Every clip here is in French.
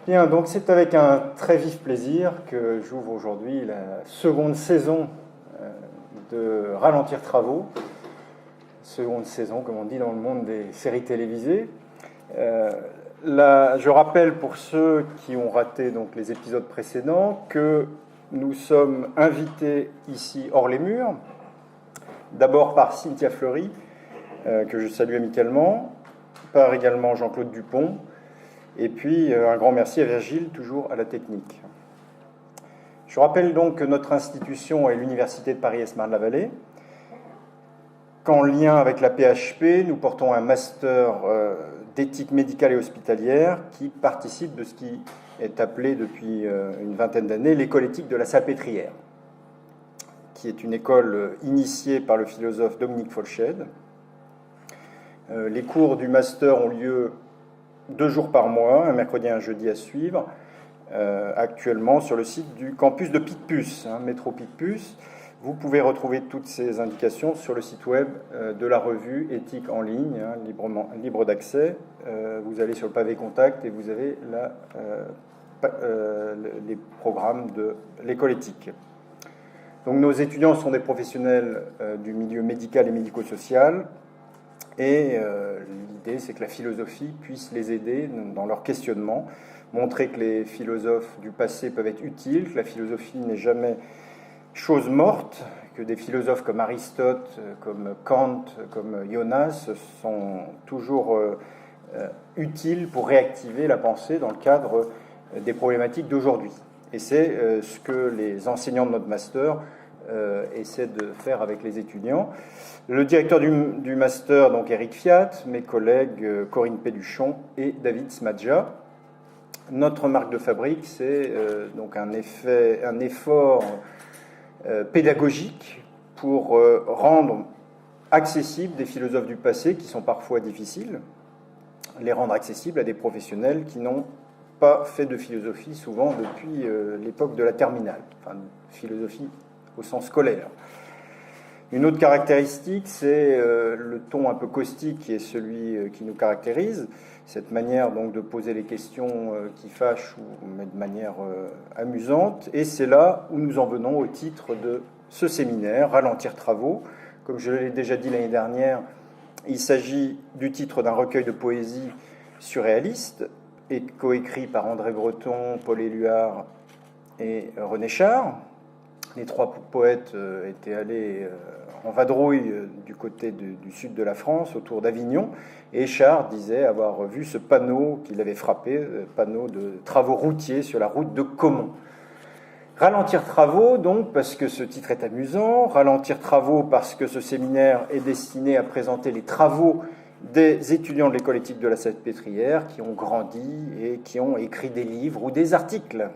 Bien, donc c'est avec un très vif plaisir que j'ouvre aujourd'hui la seconde saison de Ralentir Travaux. Seconde saison, comme on dit dans le monde des séries télévisées. Je rappelle pour ceux qui ont raté donc, les épisodes précédents que nous sommes invités ici hors les murs, d'abord par Cynthia Fleury, que je salue amicalement, par également Jean-Claude Dupont, et puis un grand merci à Virgile, toujours à la technique. Je rappelle donc que notre institution est l'Université de Paris-Marne-la-Vallée, qu'en lien avec la PHP, nous portons un master d'éthique médicale et hospitalière qui participe de ce qui est appelé depuis une vingtaine d'années l'école éthique de la Salpêtrière, qui est une école initiée par le philosophe Dominique Folchède. Les cours du master ont lieu 2 jours par mois, un mercredi et un jeudi à suivre, actuellement sur le site du campus de Picpus, métro Picpus. Vous pouvez retrouver toutes ces indications sur le site web de la revue Éthique en ligne, libre d'accès. Vous allez sur le pavé contact et vous avez les programmes de l'école éthique. Donc nos étudiants sont des professionnels du milieu médical et médico-social. Et l'idée, c'est que la philosophie puisse les aider dans leur questionnement, montrer que les philosophes du passé peuvent être utiles, que la philosophie n'est jamais chose morte, que des philosophes comme Aristote, comme Kant, comme Jonas sont toujours utiles pour réactiver la pensée dans le cadre des problématiques d'aujourd'hui. Et c'est ce que les enseignants de notre master essaient de faire avec les étudiants. Le directeur du master, donc Eric Fiat, mes collègues Corinne Péduchon et David Smadja. Notre marque de fabrique, c'est donc un effort pédagogique pour rendre accessibles des philosophes du passé qui sont parfois difficiles, les rendre accessibles à des professionnels qui n'ont pas fait de philosophie souvent depuis l'époque de la terminale, enfin philosophie au sens scolaire. Une autre caractéristique, c'est le ton un peu caustique qui est celui qui nous caractérise, cette manière donc de poser les questions qui fâchent, mais de manière amusante. Et c'est là où nous en venons au titre de ce séminaire, Ralentir Travaux. Comme je l'ai déjà dit l'année dernière, il s'agit du titre d'un recueil de poésie surréaliste, et coécrit par André Breton, Paul Éluard et René Char. Les 3 poètes étaient allés en vadrouille du côté du sud de la France, autour d'Avignon, et Char disait avoir vu ce panneau qu'il avait frappé, panneau de travaux routiers sur la route de Caumont. Ralentir travaux, donc, parce que ce titre est amusant, ralentir travaux parce que ce séminaire est destiné à présenter les travaux des étudiants de l'école éthique de la Salpêtrière qui ont grandi et qui ont écrit des livres ou des articles.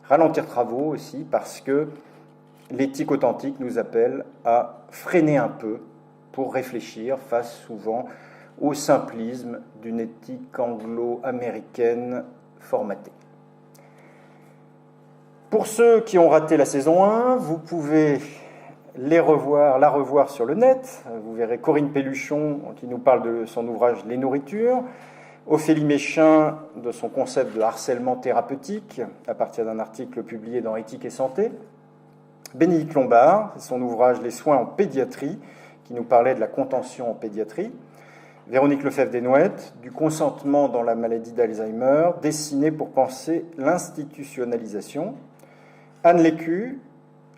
Ralentir travaux aussi parce que l'éthique authentique nous appelle à freiner un peu pour réfléchir face souvent au simplisme d'une éthique anglo-américaine formatée. Pour ceux qui ont raté la saison 1, vous pouvez la revoir sur le net. Vous verrez Corinne Péduchon qui nous parle de son ouvrage Les nourritures, Ophélie Méchain de son concept de harcèlement thérapeutique à partir d'un article publié dans Éthique et Santé, Bénédicte Lombard, son ouvrage Les soins en pédiatrie, qui nous parlait de la contention en pédiatrie, Véronique Lefebvre-Desnouettes, du consentement dans la maladie d'Alzheimer, dessiné pour penser l'institutionnalisation, Anne Lécu,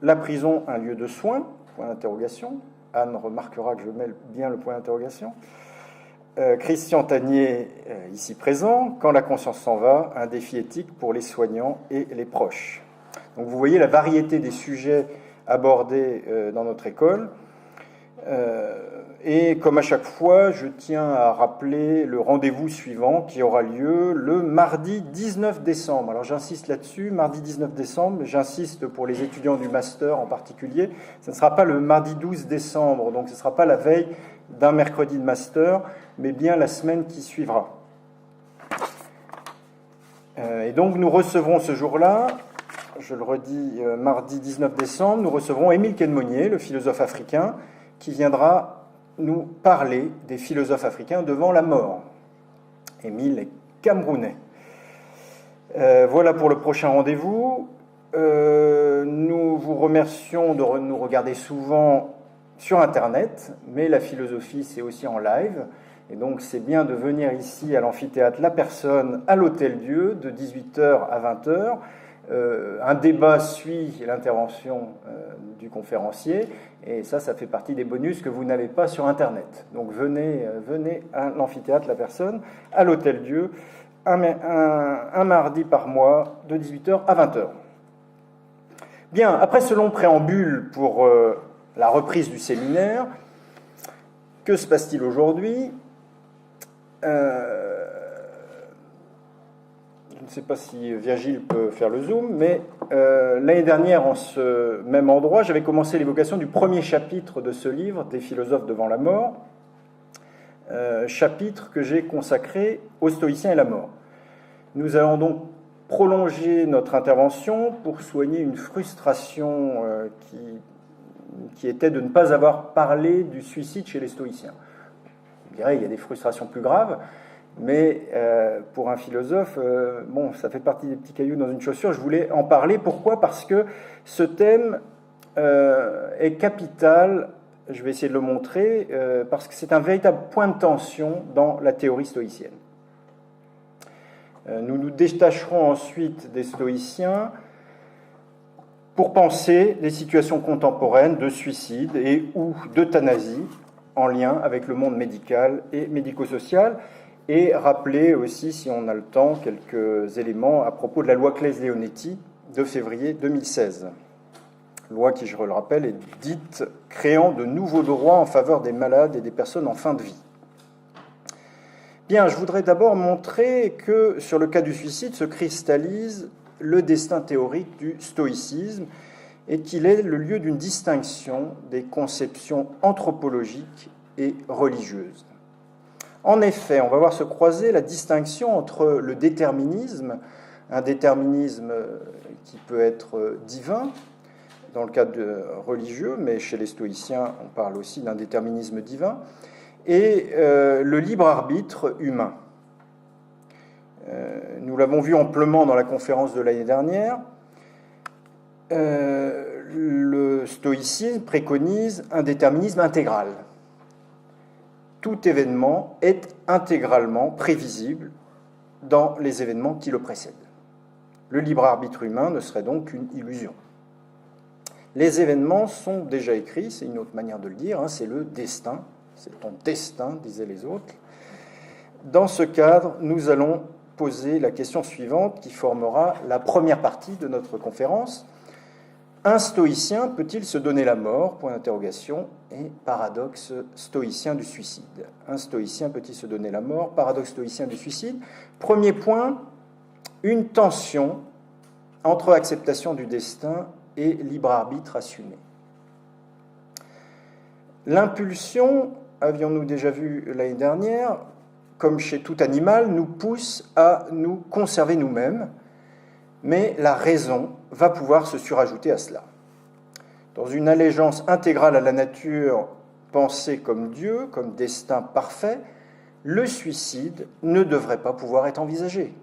La prison, un lieu de soins, point d'interrogation. Anne remarquera que je mets bien le point d'interrogation. Christian Tanier, ici présent, Quand la conscience s'en va, un défi éthique pour les soignants et les proches. Donc vous voyez la variété des sujets abordés dans notre école. Et comme à chaque fois, je tiens à rappeler le rendez-vous suivant qui aura lieu le mardi 19 décembre. Alors j'insiste là-dessus, mardi 19 décembre, j'insiste pour les étudiants du master en particulier, ce ne sera pas le mardi 12 décembre, donc ce ne sera pas la veille d'un mercredi de master, mais bien la semaine qui suivra. Et donc nous recevrons ce jour-là, je le redis, mardi 19 décembre, nous recevrons Émile Quedmonnier, le philosophe africain, qui viendra nous parler des philosophes africains devant la mort. Émile est camerounais. Voilà pour le prochain rendez-vous. Nous vous remercions de nous regarder souvent sur Internet, mais la philosophie, c'est aussi en live. Et donc, c'est bien de venir ici à l'amphithéâtre La Personne, à l'Hôtel-Dieu, de 18h à 20h. Un débat suit l'intervention du conférencier, et ça fait partie des bonus que vous n'avez pas sur Internet. Donc, venez à l'amphithéâtre La Personne, à l'Hôtel-Dieu, un mardi par mois, de 18h à 20h. Bien, après ce long préambule pour la reprise du séminaire, que se passe-t-il aujourd'hui ? Je ne sais pas si Virgile peut faire le zoom, mais l'année dernière, en ce même endroit, j'avais commencé l'évocation du premier chapitre de ce livre, Des philosophes devant la mort, chapitre que j'ai consacré aux stoïciens et la mort. Nous allons donc prolonger notre intervention pour soigner une frustration qui était de ne pas avoir parlé du suicide chez les stoïciens. Je dirais qu'il y a des frustrations plus graves, mais pour un philosophe, bon, ça fait partie des petits cailloux dans une chaussure. Je voulais en parler. Pourquoi ? Parce que ce thème est capital. Je vais essayer de le montrer, parce que c'est un véritable point de tension dans la théorie stoïcienne. Nous nous détacherons ensuite des stoïciens pour penser les situations contemporaines de suicide et ou d'euthanasie en lien avec le monde médical et médico-social, et rappeler aussi, si on a le temps, quelques éléments à propos de la loi Claes-Leonetti de février 2016. Loi qui, je le rappelle, est dite créant de nouveaux droits en faveur des malades et des personnes en fin de vie. Bien, je voudrais d'abord montrer que sur le cas du suicide se cristallise le destin théorique du stoïcisme et qu'il est le lieu d'une distinction des conceptions anthropologiques et religieuses. En effet, on va voir se croiser la distinction entre le déterminisme, un déterminisme qui peut être divin, dans le cadre religieux, mais chez les stoïciens, on parle aussi d'un déterminisme divin, et le libre arbitre humain. Nous l'avons vu amplement dans la conférence de l'année dernière. Le stoïcisme préconise un déterminisme intégral. Tout événement est intégralement prévisible dans les événements qui le précèdent. Le libre arbitre humain ne serait donc qu'une illusion. Les événements sont déjà écrits, c'est une autre manière de le dire, c'est le destin. C'est ton destin, disaient les autres. Dans ce cadre, nous allons poser la question suivante qui formera la première partie de notre conférence. Un stoïcien peut-il se donner la mort ? Point d'interrogation. Et paradoxe stoïcien du suicide. Un stoïcien peut-il se donner la mort ? Paradoxe stoïcien du suicide. Premier point, une tension entre acceptation du destin et libre arbitre assumé. L'impulsion, avions-nous déjà vu l'année dernière, comme chez tout animal, nous pousse à nous conserver nous-mêmes, mais la raison va pouvoir se surajouter à cela. Dans une allégeance intégrale à la nature, pensée comme Dieu, comme destin parfait, le suicide ne devrait pas pouvoir être envisagé.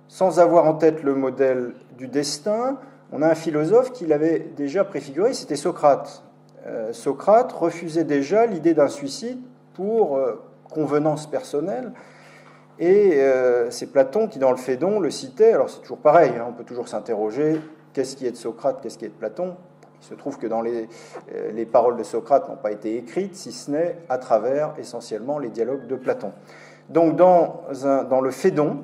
Sans avoir en tête le modèle du destin, on a un philosophe qui l'avait déjà préfiguré, c'était Socrate. Socrate refusait déjà l'idée d'un suicide pour convenance personnelle, et c'est Platon qui, dans le Phédon, le citait. Alors c'est toujours pareil, on peut toujours s'interroger, qu'est-ce qui est de Socrate, qu'est-ce qui est de Platon ? Il se trouve que les paroles de Socrate n'ont pas été écrites, si ce n'est à travers essentiellement les dialogues de Platon. Donc dans le Phédon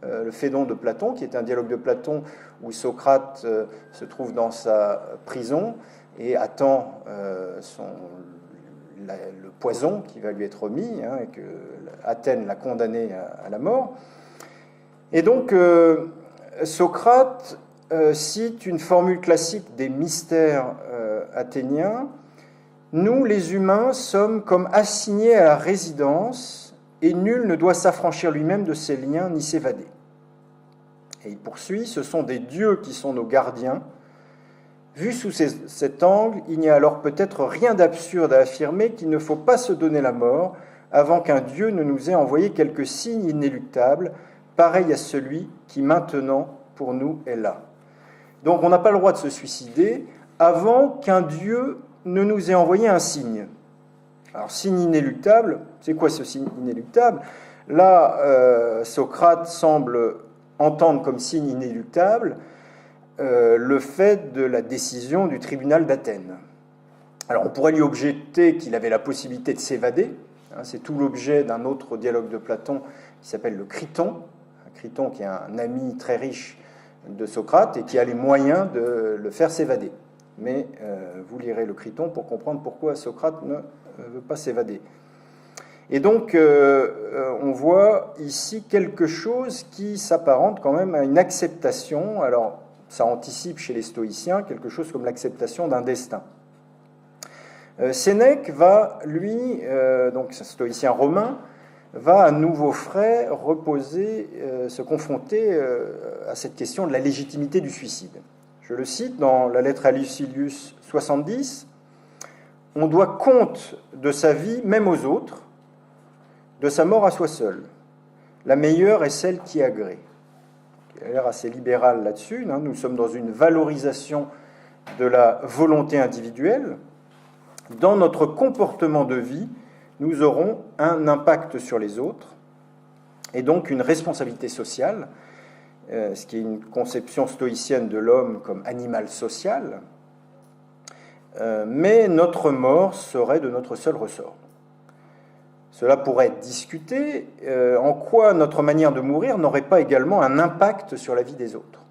de Platon, qui est un dialogue de Platon où Socrate se trouve dans sa prison et attend le poison qui va lui être remis, et que Athènes l'a condamné à la mort. Et donc, Socrate cite une formule classique des mystères athéniens. Nous, les humains, sommes comme assignés à la résidence, et nul ne doit s'affranchir lui-même de ses liens ni s'évader. Et il poursuit, ce sont des dieux qui sont nos gardiens. Vu sous cet angle, il n'y a alors peut-être rien d'absurde à affirmer qu'il ne faut pas se donner la mort avant qu'un dieu ne nous ait envoyé quelques signes inéluctables pareil à celui qui maintenant pour nous est là. Donc on n'a pas le droit de se suicider avant qu'un Dieu ne nous ait envoyé un signe. Alors signe inéluctable, c'est quoi ce signe inéluctable? Là, Socrate semble entendre comme signe inéluctable le fait de la décision du tribunal d'Athènes. Alors on pourrait lui objecter qu'il avait la possibilité de s'évader. C'est tout l'objet d'un autre dialogue de Platon qui s'appelle le Criton. Criton qui est un ami très riche de Socrate et qui a les moyens de le faire s'évader. Mais vous lirez le Criton pour comprendre pourquoi Socrate ne veut pas s'évader. Et donc on voit ici quelque chose qui s'apparente quand même à une acceptation. Alors ça anticipe chez les stoïciens quelque chose comme l'acceptation d'un destin. Sénèque va, lui, donc un stoïcien romain, va à nouveau frais se confronter à cette question de la légitimité du suicide. Je le cite dans la lettre à Lucilius 70, « On doit compte de sa vie même aux autres, de sa mort à soi seul. La meilleure est celle qui agrée. » Il a l'air assez libéral là-dessus. Nous sommes dans une valorisation de la volonté individuelle. Dans notre comportement de vie, nous aurons un impact sur les autres et donc une responsabilité sociale, ce qui est une conception stoïcienne de l'homme comme animal social, mais notre mort serait de notre seul ressort. Cela pourrait être discuté, en quoi notre manière de mourir n'aurait pas également un impact sur la vie des autres.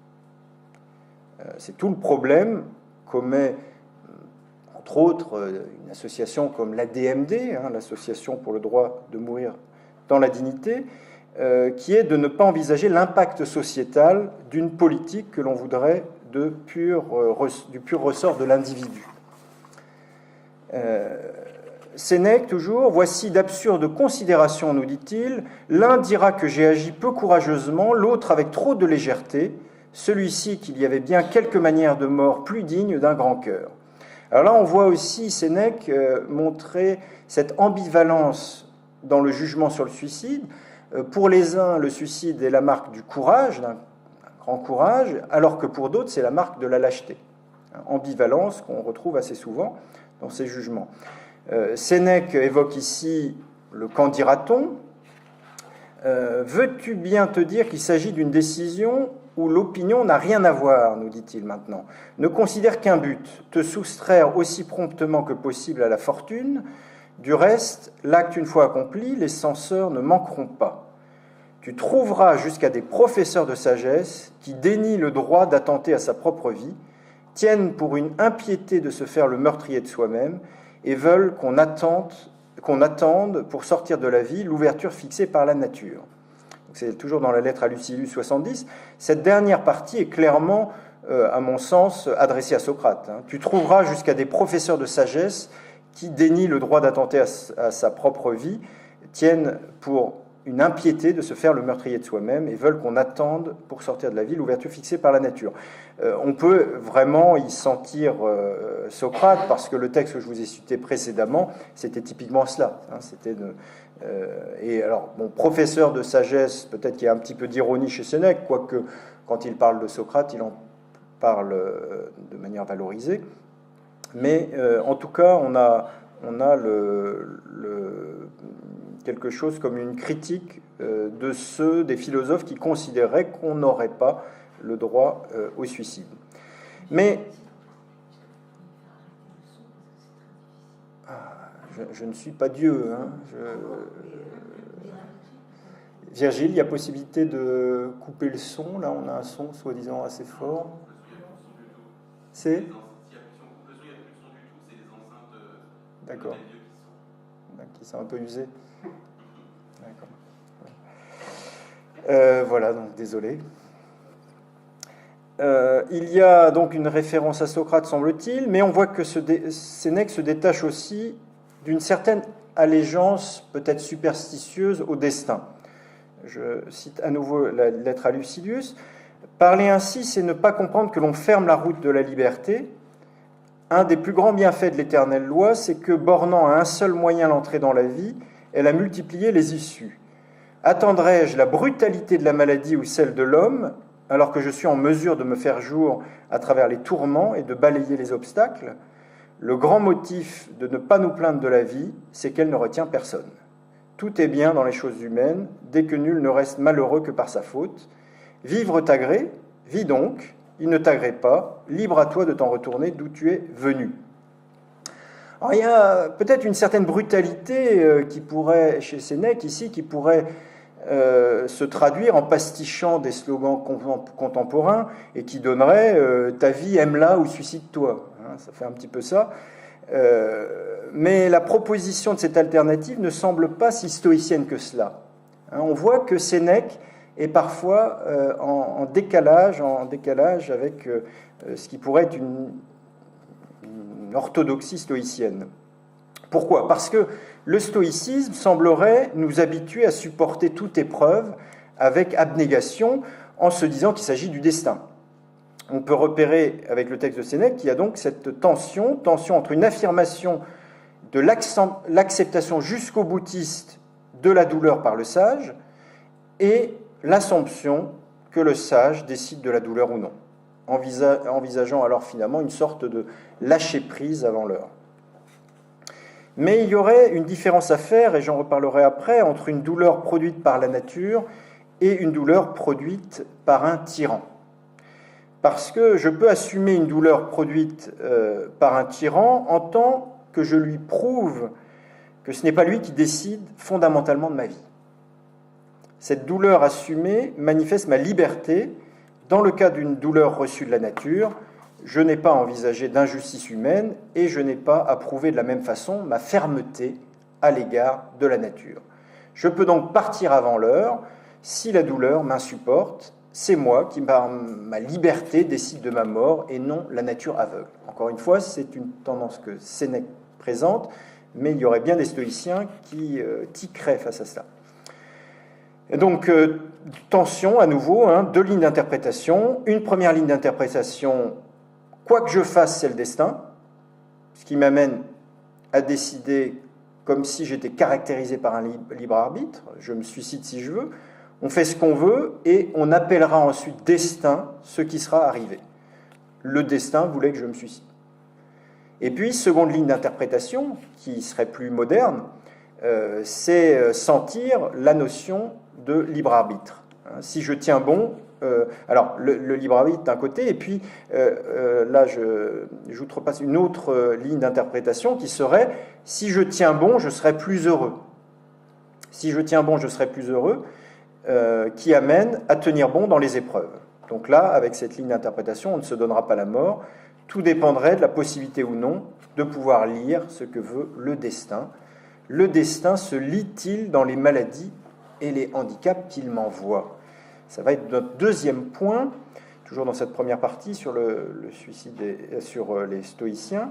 C'est tout le problème qu'omet entre autres, une association comme l'ADMD, l'Association pour le droit de mourir dans la dignité, qui est de ne pas envisager l'impact sociétal d'une politique que l'on voudrait du pur ressort de l'individu. Sénèque, toujours, « Voici d'absurdes considérations, nous dit-il. L'un dira que j'ai agi peu courageusement, l'autre avec trop de légèreté, celui-ci qu'il y avait bien quelques manières de mort plus dignes d'un grand cœur. » Alors là, on voit aussi Sénèque montrer cette ambivalence dans le jugement sur le suicide. Pour les uns, le suicide est la marque du courage, d'un grand courage, alors que pour d'autres, c'est la marque de la lâcheté. Ambivalence qu'on retrouve assez souvent dans ces jugements. Sénèque évoque ici le qu'en dira-t-on. Veux-tu bien te dire qu'il s'agit d'une décision où l'opinion n'a rien à voir, nous dit-il maintenant. Ne considère qu'un but, te soustraire aussi promptement que possible à la fortune. Du reste, l'acte une fois accompli, les censeurs ne manqueront pas. Tu trouveras jusqu'à des professeurs de sagesse qui dénient le droit d'attenter à sa propre vie, tiennent pour une impiété de se faire le meurtrier de soi-même et veulent qu'on attende pour sortir de la vie l'ouverture fixée par la nature. C'est toujours dans la lettre à Lucilius 70. Cette dernière partie est clairement, à mon sens, adressée à Socrate. Tu trouveras jusqu'à des professeurs de sagesse qui dénient le droit d'attenter à sa propre vie, tiennent pour une impiété de se faire le meurtrier de soi-même et veulent qu'on attende pour sortir de la vie l'ouverture fixée par la nature. On peut vraiment y sentir Socrate, parce que le texte que je vous ai cité précédemment, c'était typiquement cela. Et alors, bon, professeur de sagesse, peut-être qu'il y a un petit peu d'ironie chez Sénèque, quoique quand il parle de Socrate, il en parle de manière valorisée. Mais en tout cas, on a quelque chose comme une critique de ceux des philosophes qui considéraient qu'on n'aurait pas le droit au suicide. Mais je ne suis pas Dieu. Virgile, il y a possibilité de couper le son. Là, on a un son soi-disant assez fort. C'est d'accord. Qui sont un peu usés. D'accord. Voilà, donc désolé. Il y a donc une référence à Socrate, semble-t-il, mais on voit que Sénèque se détache aussi d'une certaine allégeance, peut-être superstitieuse, au destin. Je cite à nouveau la lettre à Lucilius. « Parler ainsi, c'est ne pas comprendre que l'on ferme la route de la liberté. Un des plus grands bienfaits de l'éternelle loi, c'est que, bornant à un seul moyen l'entrée dans la vie, elle a multiplié les issues. Attendrai-je la brutalité de la maladie ou celle de l'homme, alors que je suis en mesure de me faire jour à travers les tourments et de balayer les obstacles? Le grand motif de ne pas nous plaindre de la vie, c'est qu'elle ne retient personne. Tout est bien dans les choses humaines, dès que nul ne reste malheureux que par sa faute. Vivre t'agrée, vis donc, il ne t'agrée pas, libre à toi de t'en retourner d'où tu es venu. Alors, il y a peut-être une certaine brutalité qui pourrait, chez Sénèque ici, qui pourrait se traduire en pastichant des slogans contemporains et qui donnerait ta vie, aime-la ou suicide-toi. Ça fait un petit peu ça. Mais la proposition de cette alternative ne semble pas si stoïcienne que cela. On voit que Sénèque est parfois en décalage avec ce qui pourrait être une orthodoxie stoïcienne. Pourquoi ? Parce que le stoïcisme semblerait nous habituer à supporter toute épreuve avec abnégation en se disant qu'il s'agit du destin. On peut repérer avec le texte de Sénèque qu'il y a donc cette tension entre une affirmation de l'acceptation jusqu'au boutiste de la douleur par le sage et l'assomption que le sage décide de la douleur ou non, envisageant alors finalement une sorte de lâcher-prise avant l'heure. Mais il y aurait une différence à faire, et j'en reparlerai après, entre une douleur produite par la nature et une douleur produite par un tyran. Parce que je peux assumer une douleur produite par un tyran en tant que je lui prouve que ce n'est pas lui qui décide fondamentalement de ma vie. Cette douleur assumée manifeste ma liberté. Dans le cas d'une douleur reçue de la nature, je n'ai pas envisagé d'injustice humaine et je n'ai pas approuvé de la même façon ma fermeté à l'égard de la nature. Je peux donc partir avant l'heure si la douleur m'insupporte. C'est moi qui, par ma liberté, décide de ma mort et non la nature aveugle. Encore une fois, c'est une tendance que Sénèque présente, mais il y aurait bien des stoïciens qui tiqueraient face à cela. Et donc, tension à nouveau, deux lignes d'interprétation. Une première ligne d'interprétation, quoi que je fasse, c'est le destin, ce qui m'amène à décider comme si j'étais caractérisé par un libre arbitre, je me suicide si je veux, on fait ce qu'on veut et on appellera ensuite destin ce qui sera arrivé. Le destin voulait que je me suicide. Et puis, seconde ligne d'interprétation, qui serait plus moderne, c'est sentir la notion de libre arbitre. Si je tiens bon, alors le libre arbitre d'un côté, et puis là j'outrepasse une autre ligne d'interprétation qui serait si je tiens bon, je serai plus heureux. Si je tiens bon, je serai plus heureux, qui amène à tenir bon dans les épreuves. Donc là, avec cette ligne d'interprétation, on ne se donnera pas la mort. Tout dépendrait de la possibilité ou non de pouvoir lire ce que veut le destin. Le destin se lit-il dans les maladies et les handicaps qu'il m'envoie? Ça va être notre deuxième point, toujours dans cette première partie sur le suicide et sur les stoïciens.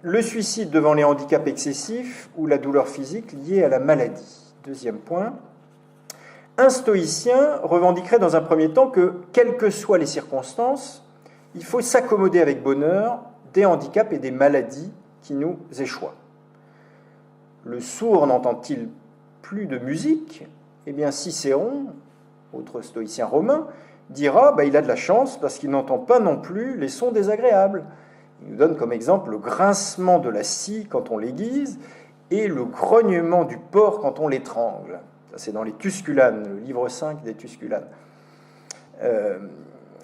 Le suicide devant les handicaps excessifs ou la douleur physique liée à la maladie. Deuxième point. Un stoïcien revendiquerait dans un premier temps que, quelles que soient les circonstances, il faut s'accommoder avec bonheur des handicaps et des maladies qui nous échoient. Le sourd n'entend-il plus de musique? Eh bien, Cicéron, autre stoïcien romain, dira il a de la chance parce qu'il n'entend pas non plus les sons désagréables. Il nous donne comme exemple le grincement de la scie quand on l'aiguise et le grognement du porc quand on l'étrangle. Ça, c'est dans les Tusculanes, le livre 5 des Tusculanes.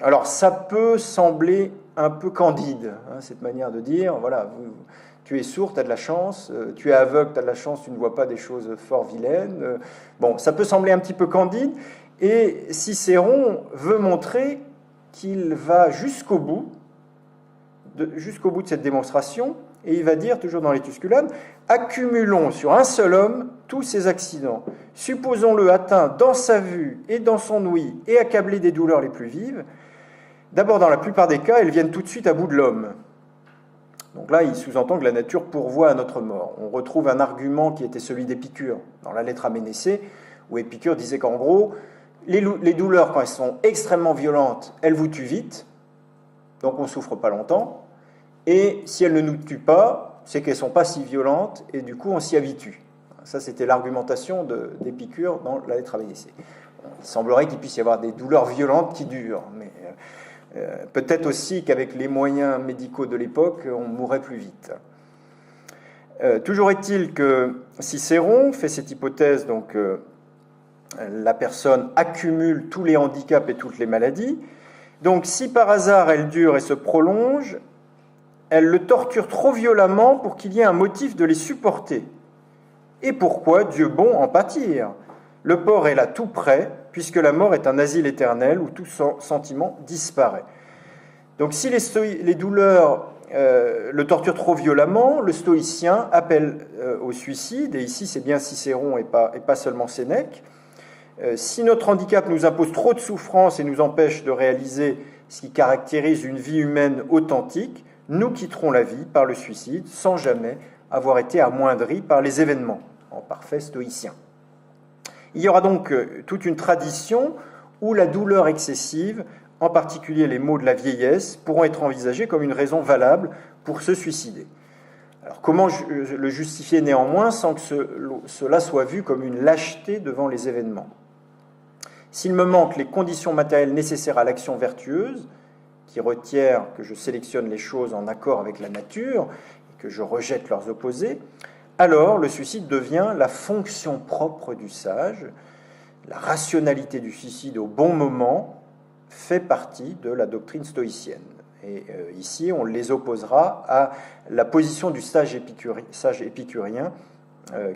Alors, ça peut sembler un peu candide, cette manière de dire, voilà, tu es sourd, tu as de la chance, tu es aveugle, tu as de la chance, tu ne vois pas des choses fort vilaines. Bon, ça peut sembler un petit peu candide, et Cicéron veut montrer qu'il va jusqu'au bout de cette démonstration, et il va dire, toujours dans les Tusculanes, « Accumulons sur un seul homme tous ces accidents. Supposons-le atteint dans sa vue et dans son ouïe et accablé des douleurs les plus vives. D'abord, dans la plupart des cas, elles viennent tout de suite à bout de l'homme. » Donc là, il sous-entend que la nature pourvoit à notre mort. On retrouve un argument qui était celui d'Épicure, dans la lettre à Ménécée, où Épicure disait qu'en gros, les douleurs, quand elles sont extrêmement violentes, elles vous tuent vite, donc on ne souffre pas longtemps, et si elles ne nous tuent pas, c'est qu'elles ne sont pas si violentes, et du coup on s'y habitue. Ça, c'était l'argumentation d'Épicure dans la lettre à Ménécée. Il semblerait qu'il puisse y avoir des douleurs violentes qui durent, mais peut-être aussi qu'avec les moyens médicaux de l'époque, on mourrait plus vite. Toujours est-il que Cicéron fait cette hypothèse, donc la personne accumule tous les handicaps et toutes les maladies. Donc si par hasard elle dure et se prolonge, elle le torture trop violemment pour qu'il y ait un motif de les supporter. Et pourquoi, Dieu bon, en pâtir? Le port est là tout près, puisque la mort est un asile éternel où tout sentiment disparaît. Donc si les douleurs le torturent trop violemment, le stoïcien appelle au suicide, et ici c'est bien Cicéron et pas seulement Sénèque. Si notre handicap nous impose trop de souffrance et nous empêche de réaliser ce qui caractérise une vie humaine authentique, nous quitterons la vie par le suicide sans jamais avoir été amoindris par les événements, en parfait stoïcien. Il y aura donc toute une tradition où la douleur excessive, en particulier les maux de la vieillesse, pourront être envisagés comme une raison valable pour se suicider. Alors comment le justifier néanmoins sans que cela soit vu comme une lâcheté devant les événements? S'il me manque les conditions matérielles nécessaires à l'action vertueuse, qui requiert que je sélectionne les choses en accord avec la nature et que je rejette leurs opposés, alors le suicide devient la fonction propre du sage. La rationalité du suicide au bon moment fait partie de la doctrine stoïcienne. Et ici, on les opposera à la position du sage épicurien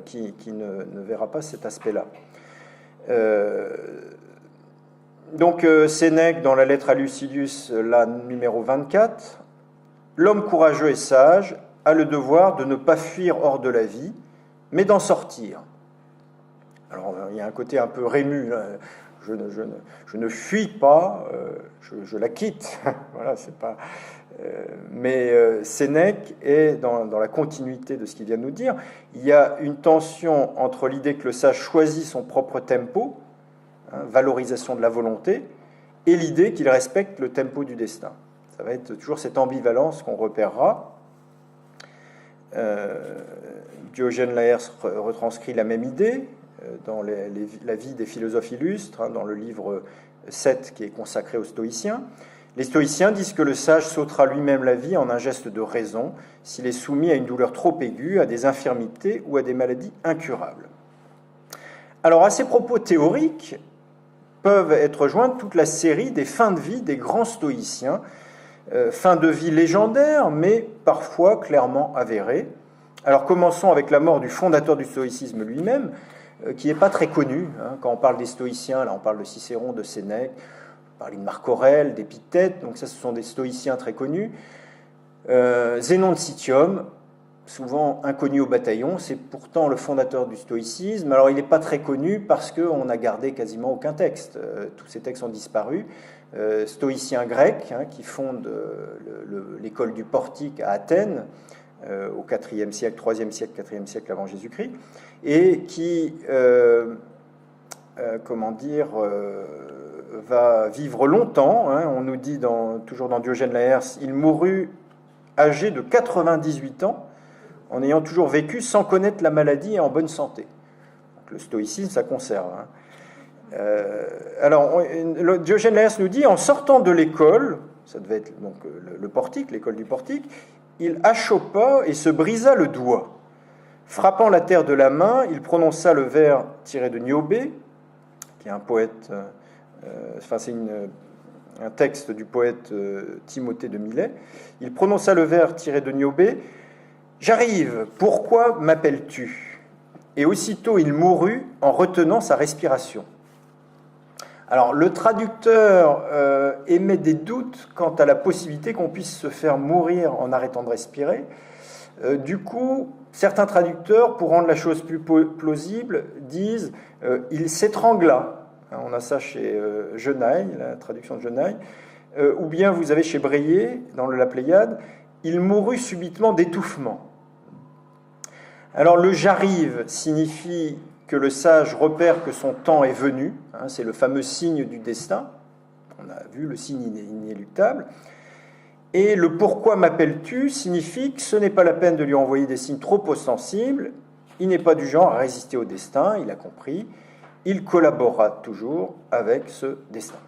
qui ne verra pas cet aspect-là. Donc Sénèque, dans la lettre à Lucilius, la numéro 24, « L'homme courageux et sage a le devoir de ne pas fuir hors de la vie, mais d'en sortir. » Alors il y a un côté un peu Rému, là. Je ne fuis pas, je la quitte. Voilà, c'est pas. Mais Sénèque est dans la continuité de ce qu'il vient de nous dire. Il y a une tension entre l'idée que le sage choisit son propre tempo, valorisation de la volonté, et l'idée qu'il respecte le tempo du destin. Ça va être toujours cette ambivalence qu'on repérera. Diogène Laërce retranscrit la même idée dans la vie des philosophes illustres, dans le livre 7 qui est consacré aux stoïciens. Les stoïciens disent que le sage s'ôtera lui-même la vie en un geste de raison s'il est soumis à une douleur trop aiguë, à des infirmités ou à des maladies incurables. Alors à ces propos théoriques peuvent être jointes toute la série des fins de vie des grands stoïciens, fins de vie légendaires mais parfois clairement avérées. Alors commençons avec la mort du fondateur du stoïcisme lui-même, qui n'est pas très connu. Quand on parle des stoïciens, là on parle de Cicéron, de Sénèque, on parle de Marc Aurèle, d'Épithète, donc ça ce sont des stoïciens très connus. Zénon de Citium, souvent inconnu au bataillon, c'est pourtant le fondateur du stoïcisme. Alors il n'est pas très connu parce qu'on n'a gardé quasiment aucun texte. Tous ces textes ont disparu. Stoïcien grec, qui fonde l'école du Portique à Athènes, au IVe siècle, IIIe siècle, IVe siècle avant Jésus-Christ, et qui, va vivre longtemps. On nous dit, toujours dans Diogène Laërce, il mourut âgé de 98 ans, en ayant toujours vécu sans connaître la maladie et en bonne santé. Donc, le stoïcisme, ça conserve. Alors, Diogène Laërce nous dit, en sortant de l'école, ça devait être donc le Portique, l'école du Portique, il achopa et se brisa le doigt. Frappant la terre de la main, il prononça le vers tiré de Niobé, qui est un poète, c'est un texte du poète Timothée de Milet. Il prononça le vers tiré de Niobé, « J'arrive, pourquoi m'appelles-tu » Et aussitôt il mourut en retenant sa respiration. Alors, le traducteur émet des doutes quant à la possibilité qu'on puisse se faire mourir en arrêtant de respirer. Du coup, certains traducteurs, pour rendre la chose plus plausible, disent « il s'étrangla ». On a ça chez Genaille, la traduction de Genaille. Ou bien vous avez chez Breillet, dans la Pléiade, « il mourut subitement d'étouffement ». Alors, le « j'arrive » signifie que le sage repère que son temps est venu, c'est le fameux signe du destin, on a vu le signe inéluctable, et le « pourquoi m'appelles-tu » signifie que ce n'est pas la peine de lui envoyer des signes trop ostensibles, Il n'est pas du genre à résister au destin, il a compris. Il collaborera toujours avec ce destin.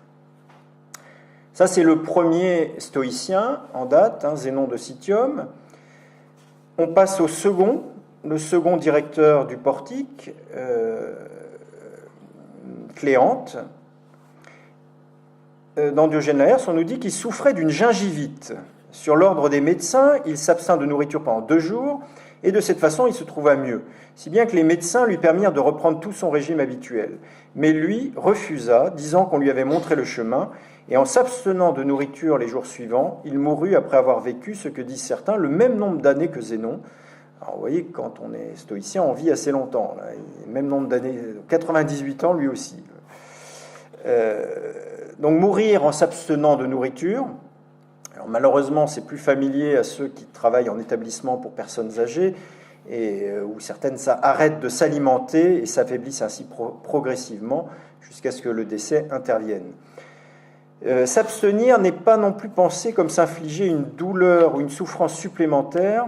Ça, c'est le premier stoïcien en date, Zénon de Citium. On passe au second, le second directeur du portique, Cléante. Dans Diogène Laërce, on nous dit qu'il souffrait d'une gingivite. Sur l'ordre des médecins, il s'abstint de nourriture pendant 2 jours, et de cette façon, il se trouva mieux, si bien que les médecins lui permirent de reprendre tout son régime habituel. Mais lui refusa, disant qu'on lui avait montré le chemin, et en s'abstenant de nourriture les jours suivants, il mourut après avoir vécu, ce que disent certains, le même nombre d'années que Zénon. Alors vous voyez, quand on est stoïcien, on vit assez longtemps. Là. Même nombre d'années, 98 ans lui aussi. Donc mourir en s'abstenant de nourriture. Alors malheureusement, c'est plus familier à ceux qui travaillent en établissement pour personnes âgées, et où certaines arrêtent de s'alimenter et s'affaiblissent ainsi progressivement jusqu'à ce que le décès intervienne. S'abstenir n'est pas non plus pensé comme s'infliger une douleur ou une souffrance supplémentaire,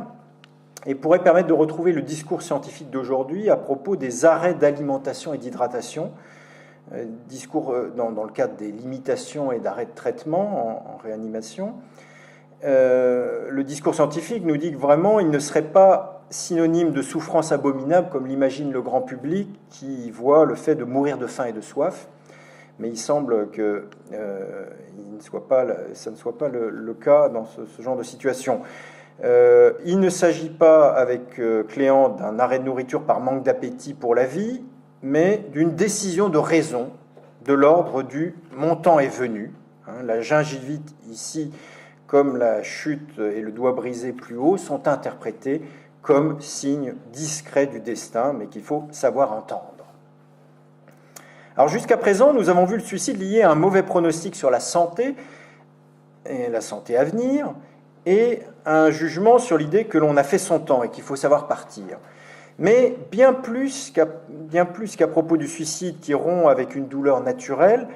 et pourrait permettre de retrouver le discours scientifique d'aujourd'hui à propos des arrêts d'alimentation et d'hydratation, discours dans le cadre des limitations et d'arrêts de traitement en réanimation. Le discours scientifique nous dit que vraiment il ne serait pas synonyme de souffrance abominable comme l'imagine le grand public qui voit le fait de mourir de faim et de soif, mais il semble que ça ne soit pas le cas dans ce genre de situation. Il ne s'agit pas avec Cléante d'un arrêt de nourriture par manque d'appétit pour la vie, mais d'une décision de raison de l'ordre du « mon temps est venu ». La gingivite ici, comme la chute et le doigt brisé plus haut, sont interprétés comme signe discret du destin, mais qu'il faut savoir entendre. Alors jusqu'à présent, nous avons vu le suicide lié à un mauvais pronostic sur la santé, et la santé à venir, et un jugement sur l'idée que l'on a fait son temps et qu'il faut savoir partir. Mais bien plus qu'à propos du suicide qui rompt avec une douleur naturelle,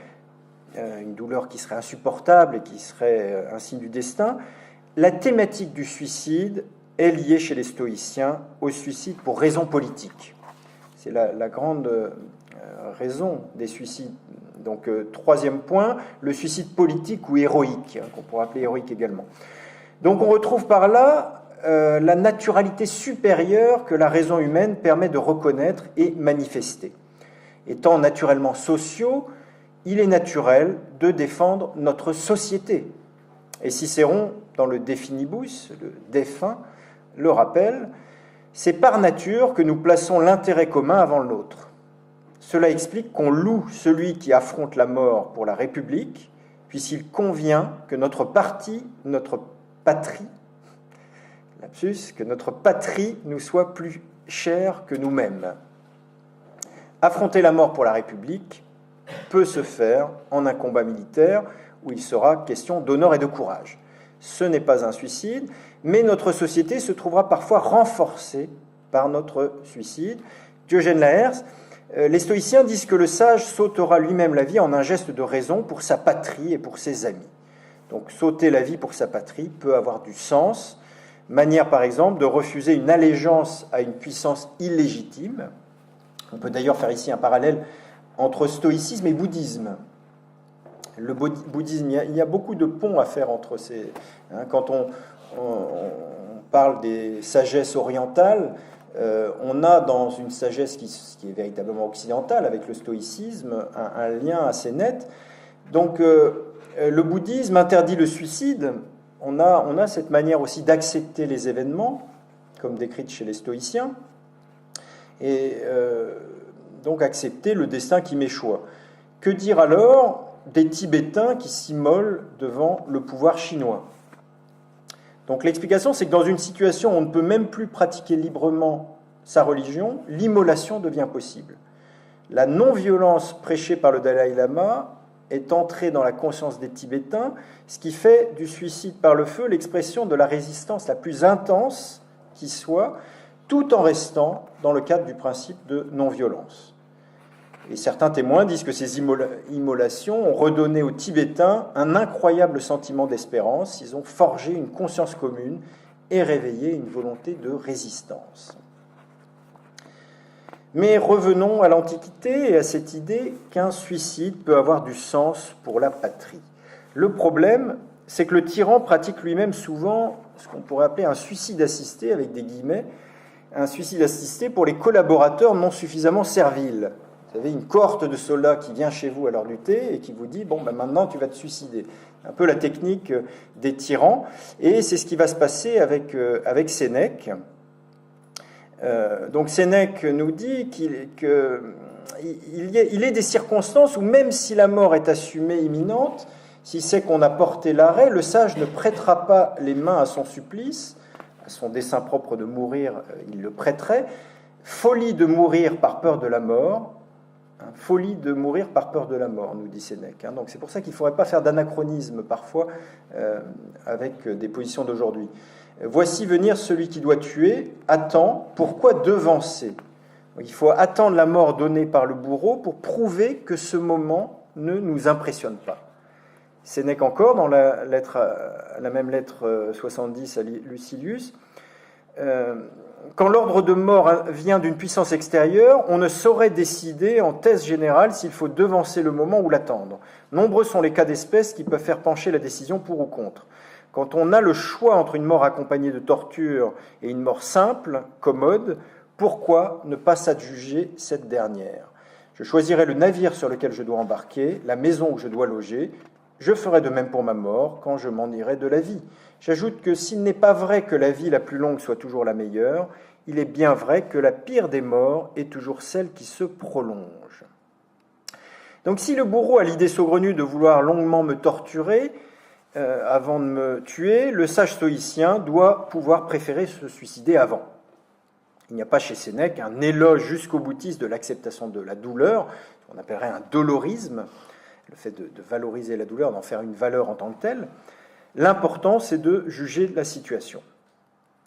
une douleur qui serait insupportable et qui serait un signe du destin, la thématique du suicide est liée chez les stoïciens au suicide pour raison politique. C'est la grande raison des suicides. Donc, troisième point, le suicide politique ou héroïque, qu'on pourrait appeler héroïque également. Donc on retrouve par là la naturalité supérieure que la raison humaine permet de reconnaître et manifester. Étant naturellement sociaux, il est naturel de défendre notre société. Et Cicéron, dans le De Finibus, le défunt, le rappelle, c'est par nature que nous plaçons l'intérêt commun avant l'autre. Cela explique qu'on loue celui qui affronte la mort pour la République, puisqu'il convient que notre patrie nous soit plus chère que nous-mêmes. Affronter la mort pour la République peut se faire en un combat militaire où il sera question d'honneur et de courage. Ce n'est pas un suicide, mais notre société se trouvera parfois renforcée par notre suicide. Diogène Laërce, les stoïciens disent que le sage s'ôtera lui-même la vie en un geste de raison pour sa patrie et pour ses amis. Donc s'ôter la vie pour sa patrie peut avoir du sens, manière par exemple de refuser une allégeance à une puissance illégitime. On peut d'ailleurs faire ici un parallèle entre stoïcisme et bouddhisme. Le bouddhisme, il y a beaucoup de ponts à faire entre ces... Quand on parle des sagesses orientales, on a dans une sagesse qui est véritablement occidentale, avec le stoïcisme, un lien assez net. Donc le bouddhisme interdit le suicide. On a cette manière aussi d'accepter les événements, comme décrite chez les stoïciens, et donc accepter le destin qui m'échoit. Que dire alors des Tibétains qui s'immolent devant le pouvoir chinois? Donc l'explication, c'est que dans une situation où on ne peut même plus pratiquer librement sa religion, l'immolation devient possible. La non-violence prêchée par le Dalai Lama est entrée dans la conscience des Tibétains, ce qui fait du suicide par le feu l'expression de la résistance la plus intense qui soit, tout en restant dans le cadre du principe de non-violence. Et certains témoins disent que ces immolations ont redonné aux Tibétains un incroyable sentiment d'espérance. Ils ont forgé une conscience commune et réveillé une volonté de résistance. Mais revenons à l'Antiquité et à cette idée qu'un suicide peut avoir du sens pour la patrie. Le problème, c'est que le tyran pratique lui-même souvent ce qu'on pourrait appeler un suicide assisté, avec des guillemets, un suicide assisté pour les collaborateurs non suffisamment serviles. Vous avez une cohorte de soldats qui vient chez vous à l'heure du thé et qui vous dit « bon, ben maintenant tu vas te suicider ». Un peu la technique des tyrans, et c'est ce qui va se passer avec Sénèque. Donc Sénèque nous dit qu'il est des circonstances où même si la mort est assumée imminente, si c'est qu'on a porté l'arrêt, le sage ne prêtera pas les mains à son supplice, à son dessein propre de mourir, il le prêterait. Folie de mourir par peur de la mort, folie de mourir par peur de la mort, nous dit Sénèque. Donc c'est pour ça qu'il ne faudrait pas faire d'anachronisme parfois avec des positions d'aujourd'hui. Voici venir celui qui doit tuer, attends, pourquoi devancer ? Il faut attendre la mort donnée par le bourreau pour prouver que ce moment ne nous impressionne pas. Sénèque encore, dans la même lettre 70 à Lucilius, quand l'ordre de mort vient d'une puissance extérieure, on ne saurait décider en thèse générale s'il faut devancer le moment ou l'attendre. Nombreux sont les cas d'espèce qui peuvent faire pencher la décision pour ou contre. Quand on a le choix entre une mort accompagnée de torture et une mort simple, commode, pourquoi ne pas s'adjuger cette dernière ? Je choisirai le navire sur lequel je dois embarquer, la maison où je dois loger. Je ferai de même pour ma mort quand je m'en irai de la vie. J'ajoute que s'il n'est pas vrai que la vie la plus longue soit toujours la meilleure, il est bien vrai que la pire des morts est toujours celle qui se prolonge. Donc si le bourreau a l'idée saugrenue de vouloir longuement me torturer avant de me tuer, le sage stoïcien doit pouvoir préférer se suicider avant. Il n'y a pas chez Sénèque un éloge jusqu'au boutiste de l'acceptation de la douleur, ce qu'on appellerait un dolorisme, le fait de valoriser la douleur, d'en faire une valeur en tant que telle. L'important, c'est de juger la situation.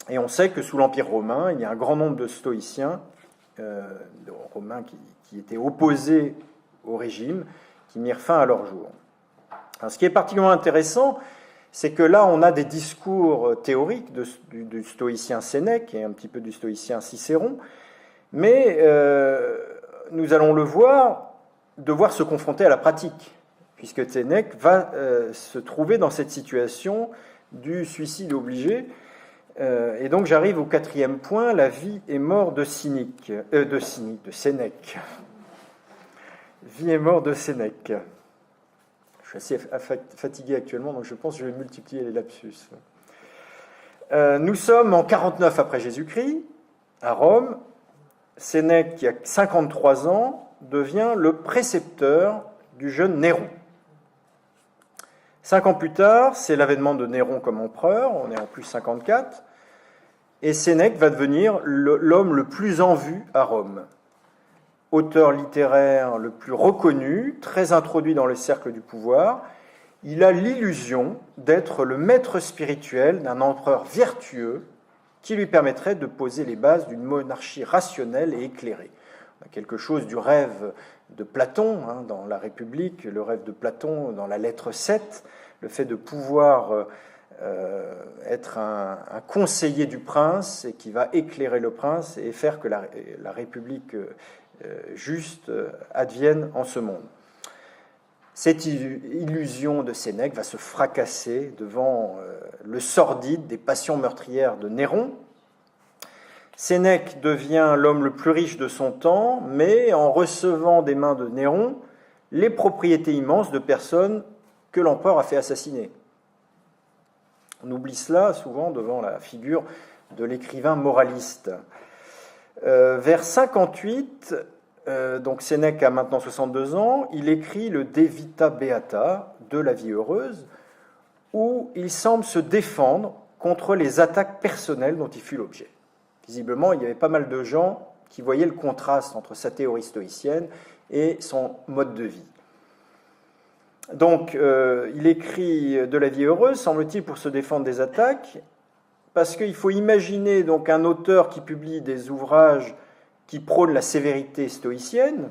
Et on sait que sous l'Empire romain, il y a un grand nombre de stoïciens, romains qui étaient opposés au régime, qui mirent fin à leur jour. Alors, ce qui est particulièrement intéressant, c'est que là, on a des discours théoriques du stoïcien Sénèque et un petit peu du stoïcien Cicéron, mais nous allons le voir, devoir se confronter à la pratique, puisque Sénèque va se trouver dans cette situation du suicide obligé. Et donc j'arrive au 4e point, la vie et mort de Sénèque. Vie et mort de Sénèque. Je suis assez fatigué actuellement, donc je pense que je vais multiplier les lapsus. Nous sommes en 49 après Jésus-Christ, à Rome. Sénèque, qui a 53 ans, devient le précepteur du jeune Néron. 5 ans plus tard, c'est l'avènement de Néron comme empereur, on est en plus 54, et Sénèque va devenir l'homme le plus en vue à Rome. Auteur littéraire le plus reconnu, très introduit dans le cercle du pouvoir, il a l'illusion d'être le maître spirituel d'un empereur vertueux qui lui permettrait de poser les bases d'une monarchie rationnelle et éclairée. Quelque chose du rêve de Platon, dans la République, le rêve de Platon dans la lettre 7, le fait de pouvoir être un conseiller du prince et qui va éclairer le prince et faire que la République juste advienne en ce monde. Cette illusion de Sénèque va se fracasser devant le sordide des passions meurtrières de Néron. Sénèque devient l'homme le plus riche de son temps, mais en recevant des mains de Néron les propriétés immenses de personnes que l'empereur a fait assassiner. On oublie cela souvent devant la figure de l'écrivain moraliste. Vers 58, donc Sénèque a maintenant 62 ans, il écrit le De Vita Beata, de la vie heureuse, où il semble se défendre contre les attaques personnelles dont il fut l'objet. Visiblement, il y avait pas mal de gens qui voyaient le contraste entre sa théorie stoïcienne et son mode de vie. Donc, il écrit de la vie heureuse, semble-t-il, pour se défendre des attaques, parce qu'il faut imaginer donc un auteur qui publie des ouvrages qui prônent la sévérité stoïcienne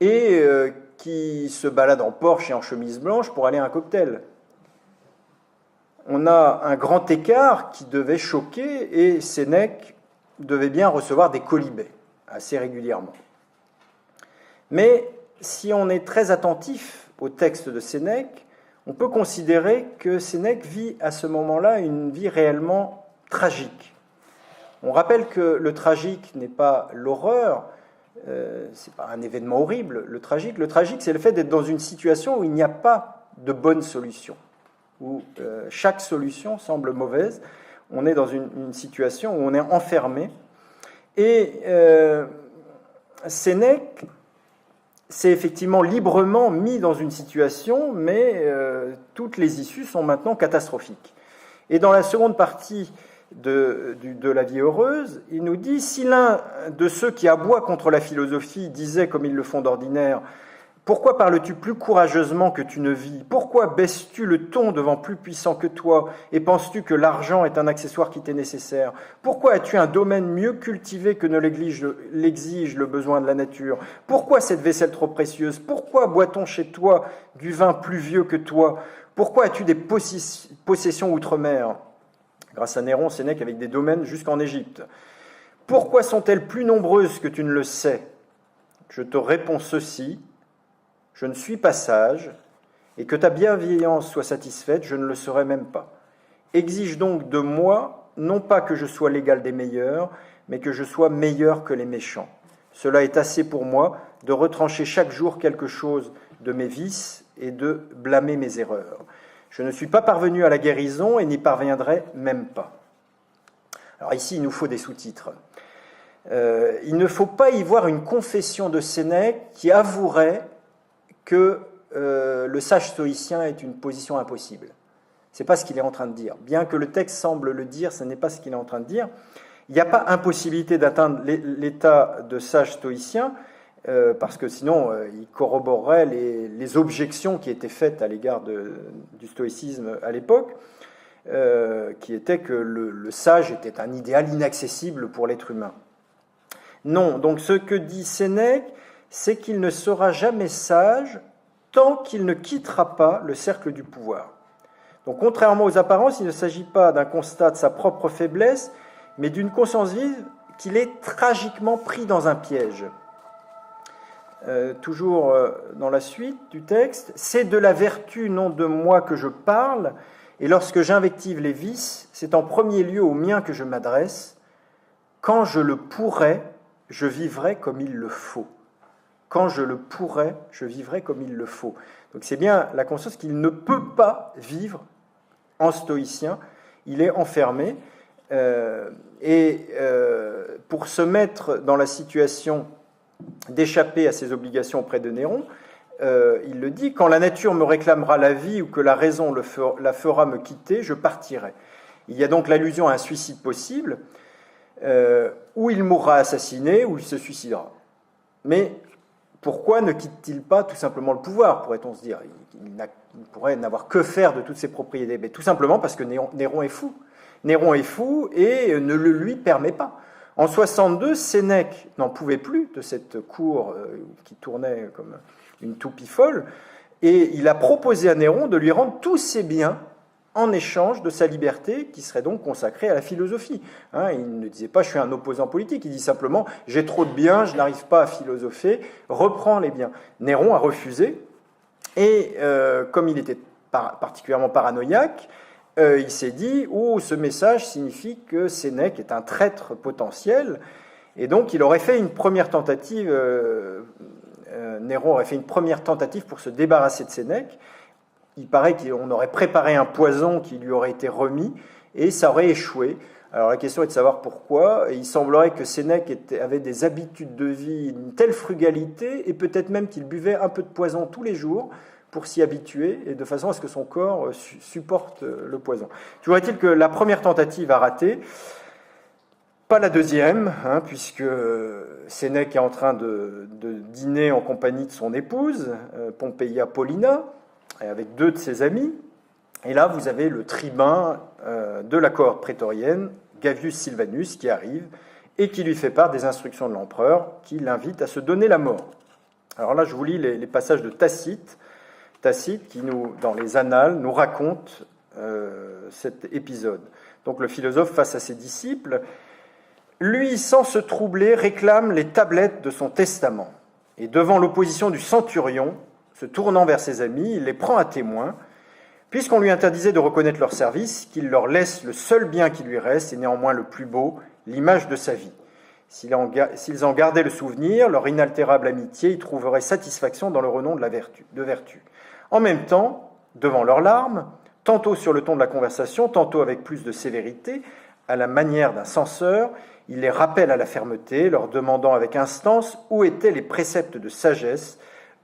et qui se balade en Porsche et en chemise blanche pour aller à un cocktail. On a un grand écart qui devait choquer et Sénèque devait bien recevoir des quolibets. assez régulièrement. Mais si on est très attentif au texte de Sénèque, on peut considérer que Sénèque vit à ce moment-là une vie réellement tragique. On rappelle que le tragique n'est pas l'horreur, c'est pas un événement horrible. Le tragique, c'est le fait d'être dans une situation où il n'y a pas de bonne solution, où chaque solution semble mauvaise. On est dans une situation où on est enfermé. Et Sénèque s'est effectivement librement mis dans une situation, mais toutes les issues sont maintenant catastrophiques. Et dans la seconde partie de la vie heureuse, il nous dit « Si l'un de ceux qui aboient contre la philosophie disait, comme ils le font d'ordinaire, « Pourquoi parles-tu plus courageusement que tu ne vis ? Pourquoi baisses-tu le ton devant plus puissant que toi ? Et penses-tu que l'argent est un accessoire qui t'est nécessaire ? Pourquoi as-tu un domaine mieux cultivé que ne l'exige le besoin de la nature ? Pourquoi cette vaisselle trop précieuse ? Pourquoi boit-on chez toi du vin plus vieux que toi ? Pourquoi as-tu des possessions outre-mer ? » Grâce à Néron, Sénèque avec des domaines jusqu'en Égypte. « Pourquoi sont-elles plus nombreuses que tu ne le sais ? Je te réponds ceci. Je ne suis pas sage, et que ta bienveillance soit satisfaite, je ne le serai même pas. Exige donc de moi, non pas que je sois l'égal des meilleurs, mais que je sois meilleur que les méchants. Cela est assez pour moi de retrancher chaque jour quelque chose de mes vices et de blâmer mes erreurs. Je ne suis pas parvenu à la guérison et n'y parviendrai même pas. » Alors ici, il nous faut des sous-titres. Il ne faut pas y voir une confession de Sénèque qui avouerait que le sage stoïcien est une position impossible. Ce n'est pas ce qu'il est en train de dire. Bien que le texte semble le dire, ce n'est pas ce qu'il est en train de dire. Il n'y a pas impossibilité d'atteindre l'état de sage stoïcien, parce que sinon, il corroborerait les objections qui étaient faites à l'égard du stoïcisme à l'époque, qui était que le sage était un idéal inaccessible pour l'être humain. Non, donc ce que dit Sénèque, c'est qu'il ne sera jamais sage tant qu'il ne quittera pas le cercle du pouvoir. Donc, contrairement aux apparences, il ne s'agit pas d'un constat de sa propre faiblesse, mais d'une conscience vive qu'il est tragiquement pris dans un piège. Toujours dans la suite du texte, « C'est de la vertu, non de moi que je parle, et lorsque j'invective les vices, c'est en premier lieu aux miens que je m'adresse. Quand je le pourrais, je vivrai comme il le faut. » Quand je le pourrais, je vivrai comme il le faut. Donc c'est bien la conscience qu'il ne peut pas vivre en stoïcien, il est enfermé, pour se mettre dans la situation d'échapper à ses obligations auprès de Néron, il le dit, « Quand la nature me réclamera la vie ou que la raison la fera me quitter, je partirai. » Il y a donc l'allusion à un suicide possible, où il mourra assassiné, ou il se suicidera. Mais pourquoi ne quitte-t-il pas tout simplement le pouvoir, pourrait-on se dire ? Il pourrait n'avoir que faire de toutes ses propriétés. Mais tout simplement parce que Néron est fou. Néron est fou et ne le lui permet pas. En 62, Sénèque n'en pouvait plus de cette cour qui tournait comme une toupie folle, et il a proposé à Néron de lui rendre tous ses biens en échange de sa liberté, qui serait donc consacrée à la philosophie. Il ne disait pas « je suis un opposant politique », il dit simplement « j'ai trop de biens, je n'arrive pas à philosopher, reprends les biens ». Néron a refusé, et comme il était particulièrement paranoïaque, il s'est dit « oh, ce message signifie que Sénèque est un traître potentiel », et donc il aurait fait une première tentative, Néron aurait fait une première tentative pour se débarrasser de Sénèque. Il paraît qu'on aurait préparé un poison qui lui aurait été remis, et ça aurait échoué. Alors la question est de savoir pourquoi. Il semblerait que Sénèque avait des habitudes de vie, une telle frugalité, et peut-être même qu'il buvait un peu de poison tous les jours pour s'y habituer, et de façon à ce que son corps supporte le poison. Toujours est-il que la première tentative a raté, pas la deuxième, puisque Sénèque est en train de dîner en compagnie de son épouse, Pompeia Paulina, avec deux de ses amis. Et là, vous avez le tribun de la cohorte prétorienne, Gavius Silvanus, qui arrive et qui lui fait part des instructions de l'empereur, qui l'invite à se donner la mort. Alors là, je vous lis les passages de Tacite, qui, dans les Annales, nous raconte cet épisode. Donc le philosophe, face à ses disciples, lui, sans se troubler, réclame les tablettes de son testament. Et devant l'opposition du centurion, se tournant vers ses amis, il les prend à témoin, puisqu'on lui interdisait de reconnaître leur service, qu'il leur laisse le seul bien qui lui reste, et néanmoins le plus beau, l'image de sa vie. S'ils en gardaient le souvenir, leur inaltérable amitié y trouverait satisfaction dans le renom de vertu. En même temps, devant leurs larmes, tantôt sur le ton de la conversation, tantôt avec plus de sévérité, à la manière d'un censeur, il les rappelle à la fermeté, leur demandant avec instance où étaient les préceptes de sagesse,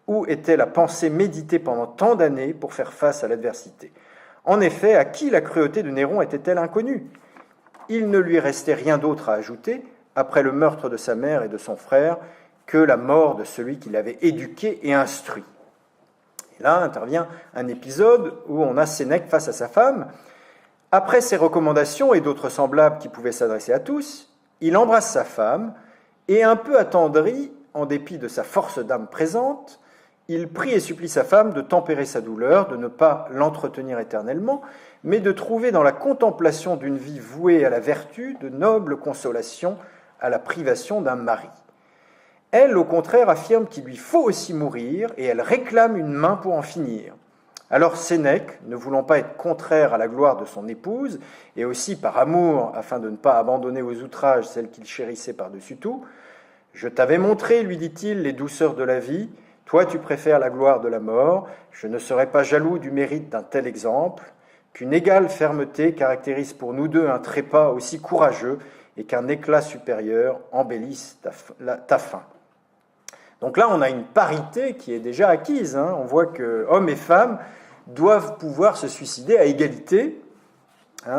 où était la pensée méditée pendant tant d'années pour faire face à l'adversité. En effet, à qui la cruauté de Néron était-elle inconnue? Il ne lui restait rien d'autre à ajouter, après le meurtre de sa mère et de son frère, que la mort de celui qui l'avait éduqué et instruit. Et là intervient un épisode où on a Sénèque face à sa femme. Après ces recommandations et d'autres semblables qui pouvaient s'adresser à tous, il embrasse sa femme et, un peu attendri, en dépit de sa force d'âme présente, il prie et supplie sa femme de tempérer sa douleur, de ne pas l'entretenir éternellement, mais de trouver dans la contemplation d'une vie vouée à la vertu de nobles consolations à la privation d'un mari. Elle, au contraire, affirme qu'il lui faut aussi mourir, et elle réclame une main pour en finir. Alors Sénèque, ne voulant pas être contraire à la gloire de son épouse, et aussi par amour, afin de ne pas abandonner aux outrages celle qu'il chérissait par-dessus tout, « Je t'avais montré, lui dit-il, les douceurs de la vie, toi tu préfères la gloire de la mort, je ne serais pas jaloux du mérite d'un tel exemple, qu'une égale fermeté caractérise pour nous deux un trépas aussi courageux, et qu'un éclat supérieur embellisse ta fin. » Donc là, on a une parité qui est déjà acquise. On voit que hommes et femmes doivent pouvoir se suicider à égalité.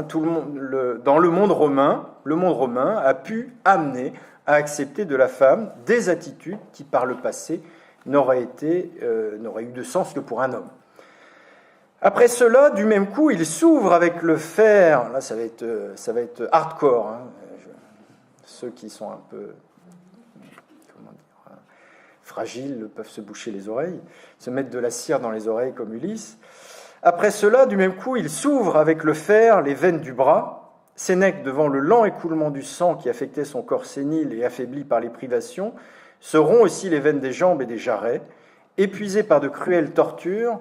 Tout le monde, dans le monde romain a pu amener à accepter de la femme des attitudes qui, par le passé, n'auraient eu de sens que pour un homme. Après cela, du même coup, il s'ouvre avec le fer. Là, ça va être hardcore. Ceux qui sont un peu fragiles peuvent se boucher les oreilles, se mettre de la cire dans les oreilles comme Ulysse. Après cela, du même coup, il s'ouvre avec le fer les veines du bras. Sénèque, devant le lent écoulement du sang qui affectait son corps sénile et affaibli par les privations, se rompt aussi les veines des jambes et des jarrets. Épuisé par de cruelles tortures,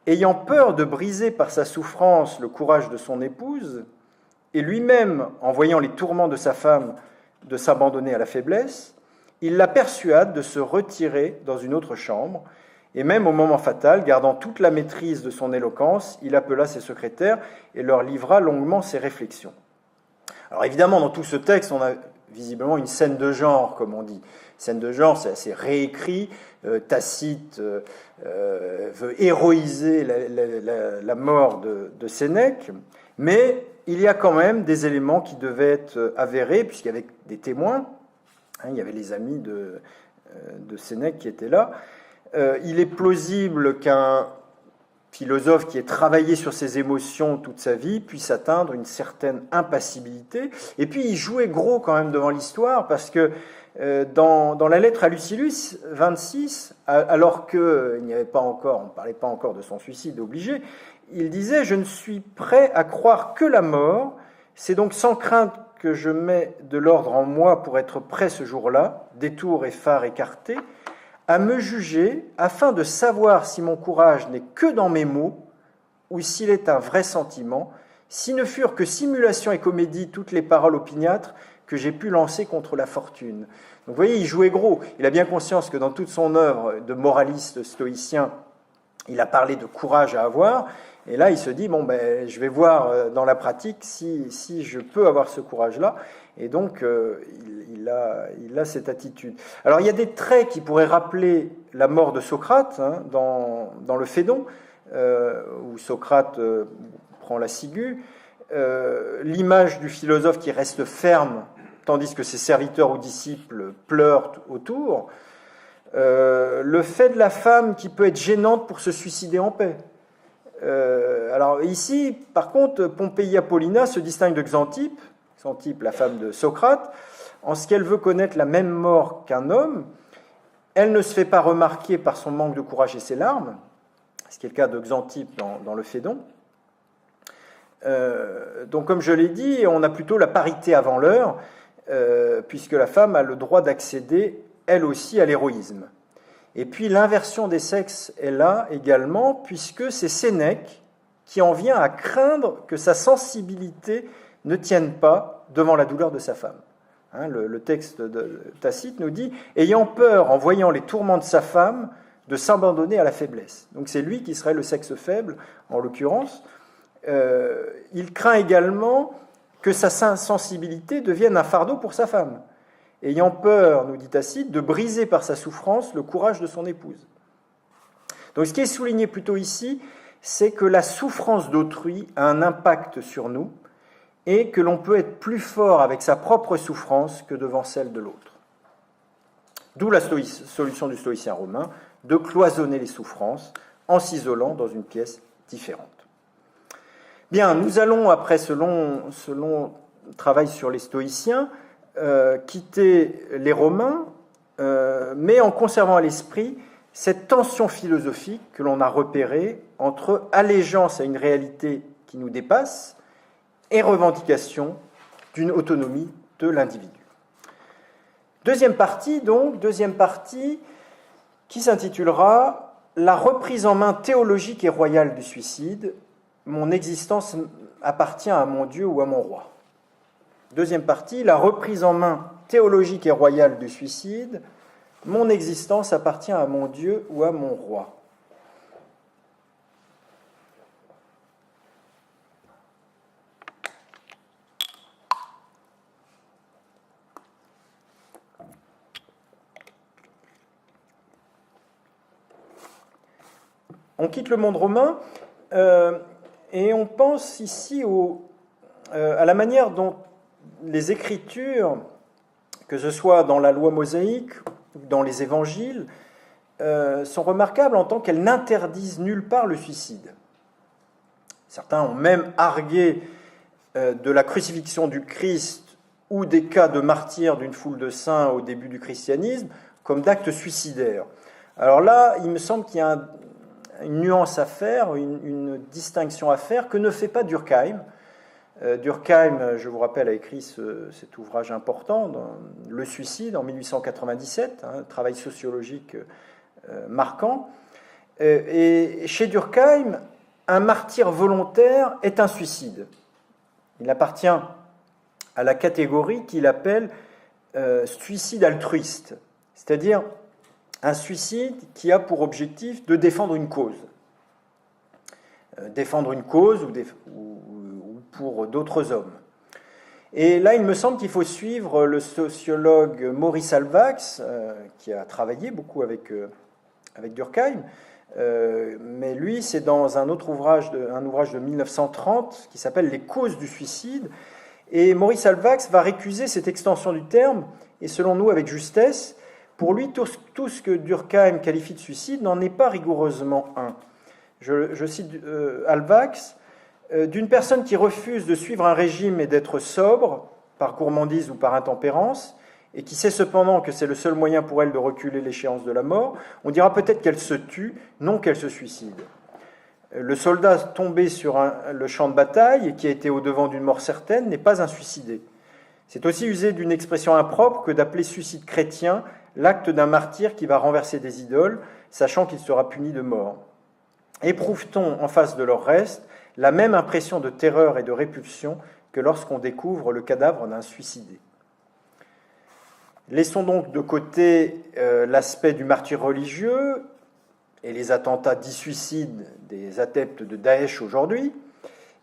ayant peur de briser par sa souffrance le courage de son épouse, et lui-même, en voyant les tourments de sa femme, de s'abandonner à la faiblesse, il la persuade de se retirer dans une autre chambre, et même au moment fatal, gardant toute la maîtrise de son éloquence, il appela ses secrétaires et leur livra longuement ses réflexions. Alors évidemment, dans tout ce texte, on a visiblement une scène de genre, comme on dit. Scène de genre, c'est assez réécrit. Tacite veut héroïser la mort de Sénèque, mais il y a quand même des éléments qui devaient être avérés, puisqu'il y avait des témoins. Il y avait les amis de Sénèque qui étaient là. Il est plausible qu'un philosophe qui ait travaillé sur ses émotions toute sa vie puisse atteindre une certaine impassibilité. Et puis il jouait gros quand même devant l'histoire, parce que dans la lettre à Lucilius 26, alors qu'on ne parlait pas encore de son suicide obligé, il disait « Je ne suis prêt à croire que la mort, c'est donc sans crainte que je mets de l'ordre en moi pour être prêt ce jour-là, détour et phare écartés, à me juger afin de savoir si mon courage n'est que dans mes mots ou s'il est un vrai sentiment, si ne furent que simulation et comédie toutes les paroles opiniâtres que j'ai pu lancer contre la fortune. » Donc vous voyez, il jouait gros. Il a bien conscience que dans toute son œuvre de moraliste stoïcien, il a parlé de courage à avoir. Et là, il se dit, je vais voir dans la pratique si je peux avoir ce courage-là. Et donc, il a cette attitude. Alors, il y a des traits qui pourraient rappeler la mort de Socrate, dans le Phédon, où Socrate prend la ciguë. L'image du philosophe qui reste ferme, tandis que ses serviteurs ou disciples pleurent autour. Le fait de la femme qui peut être gênante pour se suicider en paix. Alors ici, par contre, Pompeia Paulina se distingue de Xanthippe, la femme de Socrate, en ce qu'elle veut connaître la même mort qu'un homme. Elle ne se fait pas remarquer par son manque de courage et ses larmes, ce qui est le cas de Xanthippe dans le Phédon. Donc comme je l'ai dit, on a plutôt la parité avant l'heure. puisque la femme a le droit d'accéder, elle aussi, à l'héroïsme. Et puis l'inversion des sexes est là également, puisque c'est Sénèque qui en vient à craindre que sa sensibilité ne tienne pas devant la douleur de sa femme. Le texte de Tacite nous dit « Ayant peur, en voyant les tourments de sa femme, de s'abandonner à la faiblesse ». Donc c'est lui qui serait le sexe faible, en l'occurrence. Il craint également que sa sensibilité devienne un fardeau pour sa femme, ayant peur, nous dit Tacite, de briser par sa souffrance le courage de son épouse. Donc ce qui est souligné plutôt ici, c'est que la souffrance d'autrui a un impact sur nous et que l'on peut être plus fort avec sa propre souffrance que devant celle de l'autre. D'où la solution du stoïcien romain, de cloisonner les souffrances en s'isolant dans une pièce différente. Bien, nous allons, après ce long travail sur les stoïciens, quitter les Romains, mais en conservant à l'esprit cette tension philosophique que l'on a repérée entre allégeance à une réalité qui nous dépasse et revendication d'une autonomie de l'individu. Deuxième partie qui s'intitulera « La reprise en main théologique et royale du suicide, mon existence appartient à mon Dieu ou à mon roi ». Deuxième partie, la reprise en main théologique et royale du suicide, mon existence appartient à mon Dieu ou à mon roi. On quitte le monde romain et on pense ici à la manière dont les Écritures, que ce soit dans la loi mosaïque ou dans les évangiles, sont remarquables en tant qu'elles n'interdisent nulle part le suicide. Certains ont même argué de la crucifixion du Christ ou des cas de martyrs d'une foule de saints au début du christianisme comme d'actes suicidaires. Alors là, il me semble qu'il y a une nuance à faire, une distinction à faire que ne fait pas Durkheim. Durkheim, je vous rappelle, a écrit cet ouvrage important, Le suicide, en 1897, un travail sociologique marquant. Et chez Durkheim, un martyr volontaire est un suicide. Il appartient à la catégorie qu'il appelle suicide altruiste, c'est-à-dire un suicide qui a pour objectif de défendre une cause. Défendre une cause ou pour d'autres hommes. Et là, il me semble qu'il faut suivre le sociologue Maurice Halbwachs, qui a travaillé beaucoup avec Durkheim, mais lui, c'est dans un ouvrage de 1930 qui s'appelle « Les causes du suicide ». Et Maurice Halbwachs va récuser cette extension du terme, et selon nous, avec justesse. Pour lui, tout ce que Durkheim qualifie de suicide n'en est pas rigoureusement un. Je cite Halbwachs, d'une personne qui refuse de suivre un régime et d'être sobre, par gourmandise ou par intempérance, et qui sait cependant que c'est le seul moyen pour elle de reculer l'échéance de la mort, on dira peut-être qu'elle se tue, non qu'elle se suicide. Le soldat tombé sur le champ de bataille et qui a été au-devant d'une mort certaine n'est pas un suicidé. C'est aussi user d'une expression impropre que d'appeler suicide chrétien l'acte d'un martyr qui va renverser des idoles, sachant qu'il sera puni de mort. Éprouve-t-on en face de leur reste la même impression de terreur et de répulsion que lorsqu'on découvre le cadavre d'un suicidé. Laissons donc de côté l'aspect du martyr religieux et les attentats dits suicides des adeptes de Daesh aujourd'hui,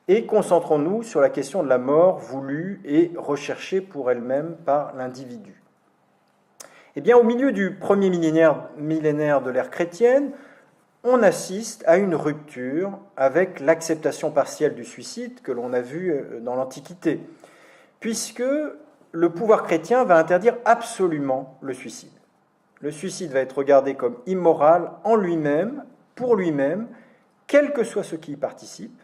et concentrons-nous sur la question de la mort voulue et recherchée pour elle-même par l'individu. Eh bien, au milieu du premier millénaire de l'ère chrétienne, on assiste à une rupture avec l'acceptation partielle du suicide que l'on a vu dans l'Antiquité, puisque le pouvoir chrétien va interdire absolument le suicide. Le suicide va être regardé comme immoral en lui-même, pour lui-même, quel que soit ce qui y participe.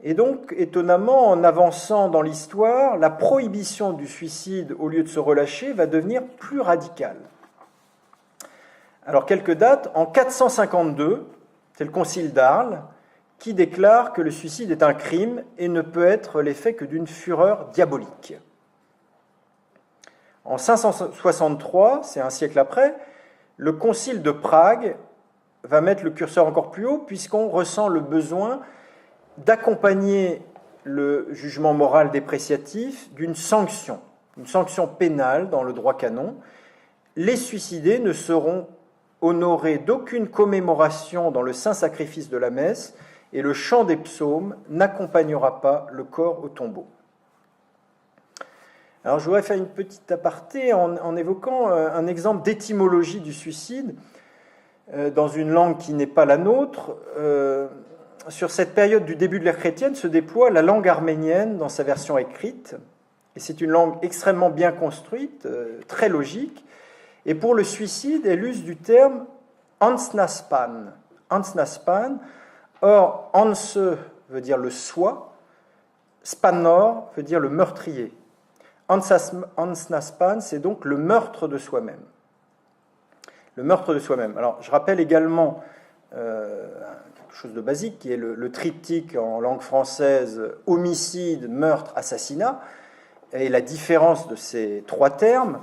Et donc, étonnamment, en avançant dans l'histoire, la prohibition du suicide, au lieu de se relâcher, va devenir plus radicale. Alors, quelques dates. En 452, c'est le concile d'Arles qui déclare que le suicide est un crime et ne peut être l'effet que d'une fureur diabolique. En 563, c'est un siècle après, le concile de Prague va mettre le curseur encore plus haut puisqu'on ressent le besoin d'accompagner le jugement moral dépréciatif d'une sanction, une sanction pénale dans le droit canon. Les suicidés ne seront honorés d'aucune commémoration dans le saint sacrifice de la messe et le chant des psaumes n'accompagnera pas le corps au tombeau. Alors je voudrais faire une petite aparté en évoquant un exemple d'étymologie du suicide dans une langue qui n'est pas la nôtre. Sur cette période du début de l'ère chrétienne se déploie la langue arménienne dans sa version écrite. Et c'est une langue extrêmement bien construite, très logique. Et pour le suicide, elle use du terme ansnaspan. Ansnaspan. Or, anse veut dire le soi, spannor veut dire le meurtrier. Ansnaspan, c'est donc le meurtre de soi-même. Le meurtre de soi-même. Alors, je rappelle également quelque chose de basique, qui est le triptyque en langue française homicide, meurtre, assassinat, et la différence de ces trois termes.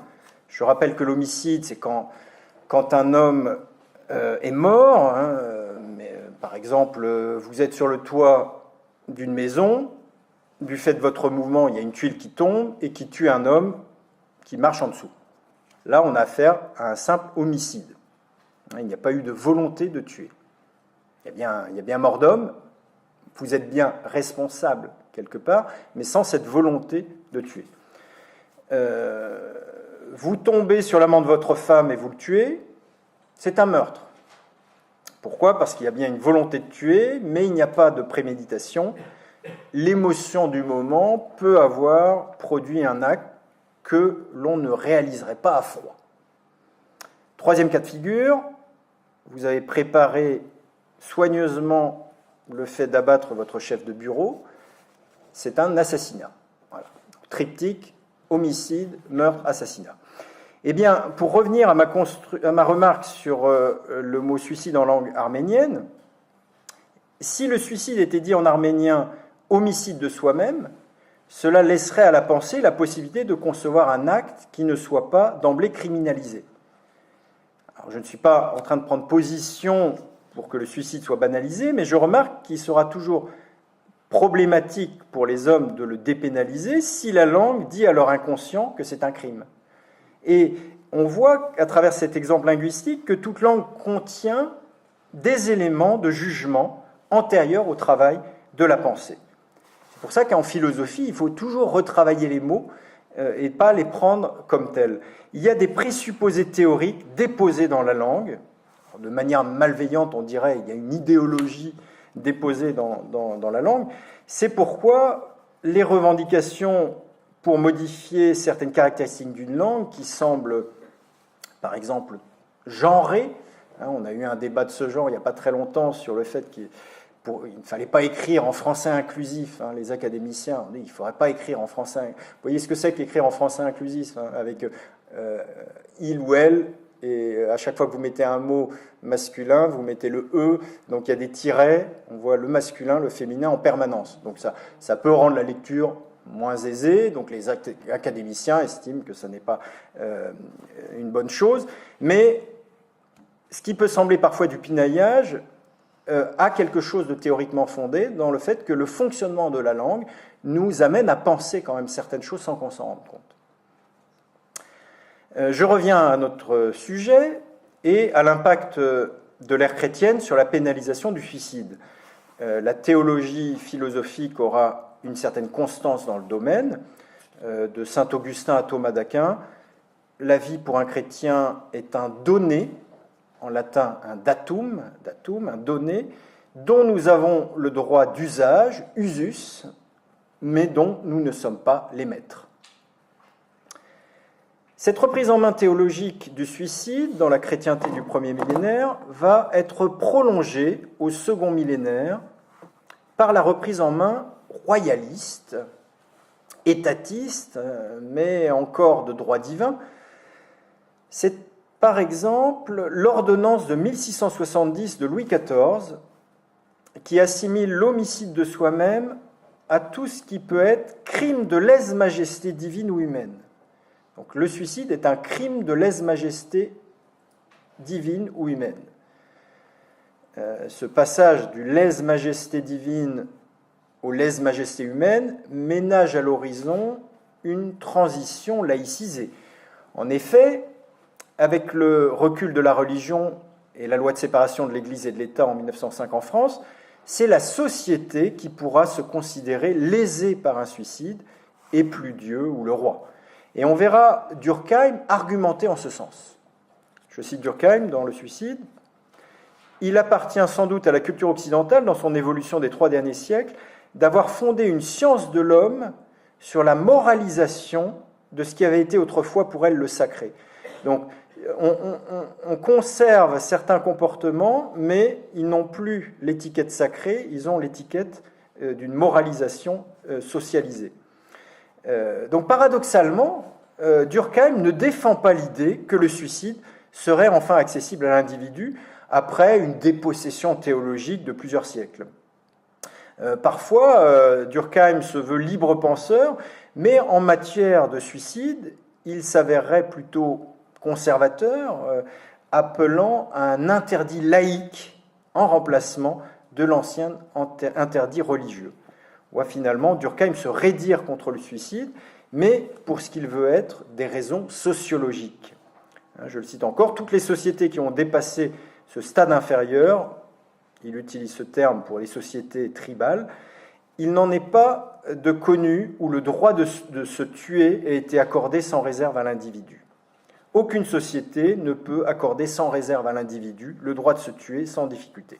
Je rappelle que l'homicide, c'est quand un homme est mort. Par exemple, vous êtes sur le toit d'une maison, du fait de votre mouvement, il y a une tuile qui tombe et qui tue un homme qui marche en dessous. Là, on a affaire à un simple homicide. Il n'y a pas eu de volonté de tuer. Il y a bien mort d'homme, vous êtes bien responsable quelque part, mais sans cette volonté de tuer. Vous tombez sur l'amant de votre femme et vous le tuez, c'est un meurtre. Pourquoi ? Parce qu'il y a bien une volonté de tuer, mais il n'y a pas de préméditation. L'émotion du moment peut avoir produit un acte que l'on ne réaliserait pas à froid. Troisième cas de figure, vous avez préparé soigneusement le fait d'abattre votre chef de bureau, c'est un assassinat. Voilà. Triptyque, homicide, meurtre, assassinat. Eh bien, pour revenir à ma remarque sur le mot suicide en langue arménienne, si le suicide était dit en arménien homicide de soi-même, cela laisserait à la pensée la possibilité de concevoir un acte qui ne soit pas d'emblée criminalisé. Alors, je ne suis pas en train de prendre position pour que le suicide soit banalisé, mais je remarque qu'il sera toujours problématique pour les hommes de le dépénaliser si la langue dit à leur inconscient que c'est un crime. Et on voit à travers cet exemple linguistique que toute langue contient des éléments de jugement antérieurs au travail de la pensée. C'est pour ça qu'en philosophie, il faut toujours retravailler les mots et pas les prendre comme tels. Il y a des présupposés théoriques déposés dans la langue. Alors, de manière malveillante, on dirait qu'il y a une idéologie déposée dans la langue. C'est pourquoi les revendications pour modifier certaines caractéristiques d'une langue qui semblent, par exemple, genrées. On a eu un débat de ce genre il n'y a pas très longtemps sur le fait qu'il ne fallait pas écrire en français inclusif. Les académiciens ont dit qu'il ne faudrait pas écrire en français. Vous voyez ce que c'est qu'écrire en français inclusif, avec il ou elle, et à chaque fois que vous mettez un mot masculin, vous mettez le E, donc il y a des tirets, on voit le masculin, le féminin en permanence. Donc ça peut rendre la lecture moins aisée, donc les académiciens estiment que ça n'est pas une bonne chose, mais ce qui peut sembler parfois du pinaillage a quelque chose de théoriquement fondé dans le fait que le fonctionnement de la langue nous amène à penser quand même certaines choses sans qu'on s'en rende compte. Je reviens à notre sujet et à l'impact de l'ère chrétienne sur la pénalisation du suicide. La théologie philosophique aura une certaine constance dans le domaine, de saint Augustin à Thomas d'Aquin. La vie pour un chrétien est un donné, en latin un datum, un donné, dont nous avons le droit d'usage, usus, mais dont nous ne sommes pas les maîtres. Cette reprise en main théologique du suicide dans la chrétienté du premier millénaire va être prolongée au second millénaire par la reprise en main royaliste, étatiste, mais encore de droit divin. C'est par exemple l'ordonnance de 1670 de Louis XIV qui assimile l'homicide de soi-même à tout ce qui peut être crime de lèse-majesté divine ou humaine. Donc le suicide est un crime de lèse-majesté divine ou humaine. Ce passage du lèse-majesté divine au lèse-majesté humaine ménage à l'horizon une transition laïcisée. En effet, avec le recul de la religion et la loi de séparation de l'Église et de l'État en 1905 en France, c'est la société qui pourra se considérer lésée par un suicide et plus Dieu ou le roi. Et on verra Durkheim argumenter en ce sens. Je cite Durkheim dans Le Suicide. « Il appartient sans doute à la culture occidentale, dans son évolution des 3 derniers siècles, d'avoir fondé une science de l'homme sur la moralisation de ce qui avait été autrefois pour elle le sacré. » Donc, on conserve certains comportements, mais ils n'ont plus l'étiquette sacrée, ils ont l'étiquette d'une moralisation socialisée. Donc, paradoxalement, Durkheim ne défend pas l'idée que le suicide serait enfin accessible à l'individu après une dépossession théologique de plusieurs siècles. Parfois, Durkheim se veut libre penseur, mais en matière de suicide, il s'avérerait plutôt conservateur, appelant à un interdit laïque en remplacement de l'ancien interdit religieux. On voit finalement Durkheim se raidire contre le suicide, mais pour ce qu'il veut être des raisons sociologiques. Je le cite encore, toutes les sociétés qui ont dépassé ce stade inférieur, il utilise ce terme pour les sociétés tribales, il n'en est pas de connu où le droit de se tuer ait été accordé sans réserve à l'individu. Aucune société ne peut accorder sans réserve à l'individu le droit de se tuer sans difficulté.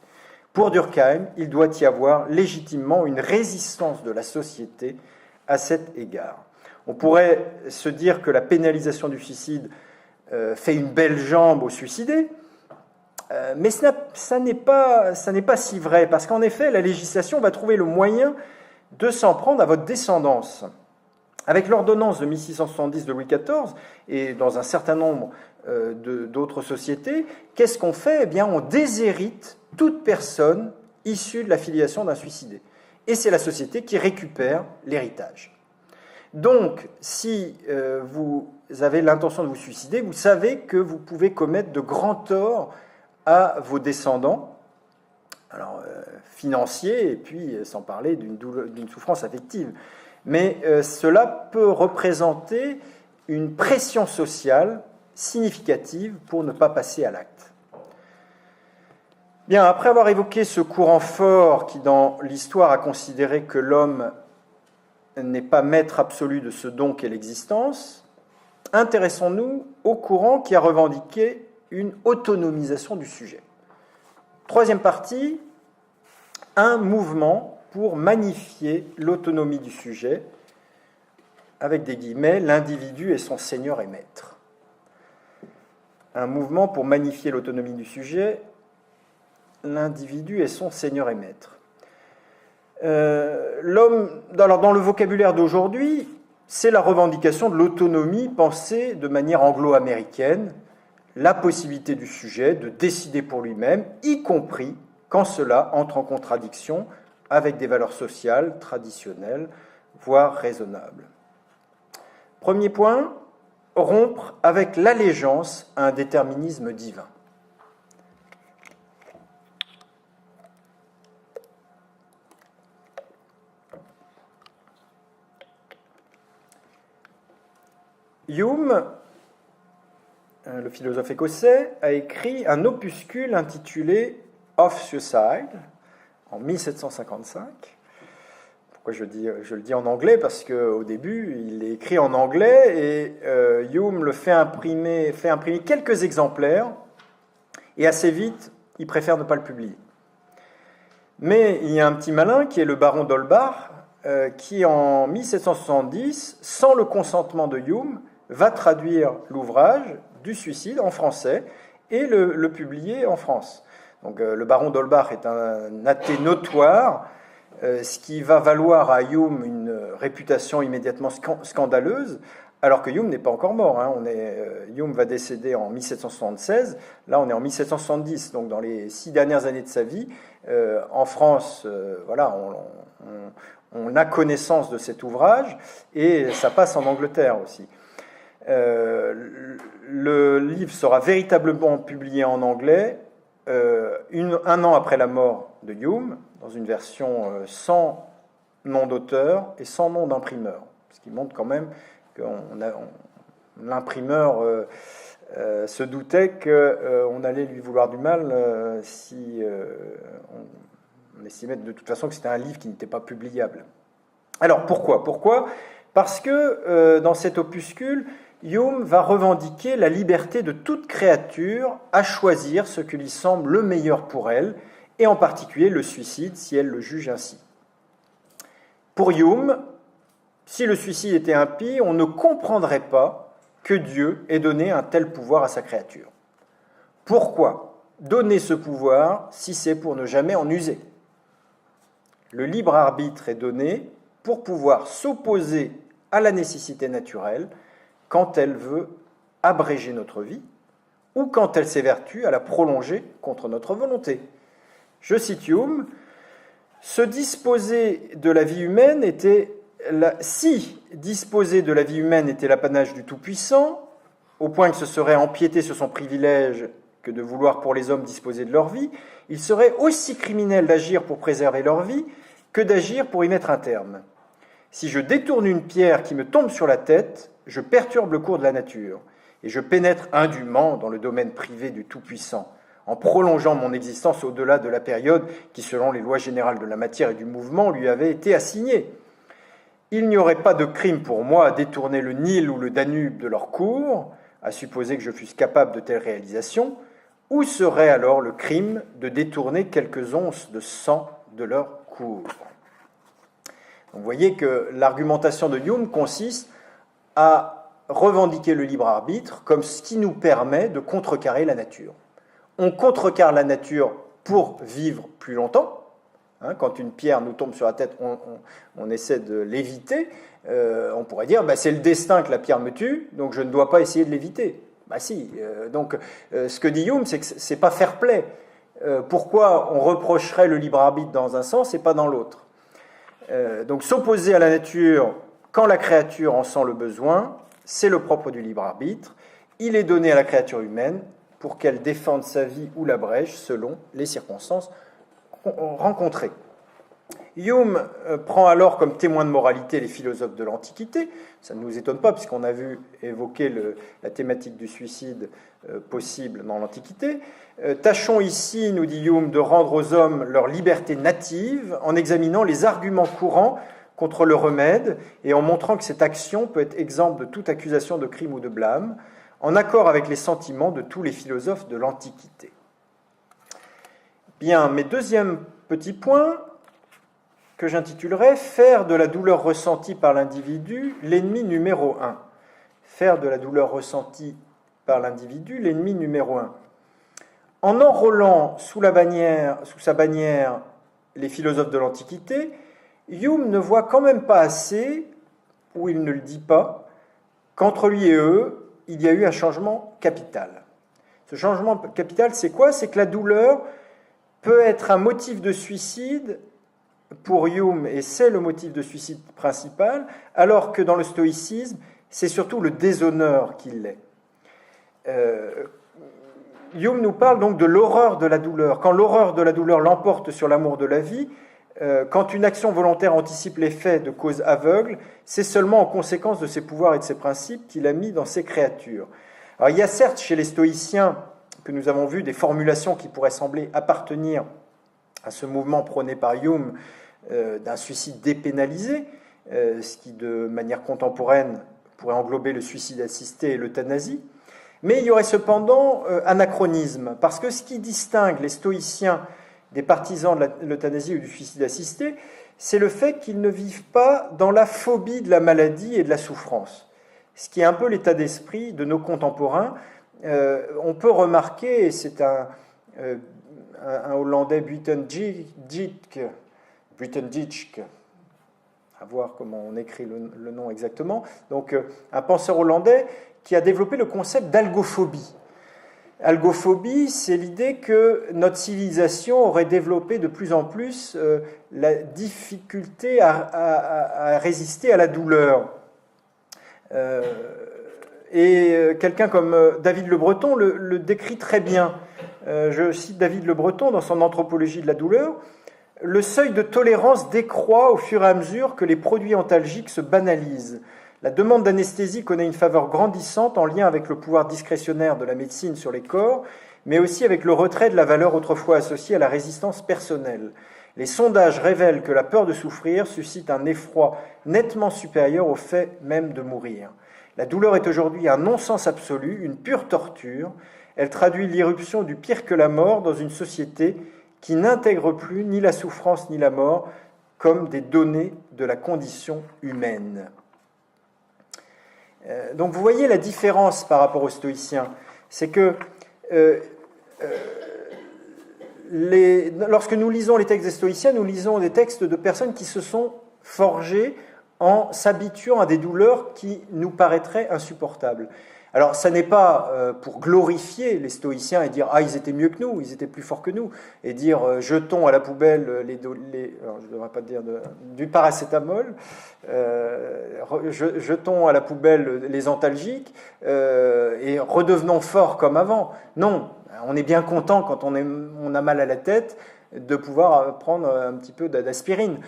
Pour Durkheim, il doit y avoir légitimement une résistance de la société à cet égard. On pourrait se dire que la pénalisation du suicide fait une belle jambe aux suicidés, mais ça n'est pas si vrai, parce qu'en effet, la législation va trouver le moyen de s'en prendre à votre descendance. Avec l'ordonnance de 1670 de Louis XIV, et dans un certain nombre d'autres sociétés, qu'est-ce qu'on fait ? Eh bien, on déshérite toute personne issue de la filiation d'un suicidé. Et c'est la société qui récupère l'héritage. Donc, si vous avez l'intention de vous suicider, vous savez que vous pouvez commettre de grands torts à vos descendants, alors financiers, et puis sans parler d'une souffrance affective. Mais cela peut représenter une pression sociale significative pour ne pas passer à l'acte. Bien, après avoir évoqué ce courant fort qui, dans l'histoire, a considéré que l'homme n'est pas maître absolu de ce don qu'est l'existence, intéressons-nous au courant qui a revendiqué une autonomisation du sujet. Troisième partie, un mouvement pour magnifier l'autonomie du sujet, avec des guillemets, l'individu est son seigneur et maître. Un mouvement pour magnifier l'autonomie du sujet, l'individu est son seigneur et maître. L'homme, alors dans le vocabulaire d'aujourd'hui, c'est la revendication de l'autonomie pensée de manière anglo-américaine, la possibilité du sujet de décider pour lui-même, y compris quand cela entre en contradiction avec des valeurs sociales, traditionnelles, voire raisonnables. Premier point, rompre avec l'allégeance à un déterminisme divin. Hume, le philosophe écossais, a écrit un opuscule intitulé Of Suicide en 1755. Pourquoi je le dis en anglais ? Parce qu'au début, il est écrit en anglais et Hume le fait imprimer quelques exemplaires et assez vite, il préfère ne pas le publier. Mais il y a un petit malin qui est le baron d'Holbach qui, en 1770, sans le consentement de Hume, va traduire l'ouvrage du suicide en français et le publier en France. Donc, le baron d'Holbach est un athée notoire, ce qui va valoir à Hume une réputation immédiatement scandaleuse, alors que Hume n'est pas encore mort. Hume va décéder en 1776, là on est en 1770, donc dans les 6 dernières années de sa vie. En France, on a connaissance de cet ouvrage, et ça passe en Angleterre aussi. Le livre sera véritablement publié en anglais un an après la mort de Hume, dans une version sans nom d'auteur et sans nom d'imprimeur. Ce qui montre quand même que l'imprimeur se doutait qu'on allait lui vouloir du mal si on estimait de toute façon que c'était un livre qui n'était pas publiable. Alors pourquoi ? Parce que dans cet opuscule, Hume va revendiquer la liberté de toute créature à choisir ce qui lui semble le meilleur pour elle, et en particulier le suicide si elle le juge ainsi. Pour Hume, si le suicide était impie, on ne comprendrait pas que Dieu ait donné un tel pouvoir à sa créature. Pourquoi donner ce pouvoir si c'est pour ne jamais en user ? Le libre arbitre est donné pour pouvoir s'opposer à la nécessité naturelle quand elle veut abréger notre vie ou quand elle s'évertue à la prolonger contre notre volonté. Je cite Hume, « Si disposer de la vie humaine était l'apanage du Tout-Puissant, au point que ce serait empiéter sur son privilège que de vouloir pour les hommes disposer de leur vie, il serait aussi criminel d'agir pour préserver leur vie que d'agir pour y mettre un terme. Si je détourne une pierre qui me tombe sur la tête, je perturbe le cours de la nature, et je pénètre indûment dans le domaine privé du Tout-Puissant, en prolongeant mon existence au-delà de la période qui, selon les lois générales de la matière et du mouvement, lui avait été assignée. Il n'y aurait pas de crime pour moi à détourner le Nil ou le Danube de leur cours, à supposer que je fusse capable de telles réalisations. Où serait alors le crime de détourner quelques onces de sang de leur cours ? Vous voyez que l'argumentation de Hume consiste à revendiquer le libre arbitre comme ce qui nous permet de contrecarrer la nature. On contrecarre la nature pour vivre plus longtemps. Quand une pierre nous tombe sur la tête, on essaie de l'éviter. On pourrait dire, c'est le destin que la pierre me tue, donc je ne dois pas essayer de l'éviter. Si. Donc, ce que dit Hume, c'est que ce n'est pas fair play. Pourquoi on reprocherait le libre arbitre dans un sens et pas dans l'autre ? Donc, s'opposer à la nature quand la créature en sent le besoin, c'est le propre du libre arbitre. Il est donné à la créature humaine pour qu'elle défende sa vie ou l'abrège selon les circonstances rencontrées. Hume prend alors comme témoin de moralité les philosophes de l'Antiquité. Ça ne nous étonne pas, puisqu'on a vu évoquer la thématique du suicide possible dans l'Antiquité. Tâchons ici, nous dit Hume, de rendre aux hommes leur liberté native en examinant les arguments courants contre le remède et en montrant que cette action peut être exempte de toute accusation de crime ou de blâme, en accord avec les sentiments de tous les philosophes de l'Antiquité. Bien, mes deuxième petit point, que j'intitulerai « Faire de la douleur ressentie par l'individu l'ennemi numéro 1 ». Faire de la douleur ressentie par l'individu l'ennemi numéro 1. En enrôlant sous sa bannière les philosophes de l'Antiquité, Hume ne voit quand même pas assez, ou il ne le dit pas, qu'entre lui et eux, il y a eu un changement capital. Ce changement capital, c'est quoi ? C'est que la douleur peut être un motif de suicide pour Hume, et c'est le motif de suicide principal, alors que dans le stoïcisme, c'est surtout le déshonneur qui l'est. Hume nous parle donc de l'horreur de la douleur. Quand l'horreur de la douleur l'emporte sur l'amour de la vie, quand une action volontaire anticipe l'effet de cause aveugle, c'est seulement en conséquence de ses pouvoirs et de ses principes qu'il a mis dans ses créatures. Alors, il y a certes chez les stoïciens, que nous avons vu, des formulations qui pourraient sembler appartenir à ce mouvement prôné par Hume d'un suicide dépénalisé, ce qui, de manière contemporaine, pourrait englober le suicide assisté et l'euthanasie. Mais il y aurait cependant anachronisme, parce que ce qui distingue les stoïciens des partisans de l'euthanasie ou du suicide assisté, c'est le fait qu'ils ne vivent pas dans la phobie de la maladie et de la souffrance, ce qui est un peu l'état d'esprit de nos contemporains. On peut remarquer, et c'est un Hollandais, Buitendijk, à voir comment on écrit le nom exactement, donc un penseur hollandais qui a développé le concept d'algophobie. Algophobie, c'est l'idée que notre civilisation aurait développé de plus en plus la difficulté à résister à la douleur. Et quelqu'un comme David Le Breton le décrit très bien. Je cite David Le Breton dans son Anthropologie de la douleur. « Le seuil de tolérance décroît au fur et à mesure que les produits antalgiques se banalisent. La demande d'anesthésie connaît une faveur grandissante en lien avec le pouvoir discrétionnaire de la médecine sur les corps, mais aussi avec le retrait de la valeur autrefois associée à la résistance personnelle. Les sondages révèlent que la peur de souffrir suscite un effroi nettement supérieur au fait même de mourir. La douleur est aujourd'hui un non-sens absolu, une pure torture. Elle traduit l'irruption du pire que la mort dans une société qui n'intègre plus ni la souffrance ni la mort comme des données de la condition humaine. » Donc vous voyez la différence par rapport aux stoïciens. C'est que lorsque nous lisons les textes des stoïciens, nous lisons des textes de personnes qui se sont forgées en s'habituant à des douleurs qui nous paraîtraient insupportables. Alors, ça n'est pas pour glorifier les stoïciens et dire « Ah, ils étaient mieux que nous, ils étaient plus forts que nous », et dire « Jetons à la poubelle alors, je ne devrais pas dire du paracétamol, jetons à la poubelle les antalgiques et redevenons forts comme avant ». Non, on est bien content quand on a mal à la tête de pouvoir prendre un petit peu d'aspirine.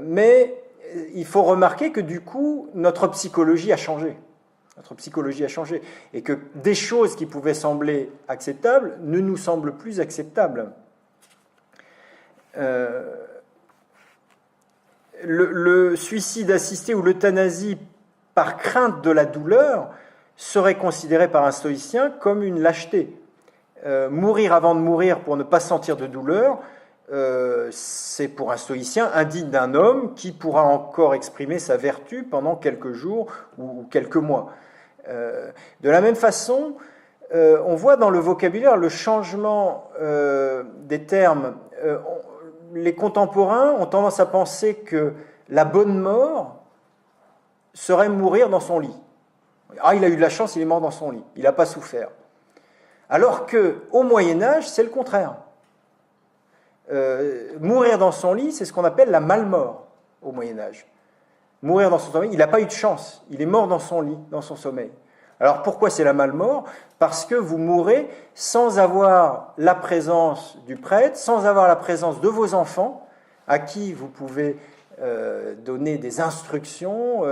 Mais il faut remarquer que du coup, notre psychologie a changé. Notre psychologie a changé. Et que des choses qui pouvaient sembler acceptables ne nous semblent plus acceptables. Le suicide assisté ou l'euthanasie par crainte de la douleur serait considéré par un stoïcien comme une lâcheté. Mourir avant de mourir pour ne pas sentir de douleur, c'est pour un stoïcien indigne d'un homme qui pourra encore exprimer sa vertu pendant quelques jours ou quelques mois. De la même façon, on voit dans le vocabulaire le changement des termes. Les contemporains ont tendance à penser que la bonne mort serait mourir dans son lit. Ah, il a eu de la chance, il est mort dans son lit, il n'a pas souffert. Alors qu'au Moyen-Âge, c'est le contraire. Mourir dans son lit, c'est ce qu'on appelle la malmort au Moyen-Âge. Mourir dans son sommeil, il n'a pas eu de chance, il est mort dans son lit, dans son sommeil. Alors pourquoi c'est la malmort ? Parce que vous mourrez sans avoir la présence du prêtre, sans avoir la présence de vos enfants, à qui vous pouvez donner des instructions,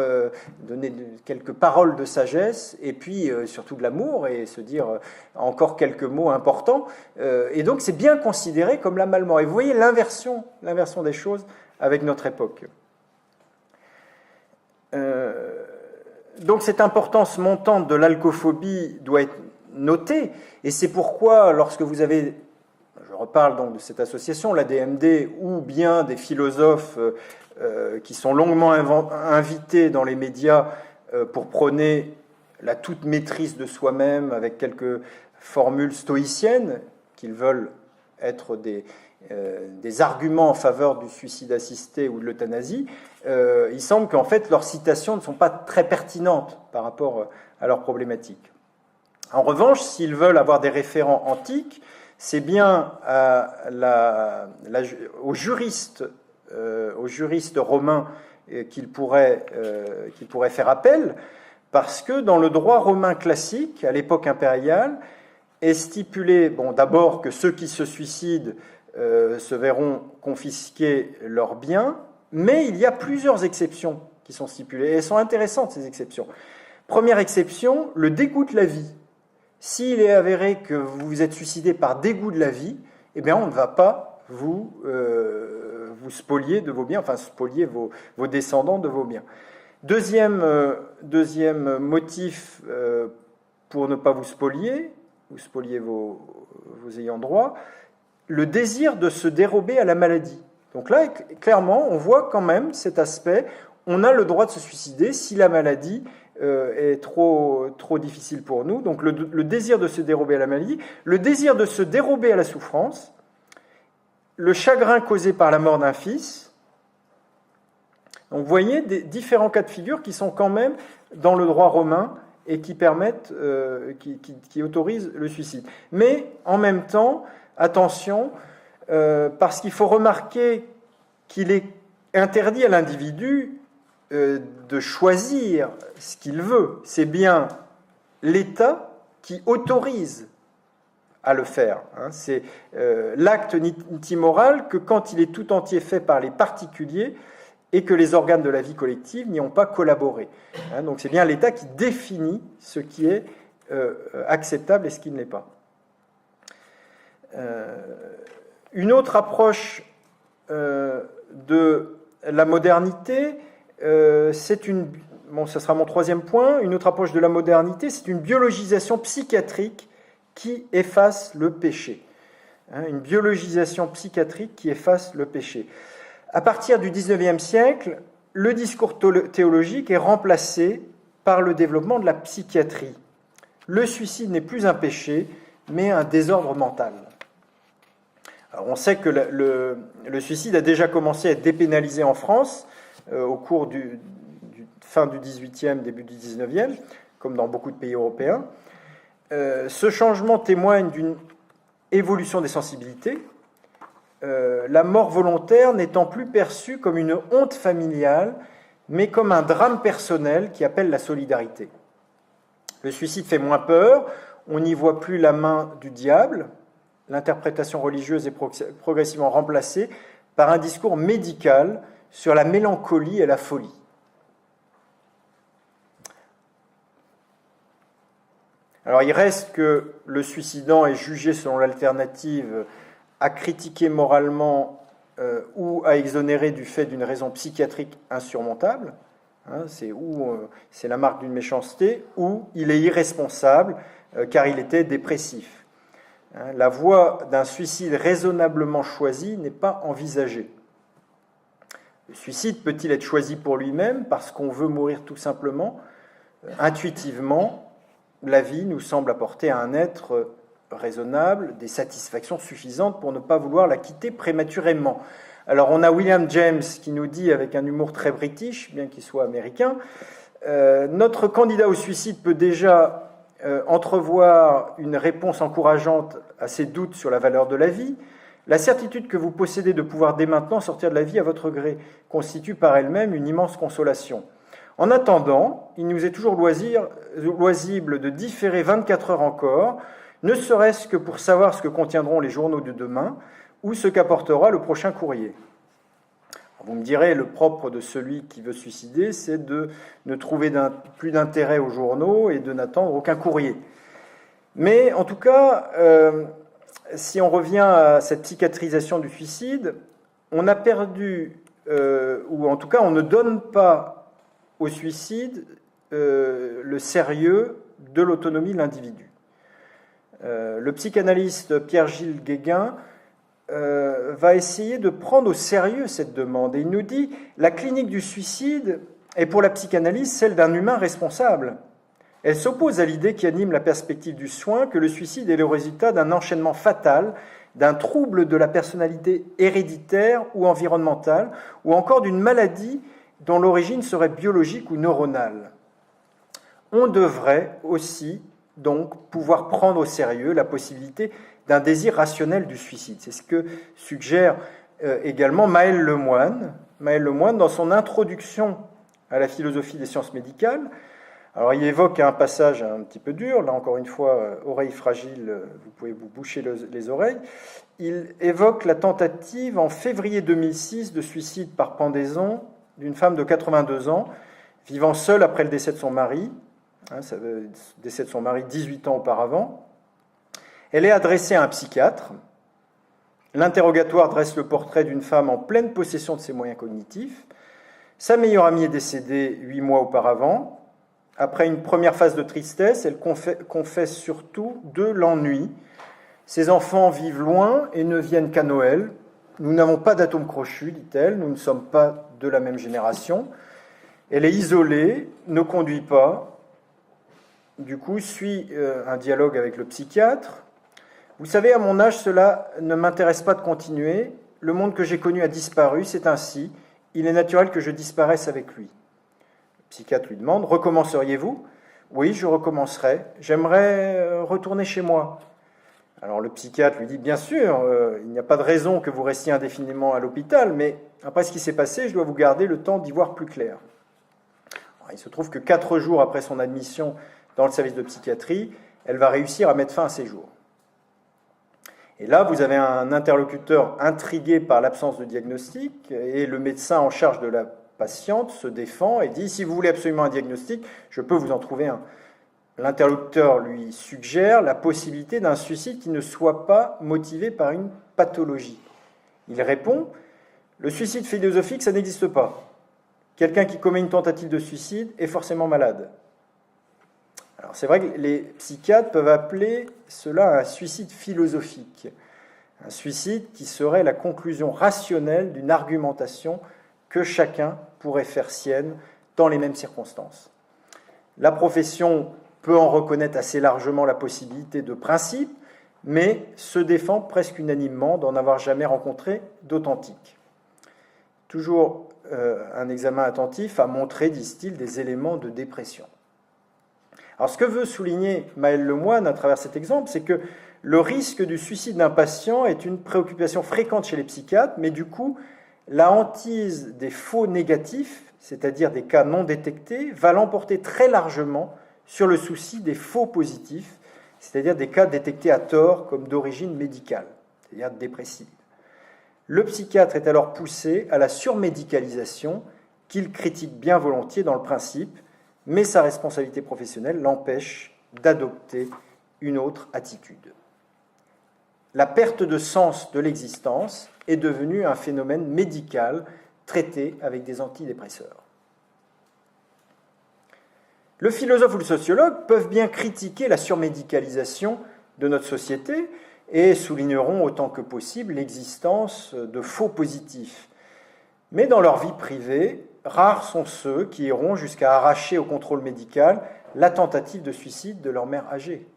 donner quelques paroles de sagesse, et puis surtout de l'amour, et se dire encore quelques mots importants. Et donc c'est bien considéré comme la malmort. Et vous voyez l'inversion des choses avec notre époque. Donc cette importance montante de l'alcophobie doit être notée, et c'est pourquoi lorsque vous avez, je reparle donc de cette association, la DMD, ou bien des philosophes qui sont longuement invités dans les médias pour prôner la toute maîtrise de soi-même avec quelques formules stoïciennes, qu'ils veulent être des arguments en faveur du suicide assisté ou de l'euthanasie, il semble qu'en fait leurs citations ne sont pas très pertinentes par rapport à leurs problématiques. En revanche, s'ils veulent avoir des référents antiques, c'est bien aux juristes romains qu'ils pourraient faire appel, parce que dans le droit romain classique, à l'époque impériale, est stipulé, d'abord que ceux qui se suicident se verront confisquer leurs biens, mais il y a plusieurs exceptions qui sont stipulées, et elles sont intéressantes, ces exceptions. Première exception, le dégoût de la vie. S'il est avéré que vous vous êtes suicidé par dégoût de la vie, eh bien on ne va pas vous spolier de vos biens, enfin spolier vos descendants de vos biens. Deuxième motif pour ne pas vous spolier vos ayants droit, le désir de se dérober à la maladie. Donc là, clairement, on voit quand même cet aspect, on a le droit de se suicider si la maladie est trop difficile pour nous. Donc le désir de se dérober à la maladie, le désir de se dérober à la souffrance, le chagrin causé par la mort d'un fils. Donc vous voyez des différents cas de figure qui sont quand même dans le droit romain et qui permettent, qui autorisent le suicide. Mais en même temps, attention, parce qu'il faut remarquer qu'il est interdit à l'individu de choisir ce qu'il veut. C'est bien l'État qui autorise à le faire. C'est l'acte n'est immoral que quand il est tout entier fait par les particuliers et que les organes de la vie collective n'y ont pas collaboré. Donc c'est bien l'État qui définit ce qui est acceptable et ce qui ne l'est pas. Une autre approche de la modernité, c'est une... Bon, ça sera mon troisième point. Une autre approche de la modernité, c'est une biologisation psychiatrique qui efface le péché. Une biologisation psychiatrique qui efface le péché. À partir du XIXe siècle, le discours théologique est remplacé par le développement de la psychiatrie. Le suicide n'est plus un péché, mais un désordre mental. Alors on sait que le suicide a déjà commencé à être dépénalisé en France au cours du fin du XVIIIe, début du XIXe, comme dans beaucoup de pays européens. Ce changement témoigne d'une évolution des sensibilités, la mort volontaire n'étant plus perçue comme une honte familiale, mais comme un drame personnel qui appelle la solidarité. Le suicide fait moins peur, on n'y voit plus la main du diable, l'interprétation religieuse est progressivement remplacée par un discours médical sur la mélancolie et la folie. Alors il reste que le suicidant est jugé selon l'alternative à critiquer moralement ou à exonérer du fait d'une raison psychiatrique insurmontable. C'est la marque d'une méchanceté, ou il est irresponsable car il était dépressif. La voie d'un suicide raisonnablement choisi n'est pas envisagée. Le suicide peut-il être choisi pour lui-même parce qu'on veut mourir tout simplement? Intuitivement, la vie nous semble apporter à un être raisonnable des satisfactions suffisantes pour ne pas vouloir la quitter prématurément. Alors on a William James qui nous dit avec un humour très british, bien qu'il soit américain, notre candidat au suicide peut déjà entrevoir une réponse encourageante à ses doutes sur la valeur de la vie. La certitude que vous possédez de pouvoir dès maintenant sortir de la vie à votre gré constitue par elle-même une immense consolation. En attendant, il nous est toujours loisible de différer 24 heures encore, ne serait-ce que pour savoir ce que contiendront les journaux de demain ou ce qu'apportera le prochain courrier. Vous me direz, le propre de celui qui veut suicider, c'est de ne trouver plus d'intérêt aux journaux et de n'attendre aucun courrier. Mais en tout cas, si on revient à cette psychiatrisation du suicide, on a perdu, ou en tout cas on ne donne pas au suicide le sérieux de l'autonomie de l'individu. Le psychanalyste Pierre-Gilles Guéguin va essayer de prendre au sérieux cette demande. Et il nous dit « La clinique du suicide est pour la psychanalyse celle d'un humain responsable. Elle s'oppose à l'idée qui anime la perspective du soin que le suicide est le résultat d'un enchaînement fatal, d'un trouble de la personnalité héréditaire ou environnementale, ou encore d'une maladie dont l'origine serait biologique ou neuronale. On devrait aussi donc pouvoir prendre au sérieux la possibilité d'un désir rationnel du suicide. C'est ce que suggère également Maël Lemoine. Maël Lemoine, dans son introduction à la philosophie des sciences médicales, alors il évoque un passage un petit peu dur, là encore une fois, oreille fragile, vous pouvez vous boucher les oreilles. Il évoque la tentative en février 2006 de suicide par pendaison d'une femme de 82 ans, vivant seule après le décès de son mari, décès de son mari 18 ans auparavant. Elle est adressée à un psychiatre. L'interrogatoire dresse le portrait d'une femme en pleine possession de ses moyens cognitifs. Sa meilleure amie est décédée 8 mois auparavant. Après une première phase de tristesse, elle confesse surtout de l'ennui. Ses enfants vivent loin et ne viennent qu'à Noël. Nous n'avons pas d'atome crochu, dit-elle, nous ne sommes pas de la même génération. Elle est isolée, ne conduit pas. Du coup, suit un dialogue avec le psychiatre. Vous savez, à mon âge, cela ne m'intéresse pas de continuer. Le monde que j'ai connu a disparu, c'est ainsi. Il est naturel que je disparaisse avec lui. Le psychiatre lui demande, recommenceriez-vous ? Oui, je recommencerai. J'aimerais retourner chez moi. Alors le psychiatre lui dit, bien sûr, il n'y a pas de raison que vous restiez indéfiniment à l'hôpital, mais après ce qui s'est passé, je dois vous garder le temps d'y voir plus clair. Il se trouve que 4 jours après son admission dans le service de psychiatrie, elle va réussir à mettre fin à ses jours. Et là, vous avez un interlocuteur intrigué par l'absence de diagnostic, et le médecin en charge de la patiente se défend et dit « Si vous voulez absolument un diagnostic, je peux vous en trouver un ». L'interlocuteur lui suggère la possibilité d'un suicide qui ne soit pas motivé par une pathologie. Il répond « Le suicide philosophique, ça n'existe pas. Quelqu'un qui commet une tentative de suicide est forcément malade. » Alors c'est vrai que les psychiatres peuvent appeler cela un suicide philosophique, un suicide qui serait la conclusion rationnelle d'une argumentation que chacun pourrait faire sienne dans les mêmes circonstances. La profession peut en reconnaître assez largement la possibilité de principe, mais se défend presque unanimement d'en avoir jamais rencontré d'authentique. Toujours un examen attentif a montré, disent-ils, des éléments de dépression. Alors ce que veut souligner Maël Lemoine à travers cet exemple, c'est que le risque du suicide d'un patient est une préoccupation fréquente chez les psychiatres, mais du coup, la hantise des faux négatifs, c'est-à-dire des cas non détectés, va l'emporter très largement sur le souci des faux positifs, c'est-à-dire des cas détectés à tort comme d'origine médicale, c'est-à-dire dépressive. Le psychiatre est alors poussé à la surmédicalisation qu'il critique bien volontiers dans le principe, mais sa responsabilité professionnelle l'empêche d'adopter une autre attitude. La perte de sens de l'existence est devenue un phénomène médical traité avec des antidépresseurs. Le philosophe ou le sociologue peuvent bien critiquer la surmédicalisation de notre société et souligneront autant que possible l'existence de faux positifs. Mais dans leur vie privée, rares sont ceux qui iront jusqu'à arracher au contrôle médical la tentative de suicide de leur mère âgée.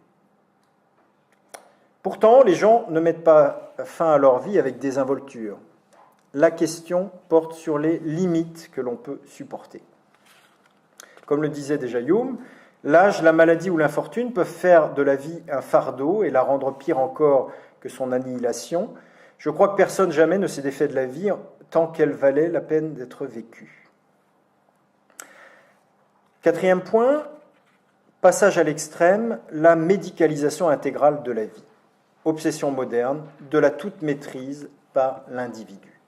Pourtant, les gens ne mettent pas fin à leur vie avec désinvolture. La question porte sur les limites que l'on peut supporter. Comme le disait déjà Hume, l'âge, la maladie ou l'infortune peuvent faire de la vie un fardeau et la rendre pire encore que son annihilation. Je crois que personne jamais ne s'est défait de la vie tant qu'elle valait la peine d'être vécue. Quatrième point, passage à l'extrême, la médicalisation intégrale de la vie. Obsession moderne de la toute-maîtrise par l'individu.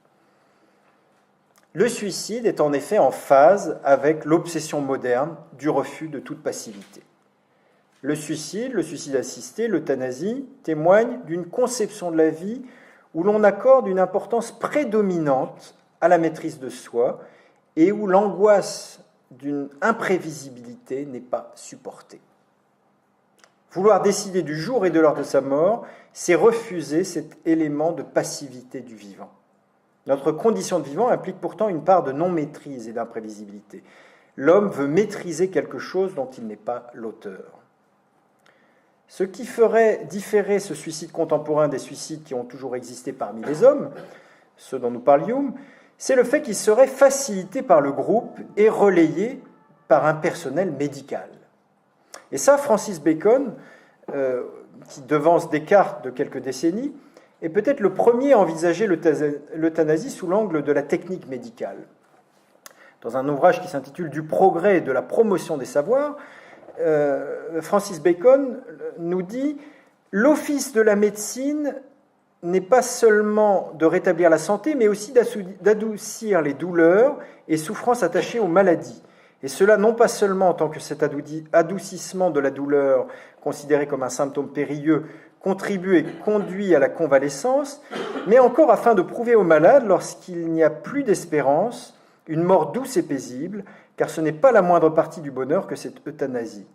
Le suicide est en effet en phase avec l'obsession moderne du refus de toute passivité. Le suicide assisté, l'euthanasie, témoignent d'une conception de la vie où l'on accorde une importance prédominante à la maîtrise de soi et où l'angoisse d'une imprévisibilité n'est pas supportée. Vouloir décider du jour et de l'heure de sa mort, c'est refuser cet élément de passivité du vivant. Notre condition de vivant implique pourtant une part de non-maîtrise et d'imprévisibilité. L'homme veut maîtriser quelque chose dont il n'est pas l'auteur. Ce qui ferait différer ce suicide contemporain des suicides qui ont toujours existé parmi les hommes, ceux dont nous parle Hume, c'est le fait qu'il serait facilité par le groupe et relayé par un personnel médical. Et ça, Francis Bacon, qui devance Descartes de quelques décennies, est peut-être le premier à envisager l'euthanasie sous l'angle de la technique médicale. Dans un ouvrage qui s'intitule « Du progrès et de la promotion des savoirs », Francis Bacon nous dit « L'office de la médecine n'est pas seulement de rétablir la santé, mais aussi d'adoucir les douleurs et souffrances attachées aux maladies. Et cela non pas seulement en tant que cet adoucissement de la douleur, considéré comme un symptôme périlleux, contribue et conduit à la convalescence, mais encore afin de prouver aux malades, lorsqu'il n'y a plus d'espérance, une mort douce et paisible, car ce n'est pas la moindre partie du bonheur que cette euthanasie.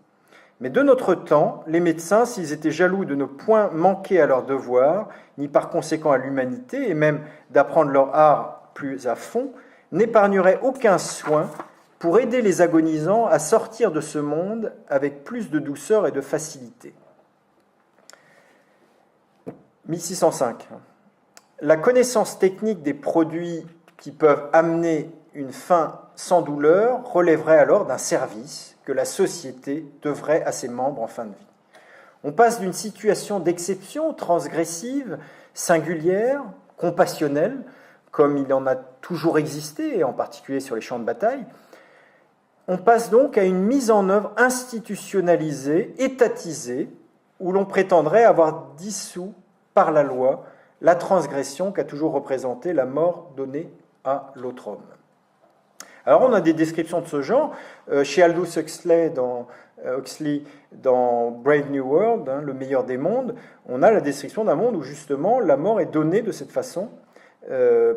Mais de notre temps, les médecins, s'ils étaient jaloux de ne point manquer à leurs devoirs, ni par conséquent à l'humanité, et même d'apprendre leur art plus à fond, n'épargneraient aucun soin pour aider les agonisants à sortir de ce monde avec plus de douceur et de facilité. 1605. La connaissance technique des produits qui peuvent amener une fin sans douleur relèverait alors d'un service que la société devrait à ses membres en fin de vie. On passe d'une situation d'exception transgressive, singulière, compassionnelle, comme il en a toujours existé, et en particulier sur les champs de bataille, on passe donc à une mise en œuvre institutionnalisée, étatisée, où l'on prétendrait avoir dissous par la loi la transgression qu'a toujours représentée la mort donnée à l'autre homme. Alors on a des descriptions de ce genre. Chez Aldous Huxley dans Brave New World, Le meilleur des mondes, on a la description d'un monde où justement la mort est donnée de cette façon,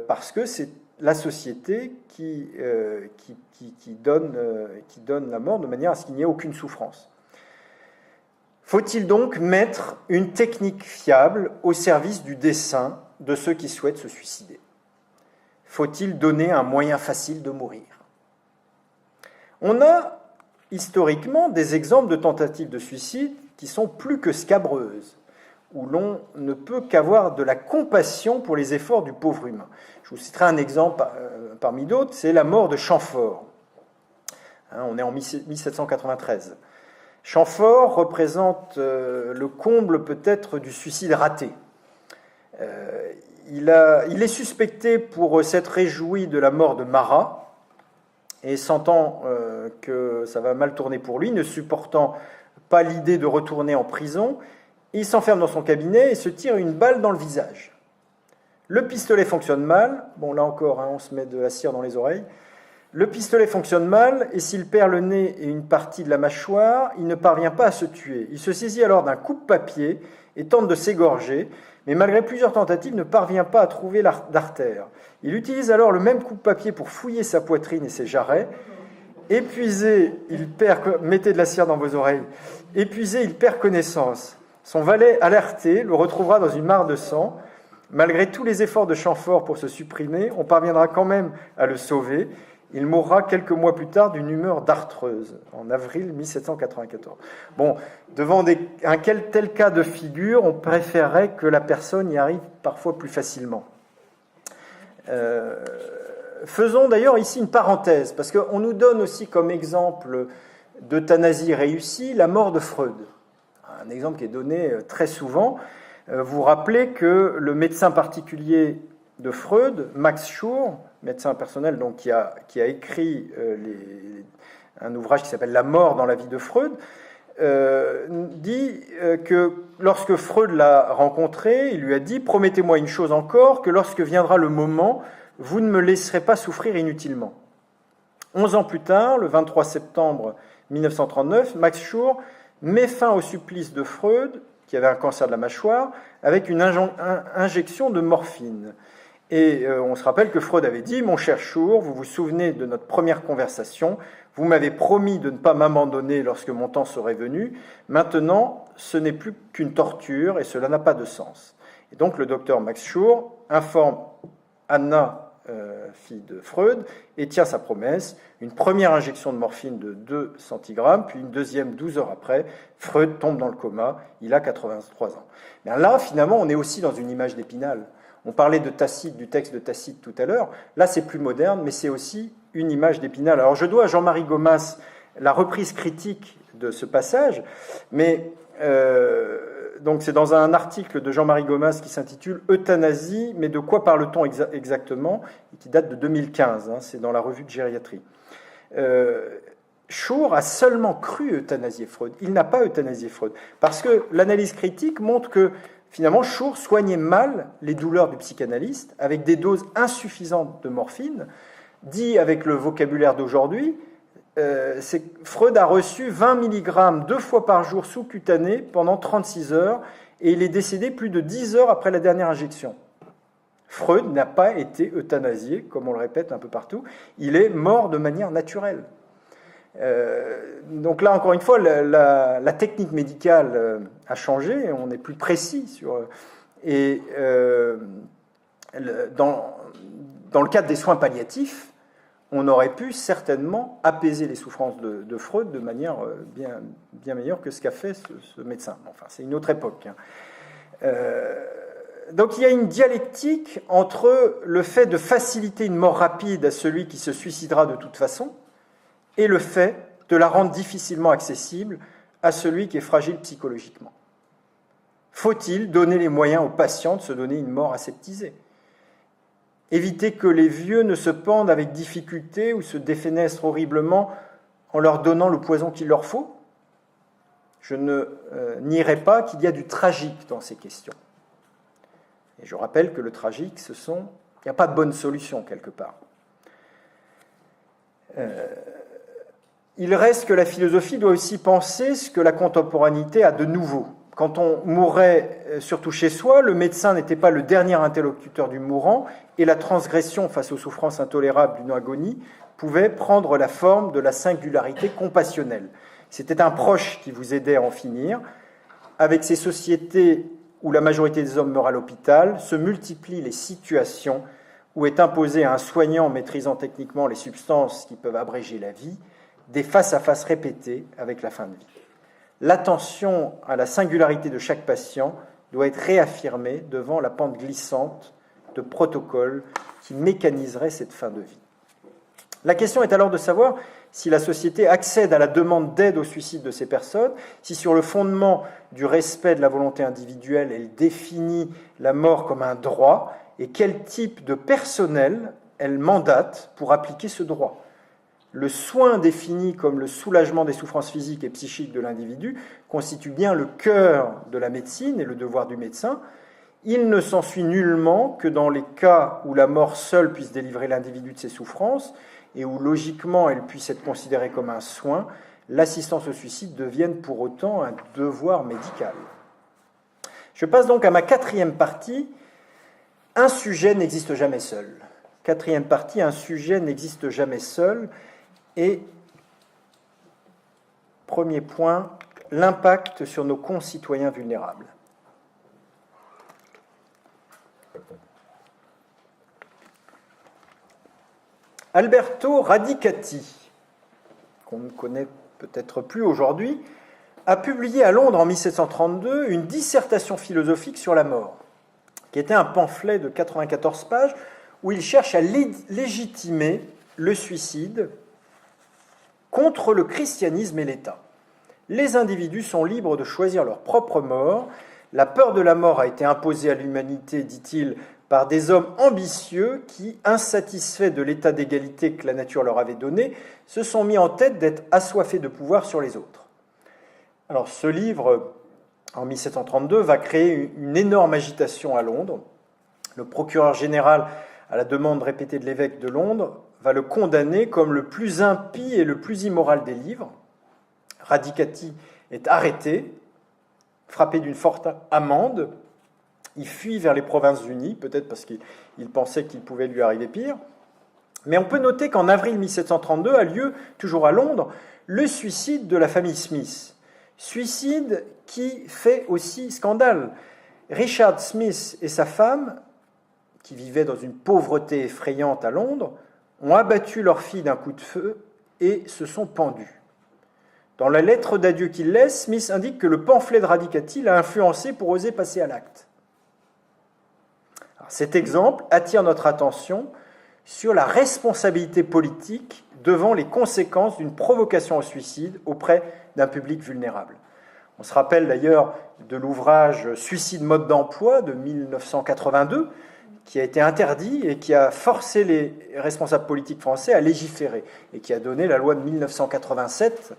parce que c'est la société qui donne la mort de manière à ce qu'il n'y ait aucune souffrance. Faut-il donc mettre une technique fiable au service du dessein de ceux qui souhaitent se suicider? Faut-il donner un moyen facile de mourir? On a historiquement des exemples de tentatives de suicide qui sont plus que scabreuses, où l'on ne peut qu'avoir de la compassion pour les efforts du pauvre humain. Je vous citerai un exemple parmi d'autres, c'est la mort de Chamfort. On est en 1793. Chamfort représente le comble peut-être du suicide raté. Il est suspecté pour s'être réjoui de la mort de Marat, et sentant que ça va mal tourner pour lui, ne supportant pas l'idée de retourner en prison, il s'enferme dans son cabinet et se tire une balle dans le visage. Le pistolet fonctionne mal, bon là encore, on se met de la cire dans les oreilles. Le pistolet fonctionne mal, et s'il perd le nez et une partie de la mâchoire, il ne parvient pas à se tuer. Il se saisit alors d'un coupe-papier et tente de s'égorger, mais malgré plusieurs tentatives, ne parvient pas à trouver d'artère. Il utilise alors le même coupe-papier pour fouiller sa poitrine et ses jarrets. Épuisé, mettez de la cire dans vos oreilles. Épuisé, il perd connaissance. Son valet, alerté, le retrouvera dans une mare de sang. Malgré tous les efforts de Chamfort pour se supprimer, on parviendra quand même à le sauver. Il mourra quelques mois plus tard d'une humeur dartreuse, en avril 1794. Bon, devant un tel cas de figure, on préférerait que la personne y arrive parfois plus facilement. Faisons d'ailleurs ici une parenthèse, parce qu'on nous donne aussi comme exemple d'euthanasie réussie la mort de Freud. Un exemple qui est donné très souvent. Vous vous rappelez que le médecin particulier de Freud, Max Schur, médecin personnel donc, qui a écrit un ouvrage qui s'appelle « La mort dans la vie de Freud », dit que lorsque Freud l'a rencontré, il lui a dit « Promettez-moi une chose encore, que lorsque viendra le moment, vous ne me laisserez pas souffrir inutilement. » 11 ans plus tard, le 23 septembre 1939, Max Schur met fin au supplice de Freud, qui avait un cancer de la mâchoire, avec une injection de morphine. Et on se rappelle que Freud avait dit « Mon cher Schur, vous vous souvenez de notre première conversation, vous m'avez promis de ne pas m'abandonner lorsque mon temps serait venu. Maintenant, ce n'est plus qu'une torture et cela n'a pas de sens. » Et donc le docteur Max Schur informe Anna, fille de Freud, et tient sa promesse. Une première injection de morphine de 2 centigrammes, puis une deuxième 12 heures après. Freud tombe dans le coma, il a 83 ans. Mais là, finalement, on est aussi dans une image d'Épinal. On parlait de Tacite, du texte de Tacite tout à l'heure. Là, c'est plus moderne, mais c'est aussi une image d'Épinal. Alors, je dois à Jean-Marie Gomas la reprise critique de ce passage, mais donc c'est dans un article de Jean-Marie Gomas qui s'intitule « Euthanasie, mais de quoi parle-t-on exactement ?» et qui date de 2015, c'est dans la revue de gériatrie. Schur a seulement cru euthanasier Freud. Il n'a pas euthanasié Freud, parce que l'analyse critique montre que finalement, Schur soignait mal les douleurs du psychanalyste avec des doses insuffisantes de morphine. Dit avec le vocabulaire d'aujourd'hui, Freud a reçu 20 mg 2 fois par jour sous-cutané pendant 36 heures et il est décédé plus de 10 heures après la dernière injection. Freud n'a pas été euthanasié, comme on le répète un peu partout, il est mort de manière naturelle. Donc là, encore une fois, la technique médicale a changé, on est plus précis sur... Et dans le cadre des soins palliatifs, on aurait pu certainement apaiser les souffrances de Freud de manière bien meilleure que ce qu'a fait ce médecin. Enfin, c'est une autre époque. Donc il y a une dialectique entre le fait de faciliter une mort rapide à celui qui se suicidera de toute façon et le fait de la rendre difficilement accessible à celui qui est fragile psychologiquement. Faut-il donner les moyens aux patients de se donner une mort aseptisée ? Éviter que les vieux ne se pendent avec difficulté ou se défenestrent horriblement en leur donnant le poison qu'il leur faut? Je ne nierai pas qu'il y a du tragique dans ces questions. Et je rappelle que le tragique, il n'y a pas de bonne solution quelque part. Il reste que la philosophie doit aussi penser ce que la contemporanéité a de nouveau. Quand on mourait, surtout chez soi, le médecin n'était pas le dernier interlocuteur du mourant, et la transgression face aux souffrances intolérables d'une agonie pouvait prendre la forme de la singularité compassionnelle. C'était un proche qui vous aidait à en finir. Avec ces sociétés où la majorité des hommes meurt à l'hôpital, se multiplient les situations où est imposé à un soignant maîtrisant techniquement les substances qui peuvent abréger la vie, des face-à-face répétés avec la fin de vie. L'attention à la singularité de chaque patient doit être réaffirmée devant la pente glissante de protocoles qui mécaniseraient cette fin de vie. La question est alors de savoir si la société accède à la demande d'aide au suicide de ces personnes, si sur le fondement du respect de la volonté individuelle, elle définit la mort comme un droit, et quel type de personnel elle mandate pour appliquer ce droit. Le soin défini comme le soulagement des souffrances physiques et psychiques de l'individu constitue bien le cœur de la médecine et le devoir du médecin. Il ne s'ensuit nullement que dans les cas où la mort seule puisse délivrer l'individu de ses souffrances et où logiquement elle puisse être considérée comme un soin, l'assistance au suicide devienne pour autant un devoir médical. Je passe donc à ma quatrième partie. Un sujet n'existe jamais seul. Quatrième partie, un sujet n'existe jamais seul. Et premier point, l'impact sur nos concitoyens vulnérables. Alberto Radicati, qu'on ne connaît peut-être plus aujourd'hui, a publié à Londres en 1732 une dissertation philosophique sur la mort, qui était un pamphlet de 94 pages où il cherche à légitimer le suicide contre le christianisme et l'État. Les individus sont libres de choisir leur propre mort. La peur de la mort a été imposée à l'humanité, dit-il, par des hommes ambitieux qui, insatisfaits de l'état d'égalité que la nature leur avait donné, se sont mis en tête d'être assoiffés de pouvoir sur les autres. Alors ce livre, en 1732, va créer une énorme agitation à Londres. Le procureur général, à la demande répétée de l'évêque de Londres, va le condamner comme le plus impie et le plus immoral des livres. Radicati est arrêté, frappé d'une forte amende. Il fuit vers les Provinces-Unies, peut-être parce qu'il pensait qu'il pouvait lui arriver pire. Mais on peut noter qu'en avril 1732 a lieu, toujours à Londres, le suicide de la famille Smith. Suicide qui fait aussi scandale. Richard Smith et sa femme, qui vivaient dans une pauvreté effrayante à Londres, ont abattu leur fille d'un coup de feu et se sont pendus. Dans la lettre d'adieu qu'il laisse, Smith indique que le pamphlet de Radicati l'a influencé pour oser passer à l'acte. Alors, cet exemple attire notre attention sur la responsabilité politique devant les conséquences d'une provocation au suicide auprès d'un public vulnérable. On se rappelle d'ailleurs de l'ouvrage « Suicide mode d'emploi » de 1982, qui a été interdit et qui a forcé les responsables politiques français à légiférer, et qui a donné la loi de 1987.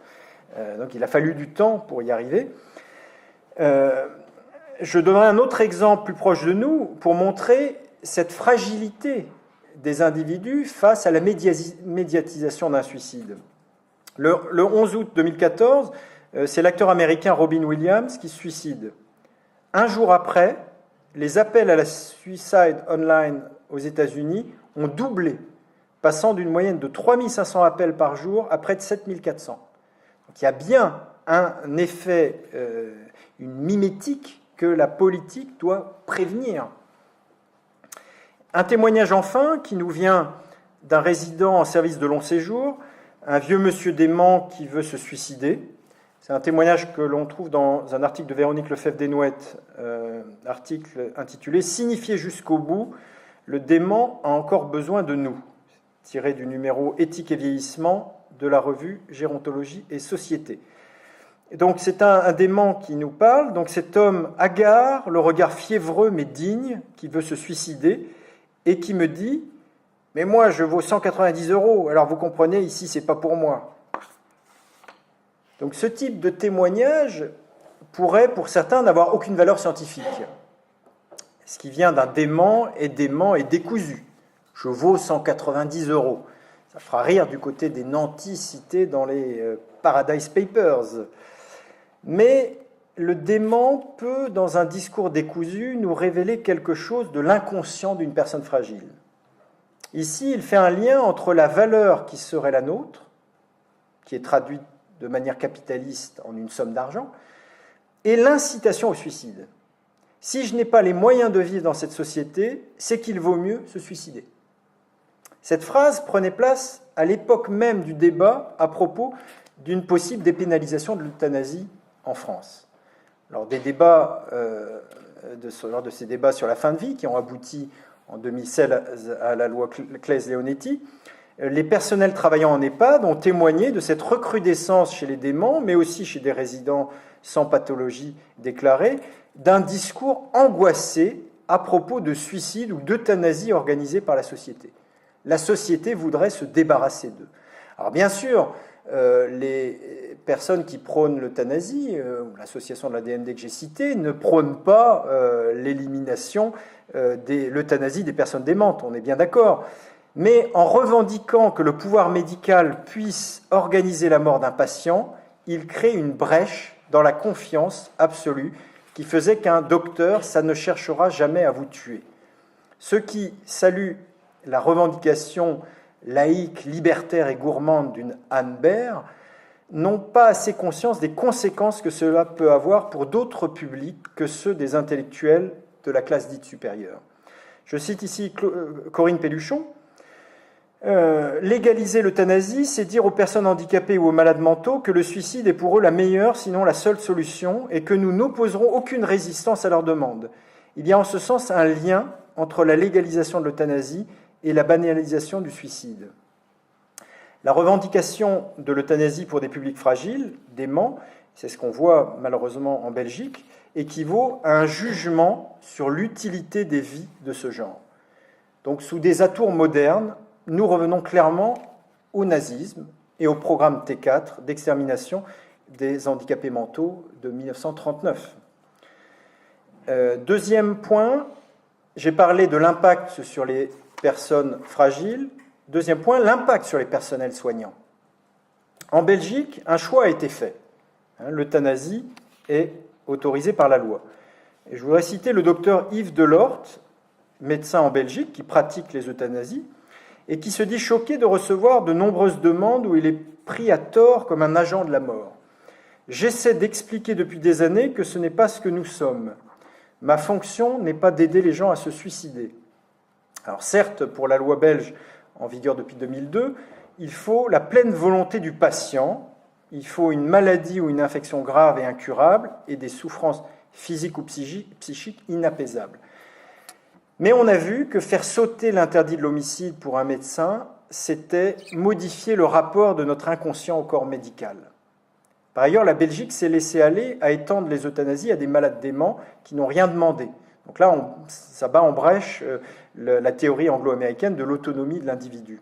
Donc il a fallu du temps pour y arriver. Je donnerai un autre exemple plus proche de nous pour montrer cette fragilité des individus face à la médiatisation d'un suicide. Le 11 août 2014, c'est l'acteur américain Robin Williams qui se suicide. Un jour après, les appels à la Suicide Online aux États-Unis ont doublé, passant d'une moyenne de 3500 appels par jour à près de 7400. Donc il y a bien un effet, une mimétique que la politique doit prévenir. Un témoignage enfin qui nous vient d'un résident en service de long séjour, un vieux monsieur dément qui veut se suicider. C'est un témoignage que l'on trouve dans un article de Véronique Lefebvre-Desnouettes, article intitulé « Signifier jusqu'au bout, le dément a encore besoin de nous », tiré du numéro « Éthique et vieillissement » de la revue Gérontologie et Société. Et donc c'est un dément qui nous parle, donc cet homme hagard, le regard fiévreux mais digne, qui veut se suicider, et qui me dit « Mais moi je vaux 190 €, alors vous comprenez, ici c'est pas pour moi ». Donc ce type de témoignage pourrait, pour certains, n'avoir aucune valeur scientifique. Ce qui vient d'un dément est décousu. Je vaux 190 €. Ça fera rire du côté des nantis cités dans les Paradise Papers. Mais le dément peut, dans un discours décousu, nous révéler quelque chose de l'inconscient d'une personne fragile. Ici, il fait un lien entre la valeur qui serait la nôtre, qui est traduite de manière capitaliste en une somme d'argent, et l'incitation au suicide. Si je n'ai pas les moyens de vivre dans cette société, c'est qu'il vaut mieux se suicider. Cette phrase prenait place à l'époque même du débat à propos d'une possible dépénalisation de l'euthanasie en France. Lors de ces débats sur la fin de vie, qui ont abouti en 2016 à la loi Claes-Leonetti, les personnels travaillant en EHPAD ont témoigné de cette recrudescence chez les déments, mais aussi chez des résidents sans pathologie déclarée, d'un discours angoissé à propos de suicide ou d'euthanasie organisée par la société. La société voudrait se débarrasser d'eux. Alors bien sûr, les personnes qui prônent l'euthanasie, l'association de la DMD que j'ai citée, ne prônent pas l'élimination de l'euthanasie des personnes démentes, on est bien d'accord. Mais en revendiquant que le pouvoir médical puisse organiser la mort d'un patient, il crée une brèche dans la confiance absolue qui faisait qu'un docteur, ça ne cherchera jamais à vous tuer. Ceux qui saluent la revendication laïque, libertaire et gourmande d'une Anne Baird n'ont pas assez conscience des conséquences que cela peut avoir pour d'autres publics que ceux des intellectuels de la classe dite supérieure. Je cite ici Corinne Pelluchon. Légaliser l'euthanasie, c'est dire aux personnes handicapées ou aux malades mentaux que le suicide est pour eux la meilleure, sinon la seule solution, et que nous n'opposerons aucune résistance à leur demande. Il y a en ce sens un lien entre la légalisation de l'euthanasie et la banalisation du suicide. La revendication de l'euthanasie pour des publics fragiles, déments, c'est ce qu'on voit malheureusement en Belgique, équivaut à un jugement sur l'utilité des vies de ce genre. Donc sous des atours modernes, nous revenons clairement au nazisme et au programme T4 d'extermination des handicapés mentaux de 1939. Deuxième point, j'ai parlé de l'impact sur les personnes fragiles. Deuxième point, l'impact sur les personnels soignants. En Belgique, un choix a été fait. L'euthanasie est autorisée par la loi. Et je voudrais citer le docteur Yves Delorte, médecin en Belgique qui pratique les euthanasies, et qui se dit choqué de recevoir de nombreuses demandes où il est pris à tort comme un agent de la mort. J'essaie d'expliquer depuis des années que ce n'est pas ce que nous sommes. Ma fonction n'est pas d'aider les gens à se suicider. Alors certes, pour la loi belge en vigueur depuis 2002, il faut la pleine volonté du patient, il faut une maladie ou une infection grave et incurable et des souffrances physiques ou psychiques inapaisables. Mais on a vu que faire sauter l'interdit de l'homicide pour un médecin, c'était modifier le rapport de notre inconscient au corps médical. Par ailleurs, la Belgique s'est laissée aller à étendre les euthanasies à des malades déments qui n'ont rien demandé. Donc là, ça bat en brèche la théorie anglo-américaine de l'autonomie de l'individu.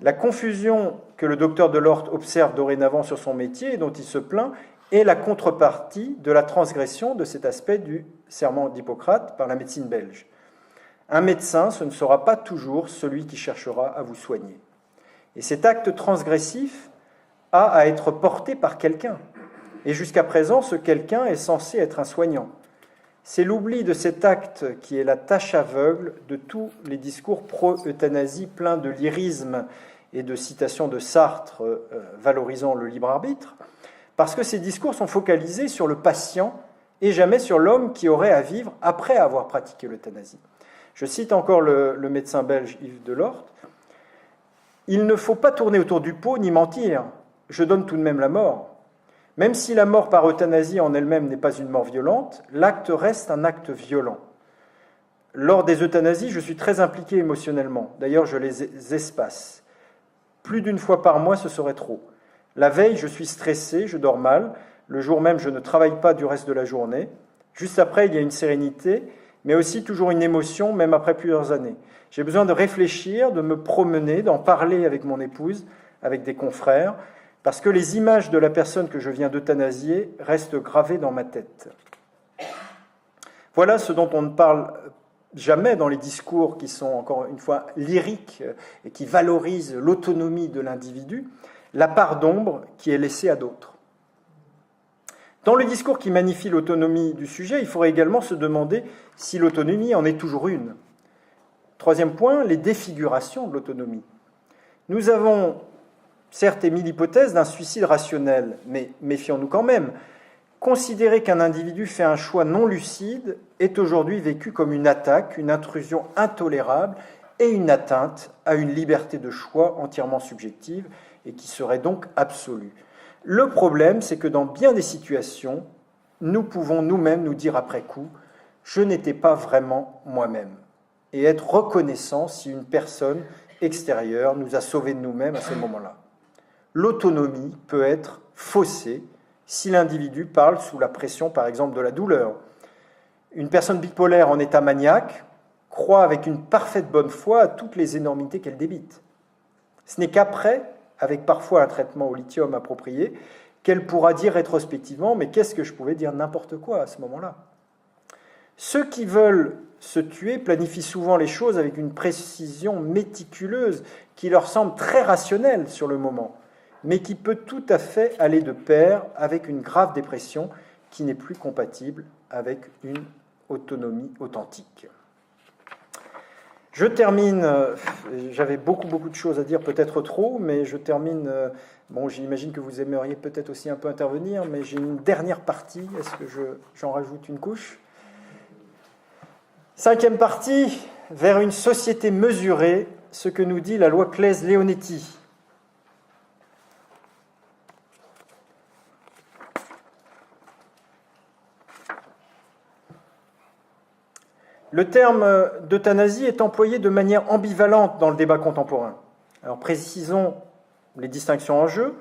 La confusion que le docteur Delorte observe dorénavant sur son métier et dont il se plaint est la contrepartie de la transgression de cet aspect du serment d'Hippocrate par la médecine belge. Un médecin, ce ne sera pas toujours celui qui cherchera à vous soigner. Et cet acte transgressif a à être porté par quelqu'un. Et jusqu'à présent, ce quelqu'un est censé être un soignant. C'est l'oubli de cet acte qui est la tâche aveugle de tous les discours pro-euthanasie pleins de lyrisme et de citations de Sartre valorisant le libre arbitre, parce que ces discours sont focalisés sur le patient et jamais sur l'homme qui aurait à vivre après avoir pratiqué l'euthanasie. Je cite encore le médecin belge Yves Delorte. « Il ne faut pas tourner autour du pot ni mentir. Je donne tout de même la mort. Même si la mort par euthanasie en elle-même n'est pas une mort violente, l'acte reste un acte violent. Lors des euthanasies, je suis très impliqué émotionnellement. D'ailleurs, je les espace. Plus d'une fois par mois, ce serait trop. La veille, je suis stressé, je dors mal. Le jour même, je ne travaille pas du reste de la journée. Juste après, il y a une sérénité, mais aussi toujours une émotion, même après plusieurs années. J'ai besoin de réfléchir, de me promener, d'en parler avec mon épouse, avec des confrères. parce que les images de la personne que je viens d'euthanasier restent gravées dans ma tête. Voilà ce dont on ne parle jamais dans les discours qui sont, encore une fois, lyriques et qui valorisent l'autonomie de l'individu, la part d'ombre qui est laissée à d'autres. Dans le discours qui magnifie l'autonomie du sujet, il faudrait également se demander si l'autonomie en est toujours une. Troisième point, les défigurations de l'autonomie. Nous avons certes émis l'hypothèse d'un suicide rationnel, mais méfions-nous quand même. Considérer qu'un individu fait un choix non lucide est aujourd'hui vécu comme une attaque, une intrusion intolérable et une atteinte à une liberté de choix entièrement subjective et qui serait donc absolue. Le problème, c'est que dans bien des situations, nous pouvons nous-mêmes nous dire après coup « je n'étais pas vraiment moi-même » et être reconnaissant si une personne extérieure nous a sauvés de nous-mêmes à ce moment-là. L'autonomie peut être faussée si l'individu parle sous la pression, par exemple, de la douleur. Une personne bipolaire en état maniaque croit avec une parfaite bonne foi à toutes les énormités qu'elle débite. Ce n'est qu'après, avec parfois un traitement au lithium approprié, qu'elle pourra dire rétrospectivement « mais qu'est-ce que je pouvais dire n'importe quoi à ce moment-là ?» Ceux qui veulent se tuer planifient souvent les choses avec une précision méticuleuse qui leur semble très rationnelle sur le moment, mais qui peut tout à fait aller de pair avec une grave dépression qui n'est plus compatible avec une autonomie authentique. Je termine, j'avais beaucoup de choses à dire, peut-être trop, mais je termine, bon, j'imagine que vous aimeriez peut-être aussi un peu intervenir, mais j'ai une dernière partie, est-ce que j'en rajoute une couche ? Cinquième partie, vers une société mesurée, ce que nous dit la loi Claeys-Leonetti. Le terme d'euthanasie est employé de manière ambivalente dans le débat contemporain. Alors précisons les distinctions en jeu.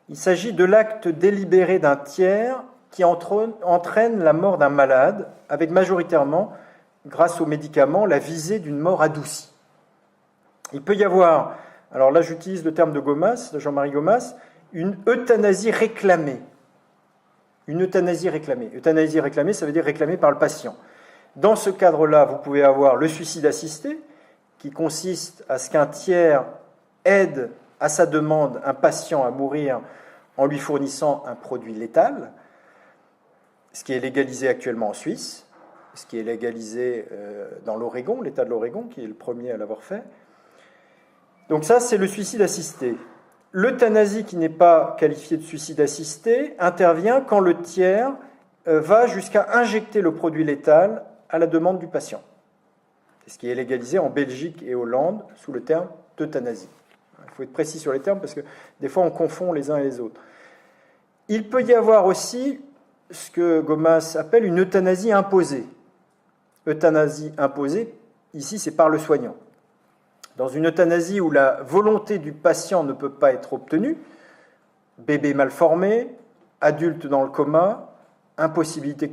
Il s'agit de l'acte délibéré d'un tiers qui entraîne la mort d'un malade, avec majoritairement, grâce aux médicaments, la visée d'une mort adoucie. Il peut y avoir, alors là j'utilise le terme de Gomas, de Jean-Marie Gomas, une euthanasie réclamée. Une euthanasie réclamée. Euthanasie réclamée, ça veut dire réclamée par le patient. Dans ce cadre-là, vous pouvez avoir le suicide assisté, qui consiste à ce qu'un tiers aide à sa demande un patient à mourir en lui fournissant un produit létal, ce qui est légalisé actuellement en Suisse, ce qui est légalisé dans l'Oregon, l'État de l'Oregon, qui est le premier à l'avoir fait. Donc ça, c'est le suicide assisté. L'euthanasie, qui n'est pas qualifiée de suicide assisté, intervient quand le tiers va jusqu'à injecter le produit létal à la demande du patient. C'est ce qui est légalisé en Belgique et Hollande sous le terme d'euthanasie. Il faut être précis sur les termes parce que des fois on confond les uns et les autres. Il peut y avoir aussi ce que Gomas appelle une euthanasie imposée. Euthanasie imposée, ici c'est par le soignant. Dans une euthanasie où la volonté du patient ne peut pas être obtenue, bébé mal formé, adulte dans le coma, impossibilité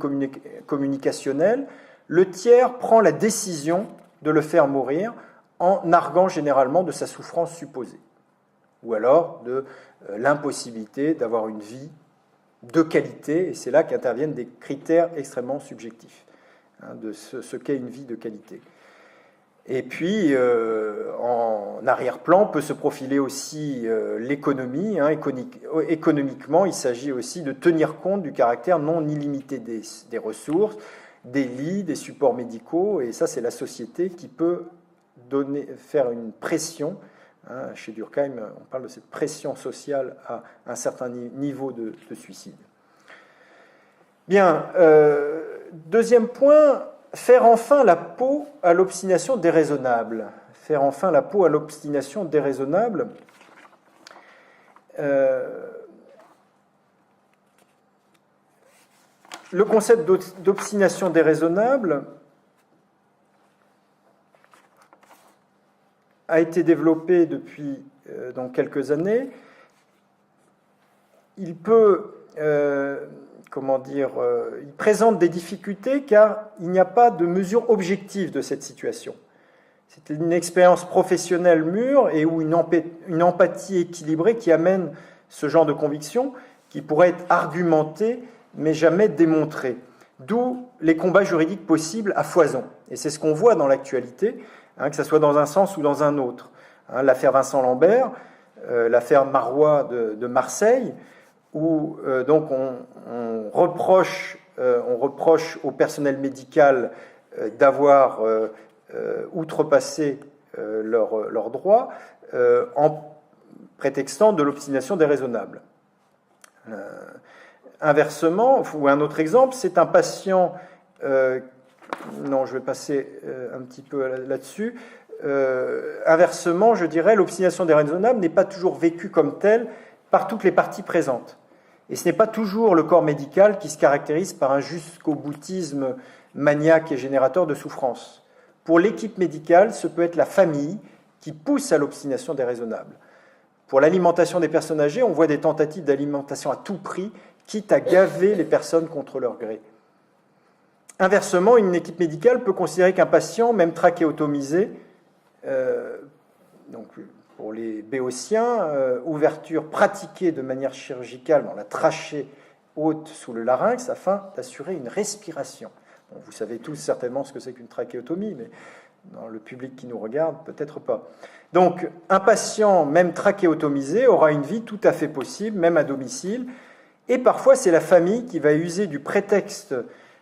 communicationnelle, le tiers prend la décision de le faire mourir en arguant généralement de sa souffrance supposée, ou alors de l'impossibilité d'avoir une vie de qualité, et c'est là qu'interviennent des critères extrêmement subjectifs de ce qu'est une vie de qualité. Et puis, en arrière-plan, peut se profiler aussi l'économie. Économiquement, il s'agit aussi de tenir compte du caractère non illimité des ressources, des lits, des supports médicaux, et ça, c'est la société qui peut faire une pression. Chez Durkheim, on parle de cette pression sociale à un certain niveau de suicide. Bien, deuxième point, faire enfin la peau à l'obstination déraisonnable. Faire enfin la peau à l'obstination déraisonnable. Le concept d'obstination déraisonnable a été développé depuis dans quelques années. Il peut, il présente des difficultés car il n'y a pas de mesure objective de cette situation. C'est une expérience professionnelle mûre et où une empathie équilibrée qui amène ce genre de conviction qui pourrait être argumenté mais jamais démontré. D'où les combats juridiques possibles à foison. Et c'est ce qu'on voit dans l'actualité, que ce soit dans un sens ou dans un autre. L'affaire Vincent Lambert, l'affaire Marois de Marseille, où donc on reproche au personnel médical d'avoir outrepassé leurs droits en prétextant de l'obstination déraisonnable. Inversement, ou un autre exemple, c'est un patient... non, je vais passer un petit peu là-dessus. Inversement, je dirais, l'obstination déraisonnable n'est pas toujours vécue comme telle par toutes les parties présentes. Et ce n'est pas toujours le corps médical qui se caractérise par un jusqu'au-boutisme maniaque et générateur de souffrance. Pour l'équipe médicale, ce peut être la famille qui pousse à l'obstination déraisonnable. Pour l'alimentation des personnes âgées, on voit des tentatives d'alimentation à tout prix, quitte à gaver les personnes contre leur gré. Inversement, une équipe médicale peut considérer qu'un patient, même trachéotomisé, donc pour les béotiens, ouverture pratiquée de manière chirurgicale dans la trachée haute sous le larynx afin d'assurer une respiration. Bon, vous savez tous certainement ce que c'est qu'une trachéotomie, mais dans le public qui nous regarde, peut-être pas. Donc, un patient, même trachéotomisé, aura une vie tout à fait possible, même à domicile, et parfois c'est la famille qui va user du prétexte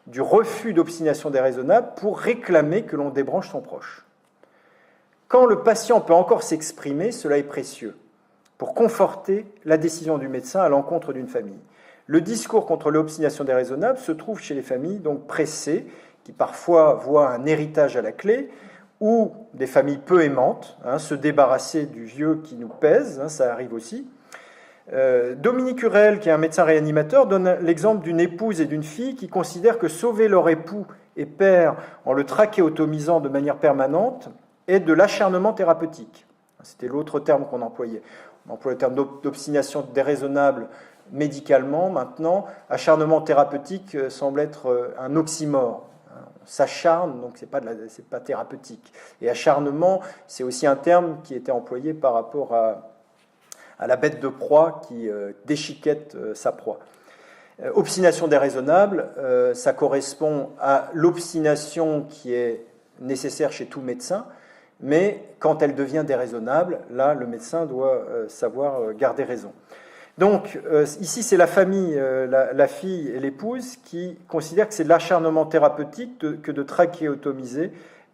du refus d'obstination déraisonnable pour réclamer que l'on débranche son proche. Quand le patient peut encore s'exprimer, cela est précieux pour conforter la décision du médecin à l'encontre d'une famille. Le discours contre l'obstination déraisonnable se trouve chez les familles donc pressées, qui parfois voient un héritage à la clé, ou des familles peu aimantes, se débarrasser du vieux qui nous pèse, ça arrive aussi. Dominique Hurel, qui est un médecin réanimateur, donne l'exemple d'une épouse et d'une fille qui considèrent que sauver leur époux et père en le trachéotomisant de manière permanente est de l'acharnement thérapeutique. C'était l'autre terme qu'on employait. On emploie le terme d'obstination déraisonnable médicalement. Maintenant, acharnement thérapeutique semble être un oxymore. On s'acharne, donc c'est pas thérapeutique. Et acharnement, c'est aussi un terme qui était employé par rapport à la bête de proie qui déchiquette sa proie. Obstination déraisonnable, ça correspond à l'obstination qui est nécessaire chez tout médecin, mais quand elle devient déraisonnable, là, le médecin doit savoir garder raison. Donc, ici, c'est la famille, la fille et l'épouse qui considèrent que c'est de l'acharnement thérapeutique que de trachéotomiser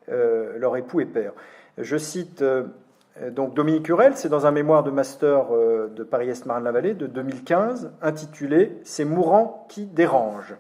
leur époux et père. Je cite donc Dominique Hurel, c'est dans un mémoire de master de Paris-Est Marne-la-Vallée de 2015, intitulé « Ces mourants qui dérangent ».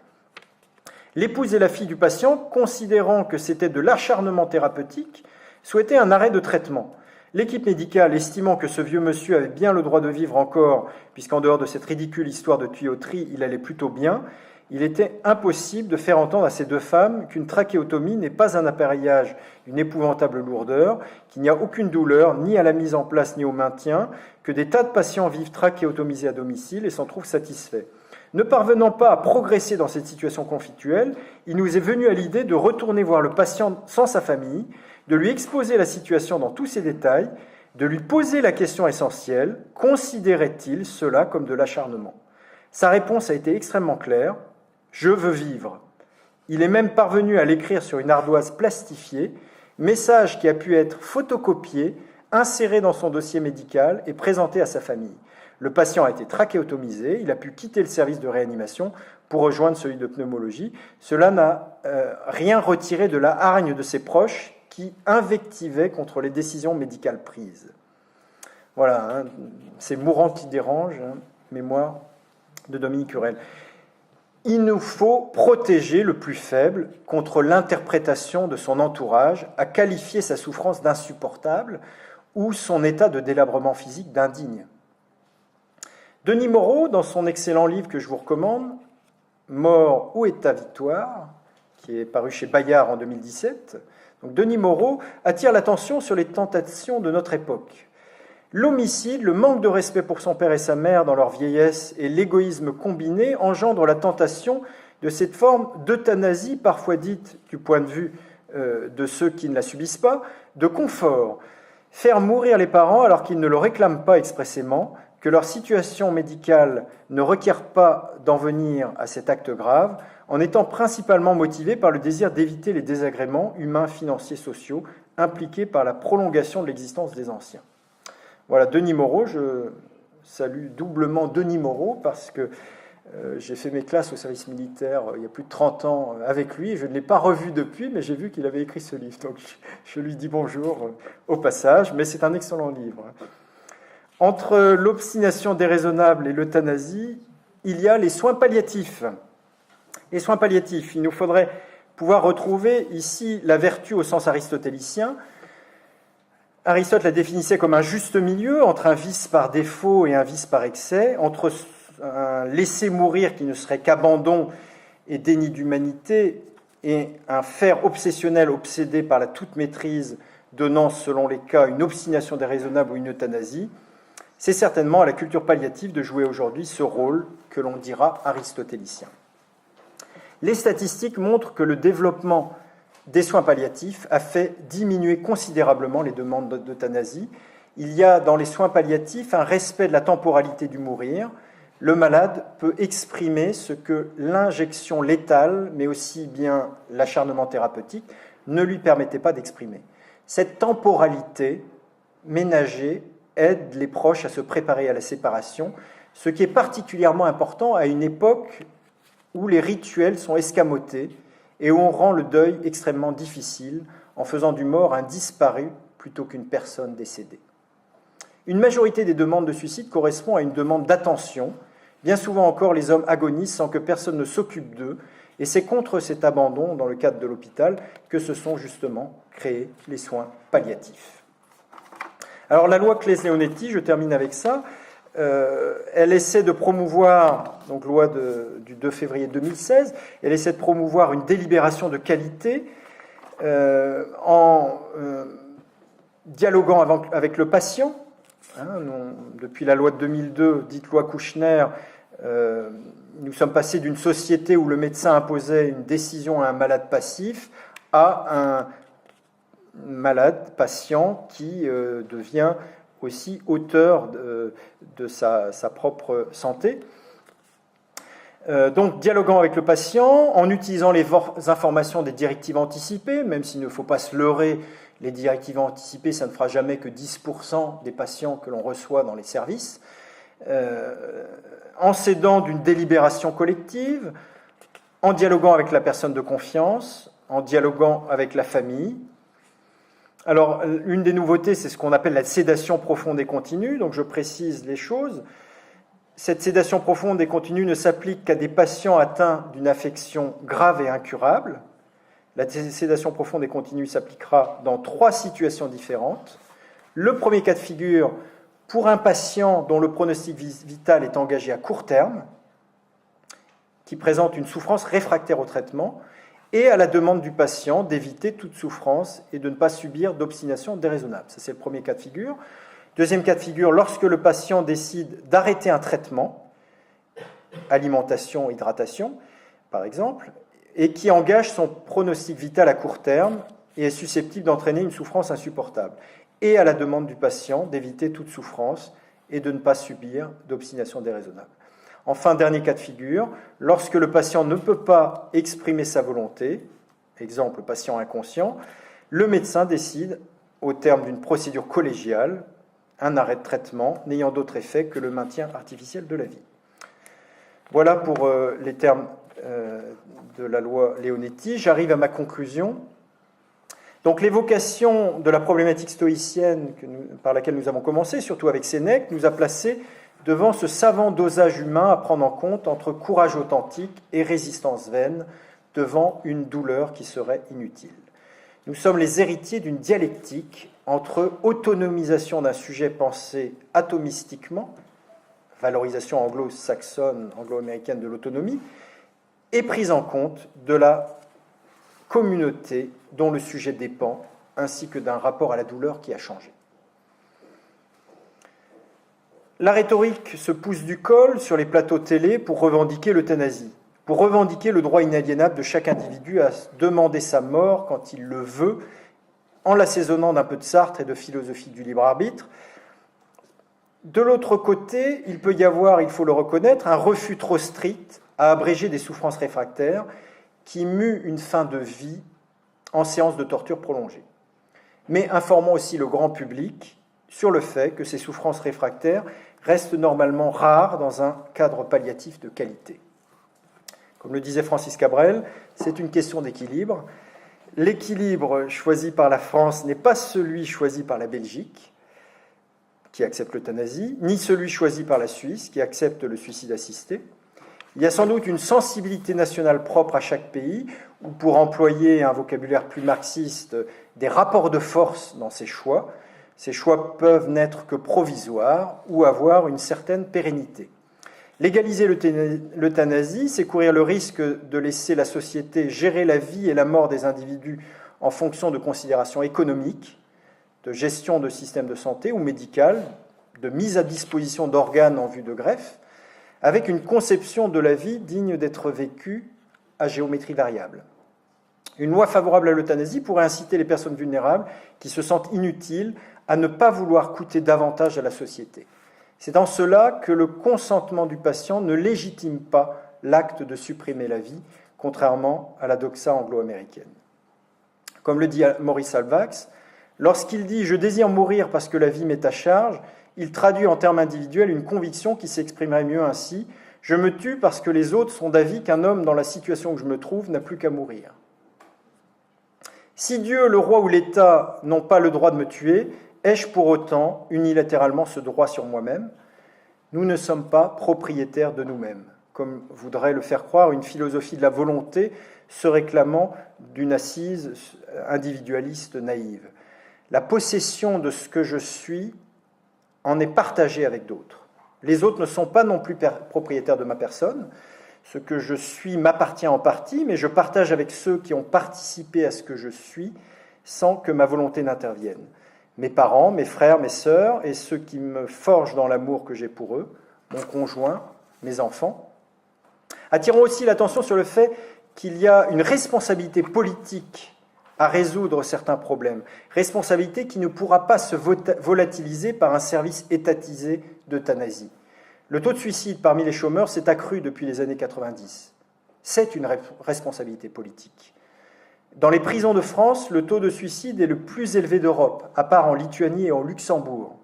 L'épouse et la fille du patient, considérant que c'était de l'acharnement thérapeutique, souhaitaient un arrêt de traitement. L'équipe médicale, estimant que ce vieux monsieur avait bien le droit de vivre encore, puisqu'en dehors de cette ridicule histoire de tuyauterie, il allait plutôt bien, il était impossible de faire entendre à ces deux femmes qu'une trachéotomie n'est pas un appareillage d'une épouvantable lourdeur, qu'il n'y a aucune douleur, ni à la mise en place ni au maintien, que des tas de patients vivent trachéotomisés à domicile et s'en trouvent satisfaits. Ne parvenant pas à progresser dans cette situation conflictuelle, il nous est venu à l'idée de retourner voir le patient sans sa famille, de lui exposer la situation dans tous ses détails, de lui poser la question essentielle, considérait-il cela comme de l'acharnement ? Sa réponse a été extrêmement claire, « Je veux vivre ». Il est même parvenu à l'écrire sur une ardoise plastifiée, message qui a pu être photocopié, inséré dans son dossier médical et présenté à sa famille. Le patient a été trachéotomisé, il a pu quitter le service de réanimation pour rejoindre celui de pneumologie. Cela n'a rien retiré de la hargne de ses proches qui invectivaient contre les décisions médicales prises. Voilà, ces mourants qui dérangent, mémoire de Dominique Hurel. Il nous faut protéger le plus faible contre l'interprétation de son entourage, à qualifier sa souffrance d'insupportable ou son état de délabrement physique d'indigne. Denis Moreau, dans son excellent livre que je vous recommande, « Mort, où est ta victoire ?», qui est paru chez Bayard en 2017, donc Denis Moreau attire l'attention sur les tentations de notre époque. L'homicide, le manque de respect pour son père et sa mère dans leur vieillesse et l'égoïsme combiné engendrent la tentation de cette forme d'euthanasie, parfois dite, du point de vue de ceux qui ne la subissent pas, de confort. Faire mourir les parents alors qu'ils ne le réclament pas expressément, que leur situation médicale ne requiert pas d'en venir à cet acte grave, en étant principalement motivés par le désir d'éviter les désagréments humains, financiers, sociaux impliqués par la prolongation de l'existence des anciens. Voilà, Denis Moreau, je salue doublement Denis Moreau parce que j'ai fait mes classes au service militaire il y a plus de 30 ans avec lui. Je ne l'ai pas revu depuis, mais j'ai vu qu'il avait écrit ce livre. Donc je lui dis bonjour au passage, mais c'est un excellent livre. Entre l'obstination déraisonnable et l'euthanasie, il y a les soins palliatifs. Les soins palliatifs, il nous faudrait pouvoir retrouver ici la vertu au sens aristotélicien. Aristote la définissait comme un juste milieu entre un vice par défaut et un vice par excès, entre un laisser mourir qui ne serait qu'abandon et déni d'humanité et un faire obsessionnel obsédé par la toute-maîtrise donnant selon les cas une obstination déraisonnable ou une euthanasie. C'est certainement à la culture palliative de jouer aujourd'hui ce rôle que l'on dira aristotélicien. Les statistiques montrent que le développement des soins palliatifs a fait diminuer considérablement les demandes d'euthanasie. Il y a dans les soins palliatifs un respect de la temporalité du mourir. Le malade peut exprimer ce que l'injection létale, mais aussi bien l'acharnement thérapeutique, ne lui permettait pas d'exprimer. Cette temporalité ménagée aide les proches à se préparer à la séparation, ce qui est particulièrement important à une époque où les rituels sont escamotés et où on rend le deuil extrêmement difficile en faisant du mort un disparu plutôt qu'une personne décédée. Une majorité des demandes de suicide correspond à une demande d'attention. Bien souvent encore, les hommes agonisent sans que personne ne s'occupe d'eux, et c'est contre cet abandon, dans le cadre de l'hôpital, que se sont justement créés les soins palliatifs. Alors la loi Claes-Leonetti, je termine avec ça, elle essaie de promouvoir, donc loi du 2 février 2016, elle essaie de promouvoir une délibération de qualité en dialoguant avec le patient. Depuis la loi de 2002, dite loi Kouchner, nous sommes passés d'une société où le médecin imposait une décision à un malade passif à un malade patient qui devient aussi auteur de sa propre santé. Donc, dialoguant avec le patient, en utilisant les informations des directives anticipées, même s'il ne faut pas se leurrer, les directives anticipées, ça ne fera jamais que 10% des patients que l'on reçoit dans les services, en s'aidant d'une délibération collective, en dialoguant avec la personne de confiance, en dialoguant avec la famille. Alors, une des nouveautés, c'est ce qu'on appelle la sédation profonde et continue, donc je précise les choses. Cette sédation profonde et continue ne s'applique qu'à des patients atteints d'une affection grave et incurable. La sédation profonde et continue s'appliquera dans 3 situations différentes. Le premier cas de figure, pour un patient dont le pronostic vital est engagé à court terme, qui présente une souffrance réfractaire au traitement, et à la demande du patient d'éviter toute souffrance et de ne pas subir d'obstination déraisonnable. Ça, c'est le premier cas de figure. Deuxième cas de figure, lorsque le patient décide d'arrêter un traitement, alimentation, hydratation, par exemple, et qui engage son pronostic vital à court terme et est susceptible d'entraîner une souffrance insupportable, et à la demande du patient d'éviter toute souffrance et de ne pas subir d'obstination déraisonnable. Enfin, dernier cas de figure, lorsque le patient ne peut pas exprimer sa volonté, exemple patient inconscient, le médecin décide, au terme d'une procédure collégiale, un arrêt de traitement n'ayant d'autre effet que le maintien artificiel de la vie. Voilà pour les termes de la loi Leonetti. J'arrive à ma conclusion. Donc l'évocation de la problématique stoïcienne par laquelle nous avons commencé, surtout avec Sénèque, nous a placés devant ce savant dosage humain à prendre en compte entre courage authentique et résistance vaine devant une douleur qui serait inutile. Nous sommes les héritiers d'une dialectique entre autonomisation d'un sujet pensé atomistiquement, valorisation anglo-saxonne, anglo-américaine de l'autonomie, et prise en compte de la communauté dont le sujet dépend, ainsi que d'un rapport à la douleur qui a changé. La rhétorique se pousse du col sur les plateaux télé pour revendiquer l'euthanasie, pour revendiquer le droit inaliénable de chaque individu à demander sa mort quand il le veut, en l'assaisonnant d'un peu de Sartre et de philosophie du libre arbitre. De l'autre côté, il peut y avoir, il faut le reconnaître, un refus trop strict à abréger des souffrances réfractaires qui muent une fin de vie en séance de torture prolongée. Mais informons aussi le grand public sur le fait que ces souffrances réfractaires restent normalement rares dans un cadre palliatif de qualité. Comme le disait Francis Cabrel, c'est une question d'équilibre. L'équilibre choisi par la France n'est pas celui choisi par la Belgique, qui accepte l'euthanasie, ni celui choisi par la Suisse, qui accepte le suicide assisté. Il y a sans doute une sensibilité nationale propre à chaque pays, ou pour employer un vocabulaire plus marxiste, des rapports de force dans ces choix. Ces choix peuvent n'être que provisoires ou avoir une certaine pérennité. Légaliser l'euthanasie, c'est courir le risque de laisser la société gérer la vie et la mort des individus en fonction de considérations économiques, de gestion de systèmes de santé ou médicales, de mise à disposition d'organes en vue de greffe, avec une conception de la vie digne d'être vécue à géométrie variable. Une loi favorable à l'euthanasie pourrait inciter les personnes vulnérables qui se sentent inutiles à ne pas vouloir coûter davantage à la société. C'est en cela que le consentement du patient ne légitime pas l'acte de supprimer la vie, contrairement à la doxa anglo-américaine. Comme le dit Maurice Halbwachs, lorsqu'il dit « Je désire mourir parce que la vie m'est à charge », il traduit en termes individuels une conviction qui s'exprimerait mieux ainsi « Je me tue parce que les autres sont d'avis qu'un homme dans la situation où je me trouve n'a plus qu'à mourir ». Si Dieu, le roi ou l'État n'ont pas le droit de me tuer, ai-je pour autant unilatéralement ce droit sur moi-même ? Nous ne sommes pas propriétaires de nous-mêmes, comme voudrait le faire croire une philosophie de la volonté se réclamant d'une assise individualiste naïve. La possession de ce que je suis en est partagée avec d'autres. Les autres ne sont pas non plus propriétaires de ma personne. Ce que je suis m'appartient en partie, mais je partage avec ceux qui ont participé à ce que je suis sans que ma volonté n'intervienne. Mes parents, mes frères, mes sœurs et ceux qui me forgent dans l'amour que j'ai pour eux, mon conjoint, mes enfants. Attirons aussi l'attention sur le fait qu'il y a une responsabilité politique à résoudre certains problèmes, responsabilité qui ne pourra pas se volatiliser par un service étatisé d'euthanasie. Le taux de suicide parmi les chômeurs s'est accru depuis les années 90. C'est une responsabilité politique. Dans les prisons de France, le taux de suicide est le plus élevé d'Europe, à part en Lituanie et en Luxembourg.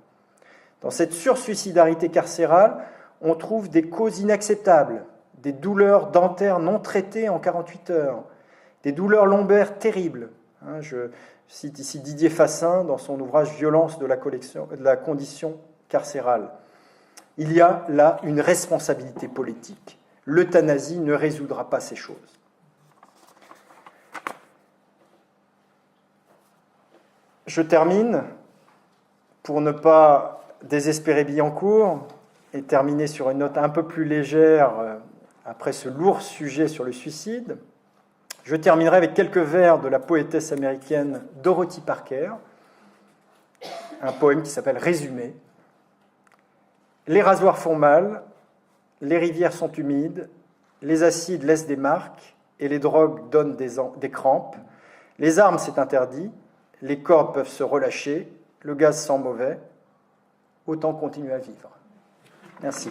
Dans cette sursuicidarité carcérale, on trouve des causes inacceptables, des douleurs dentaires non traitées en 48 heures, des douleurs lombaires terribles. Je cite ici Didier Fassin dans son ouvrage « Violence de la condition carcérale ». Il y a là une responsabilité politique. L'euthanasie ne résoudra pas ces choses. Je termine, pour ne pas désespérer Billancourt, et terminer sur une note un peu plus légère après ce lourd sujet sur le suicide. Je terminerai avec quelques vers de la poétesse américaine Dorothy Parker, un poème qui s'appelle « Résumé ». Les rasoirs font mal, les rivières sont humides, les acides laissent des marques et les drogues donnent des crampes. Les armes, c'est interdit, les cordes peuvent se relâcher, le gaz sent mauvais. Autant continuer à vivre. Merci.